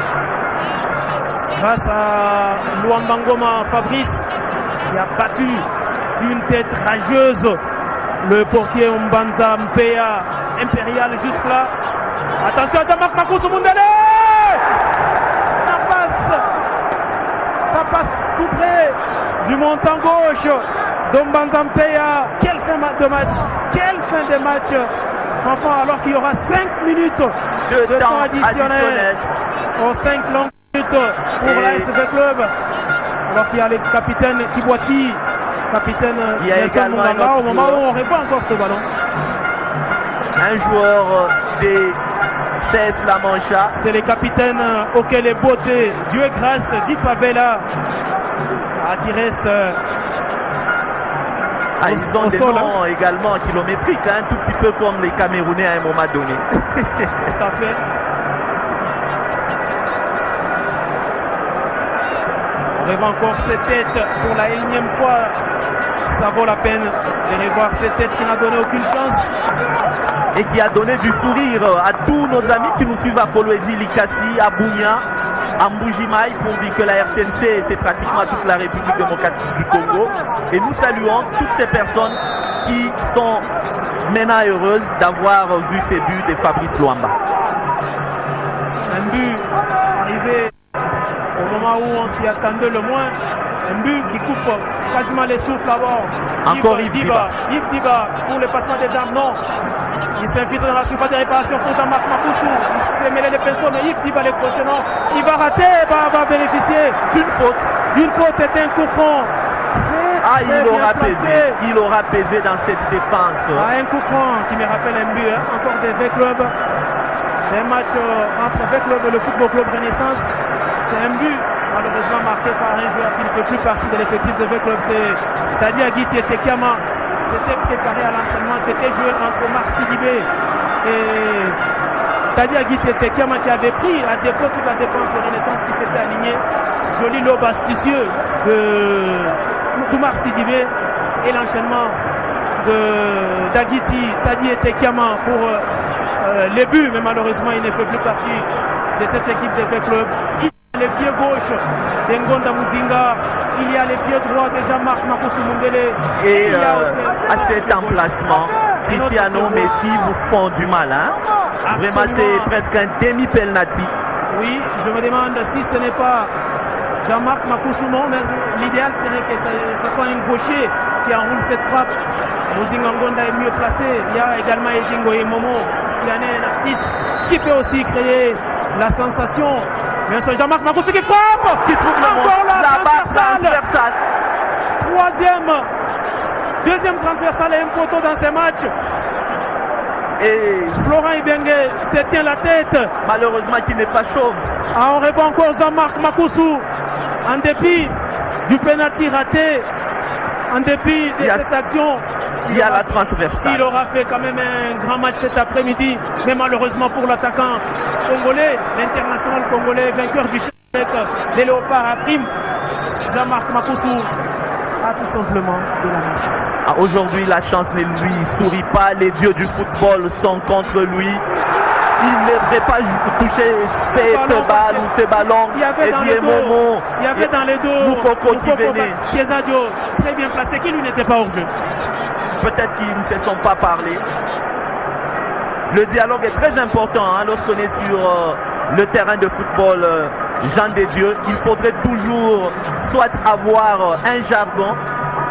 S2: grâce à Luamba Ngoma Fabrice qui a battu d'une tête rageuse le portier Ombanza-Mpeya Impérial jusque-là. Attention à Jean-Marc Makousou Mundele. Ça passe tout près du montant gauche d'Ombanza-Mpeya. Quelle fin de match! Quelle fin de match! Enfin, alors qu'il y aura 5 minutes de temps additionnel. 5 longues minutes pour l'AS V-Club. Alors qu'il y a le capitaine Kibwati, capitaine Nelson Munganga, au moment où on répond encore ce ballon.
S3: Un joueur des CS La Mancha.
S2: C'est le capitaine Okele Bote, Dieu grâce, Dipabella, qui reste
S3: ils ont des noms également kilométriques, un tout petit peu comme les Camerounais à un moment donné.
S2: Tout à fait. On revoit encore cette tête pour la énième fois. Ça vaut la peine de revoir cette tête qui n'a donné aucune chance.
S3: Et qui a donné du sourire à tous nos amis qui nous suivent à Kolwezi, Likasi, à Bunia, à Mbujimaï, pour dire que la RTNC, c'est pratiquement toute la République démocratique du Congo. Et nous saluons toutes ces personnes qui sont maintenant heureuses d'avoir vu ces buts de Fabrice Luamba.
S2: Un but arrivé au moment où on s'y attendait le moins. Un but qui coupe quasiment les souffles d'abord.
S3: Encore Yves Diba.
S2: Yves Diba pour le passement des jambes, non. Il s'infiltre dans la surface de réparation pour Jean-Marc Makoussou. Il s'est mêlé les pinceaux, mais Yves Diba les prochains, non. Il va rater, va bénéficier
S3: d'une faute.
S2: D'une faute, c'était un coup franc.
S3: Il aura pesé dans cette défense.
S2: Un coup franc qui me rappelle un but, hein. Encore des V-Club. C'est un match entre V-Club et le Football Club Renaissance. C'est un but malheureusement marqué par un joueur qui ne fait plus partie de l'effectif de V-Club. C'est Tadi Agiti et Tekama. C'était préparé à l'entraînement. C'était joué entre Omar Sidibé et Tadi Agiti et Tekama qui avait pris à défaut toute la défense de Renaissance qui s'était alignée. Joli lobe astucieux d'Omar Sidibé et l'enchaînement d'Agiti, Tadi et Tekama pour les buts, mais malheureusement il ne fait plus partie de cette équipe de V-Club. Il y a les pieds gauche d'Ngonda Muzinga, il y a les pieds droits de Jean-Marc Makoussou Mundele.
S3: Et à cet emplacement, Cristiano Messi vous font du mal, hein? Vraiment, c'est presque un demi-penalty.
S2: Oui, je me demande si ce n'est pas Jean-Marc Makoussou, non, mais l'idéal serait que ce soit un gaucher qui enroule cette frappe. Muzinga Ngonda est mieux placé. Il y a également Edingo et Momo qui en est un artiste qui peut aussi créer la sensation. Bien sûr, Jean-Marc Makoussou qui frappe,
S3: qui trouve encore la barre transversale.
S2: Deuxième transversale et un poteau dans ces matchs.
S3: Et
S2: Florent Ibenge se tient la tête.
S3: Malheureusement qu'il n'est pas chauve.
S2: On revoit encore Jean-Marc Makoussou en dépit du penalty raté, en dépit de cette action.
S3: Il y a la transversale.
S2: Il aura fait quand même un grand match cet après-midi, mais malheureusement pour l'attaquant congolais, l'international congolais, vainqueur du chèque des Léopards à prime, Jean-Marc Makoussou a tout simplement de la malchance.
S3: Aujourd'hui, la chance ne lui sourit pas. Les dieux du football sont contre lui. Il ne devrait pas toucher cette balle ou ces ballons.
S2: Il y avait dans les dos
S3: Moukoko qui venait.
S2: Kiezadio, très bien placé, qui lui n'était pas hors jeu.
S3: Peut-être qu'ils ne se sont pas parlé. Le dialogue est très important lorsqu'on est sur le terrain de football Jean des Dieux. Il faudrait toujours soit avoir un jargon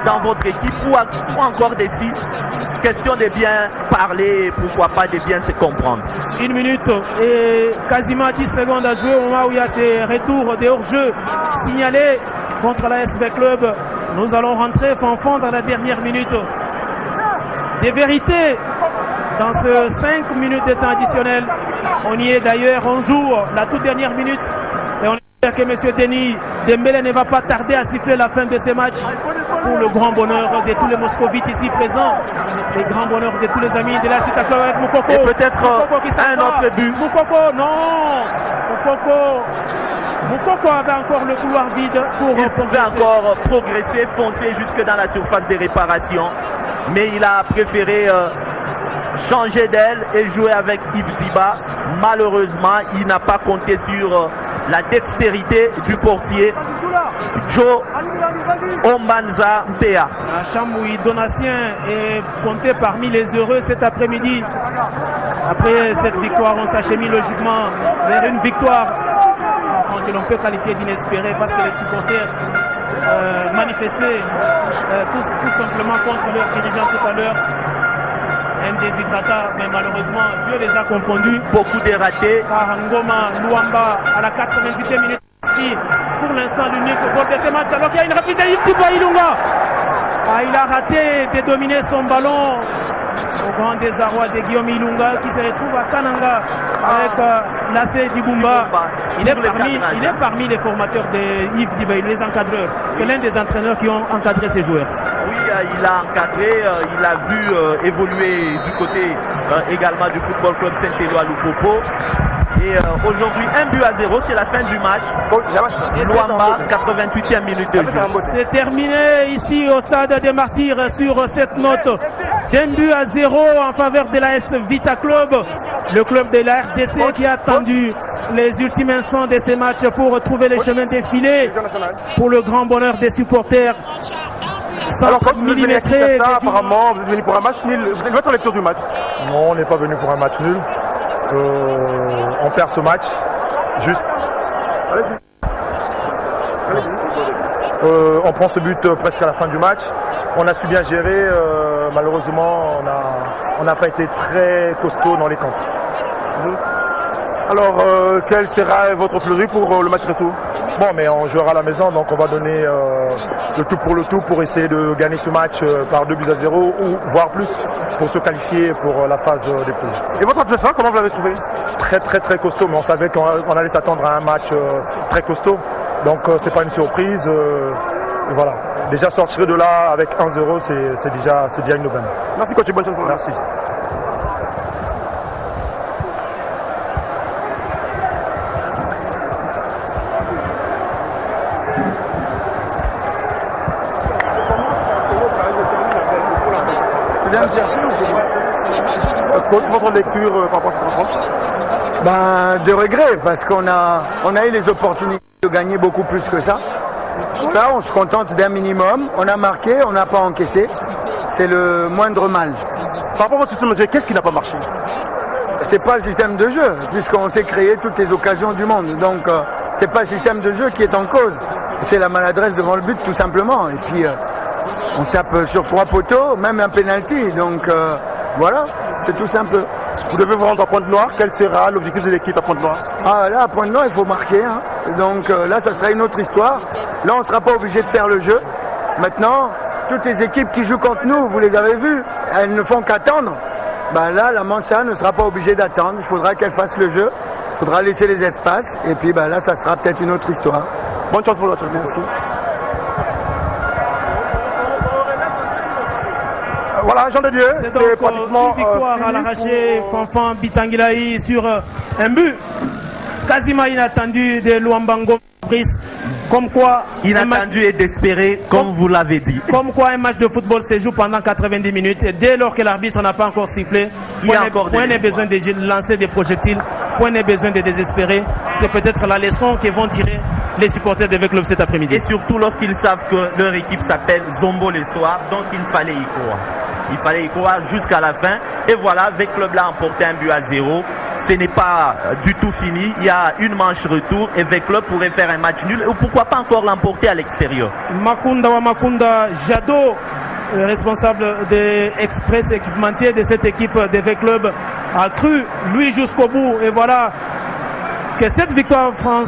S3: dans votre équipe ou encore des sites. Question de bien parler et pourquoi pas de bien se comprendre.
S2: 1 minute et quasiment 10 secondes à jouer au moment où il y a ces retours des hors-jeu signalés contre la SB Club. Nous allons rentrer fond dans la dernière minute. Des vérités dans ce 5 minutes de temps additionnel. On y est d'ailleurs, on joue la toute dernière minute et on espère que M. Denis Dembélé ne va pas tarder à siffler la fin de ces matchs pour le grand bonheur de tous les Moscovites ici présents, le grand bonheur de tous les amis de la Cité Club avec Moukoko.
S3: Et peut-être un autre but.
S2: Moukoko, non. Moukoko avait encore le couloir vide pour
S3: il pouvait encore progresser, foncer jusque dans la surface des réparations, mais il a préféré changer d'aile et jouer avec Yves Diba. Malheureusement, il n'a pas compté sur la dextérité du portier Joe Ombanza Mpea.
S2: La Chamboui Donatien est compté parmi les heureux cet après-midi. Après cette victoire, on s'achemine logiquement vers une victoire que l'on peut qualifier d'inespérée parce que les supporters manifestaient tout simplement contre leur dirigeant tout à l'heure. Un déshydratat, mais malheureusement, Dieu les a confondus.
S3: Beaucoup de ratés.
S2: Ngoma Luamba à la 88e minute. Pour l'instant, l'unique goal de ce match. Alors qu'il y a une reprise de Yves Diba Ilunga. Il a raté de dominer son ballon au grand désarroi de Guillaume Ilunga qui se retrouve à Kananga avec Lassé Dibumba. Il est parmi les formateurs de Yves Diba, les encadreurs. C'est l'un des entraîneurs qui ont encadré ces joueurs.
S3: Oui, il a encadré, il a vu évoluer du côté également du Football Club Saint-Éloi Lupopo. Et aujourd'hui, 1-0, c'est la fin du match. Luamba, 88e minute de jeu.
S2: C'est terminé ici au stade des Martyrs sur cette note d'1-0 en faveur de l'AS Vita Club. Le club de la RDC qui a attendu les ultimes instants de ces matchs pour retrouver les chemins défilés pour le grand bonheur des supporters.
S4: Alors quand vous êtes venu à apparemment, vous êtes venu pour un match nul. Vous êtes votre lecture du match?
S5: Non, on n'est pas venu pour un match nul. On perd ce match. Juste. On prend ce but presque à la fin du match. On a su bien gérer. Malheureusement, on n'a pas été très costaud dans les camps.
S4: Alors, quel sera votre fleurie pour le match retour?
S5: Bon, mais on jouera à la maison, donc on va donner le tout pour essayer de gagner ce match par 2-0 ou voire plus pour se qualifier pour la phase des poules.
S4: Et votre adversaire, comment vous l'avez trouvé?
S5: Très costaud, mais on savait qu'on allait s'attendre à un match très costaud. Donc c'est pas une surprise. Voilà. Déjà sortir de là avec 1-0, c'est déjà une aubaine.
S4: Merci coach, bonne chance.
S5: Merci.
S4: Votre lecture par rapport à cette rencontre?
S6: De regret, parce qu'on a eu les opportunités de gagner beaucoup plus que ça. Là, on se contente d'un minimum. On a marqué, on n'a pas encaissé. C'est le moindre mal.
S4: Par rapport au système de jeu, qu'est-ce qui n'a pas marché?
S6: C'est pas le système de jeu, puisqu'on s'est créé toutes les occasions du monde. Donc, c'est pas le système de jeu qui est en cause. C'est la maladresse devant le but, tout simplement. Et puis, on tape sur 3 poteaux, même un penalty. Donc, voilà, c'est tout simple.
S4: Vous devez vous rendre à Pointe-Noire. Quel sera l'objectif de l'équipe à Pointe-Noire?
S6: Ah, là, à Pointe-Noire, il faut marquer. Hein. Donc, là, ça sera une autre histoire. Là, on ne sera pas obligé de faire le jeu. Maintenant, toutes les équipes qui jouent contre nous, vous les avez vues, elles ne font qu'attendre. Là, la Mancha ne sera pas obligée d'attendre. Il faudra qu'elle fasse le jeu. Il faudra laisser les espaces. Et puis, là, ça sera peut-être une autre histoire.
S4: Bonne chance pour l'autre.
S6: Merci.
S4: Voilà, Jean de Dieu.
S2: C'est donc une victoire à l'arraché. Fanfan Bitangilaï sur un but quasiment inattendu de Luambango Fabrice. Comme quoi,
S3: inattendu et d'espérer, comme vous l'avez dit.
S2: Comme quoi un match de football se joue pendant 90 minutes. Et dès lors que l'arbitre n'a pas encore sifflé, point n'est besoin de lancer des projectiles, point n'est besoin de désespérer. C'est peut-être la leçon que vont tirer les supporters de V-Club cet après-midi.
S3: Et surtout lorsqu'ils savent que leur équipe s'appelle Zombo les soirs, donc il fallait y croire. Il fallait y croire jusqu'à la fin. Et voilà, V-Club l'a emporté 1-0. Ce n'est pas du tout fini. Il y a une manche retour et V-Club pourrait faire un match nul. Ou pourquoi pas encore l'emporter à l'extérieur.
S2: Makunda Jadot, le responsable de Express équipementier de cette équipe de V-Club, a cru, lui, jusqu'au bout. Et voilà que cette victoire Fanfan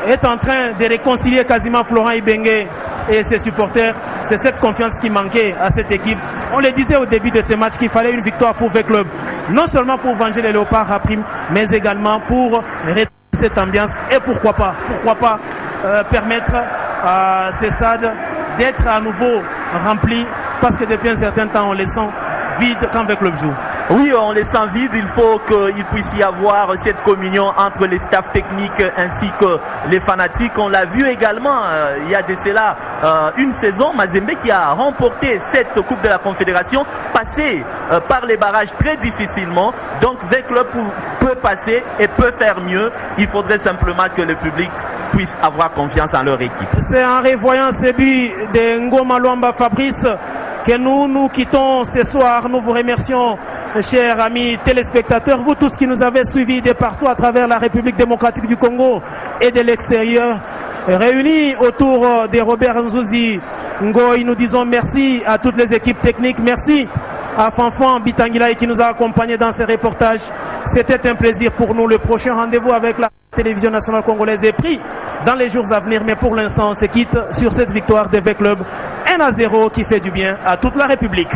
S2: est en train de réconcilier quasiment Florent Ibenge et ses supporters. C'est cette confiance qui manquait à cette équipe. On le disait au début de ce match qu'il fallait une victoire pour V-Club. Non seulement pour venger les Léopards à prime, mais également pour rétablir cette ambiance. Et pourquoi pas permettre à ces stades d'être à nouveau remplis. Parce que depuis un certain temps, on les sent vides quand V-Club joue.
S3: Oui, on les sent vides. Il faut qu'il puisse y avoir cette communion entre les staffs techniques ainsi que les fanatiques. On l'a vu également, il y a de cela une saison, Mazembe qui a remporté cette Coupe de la Confédération, passé par les barrages très difficilement. Donc V-Club peut passer et peut faire mieux. Il faudrait simplement que le public puisse avoir confiance en leur équipe.
S2: C'est en revoyant ces buts de Ngoma Luamba Fabrice que nous quittons ce soir. Nous vous remercions, chers amis téléspectateurs, vous tous qui nous avez suivis de partout à travers la République démocratique du Congo et de l'extérieur, réunis autour de Robert Nzouzi Ngoy. Nous disons merci à toutes les équipes techniques, merci à Fanfan Bitangilaï qui nous a accompagnés dans ces reportages. C'était un plaisir pour nous. Le prochain rendez-vous avec la télévision nationale congolaise est pris dans les jours à venir, mais pour l'instant on se quitte sur cette victoire de V-Club 1-0 qui fait du bien à toute la République.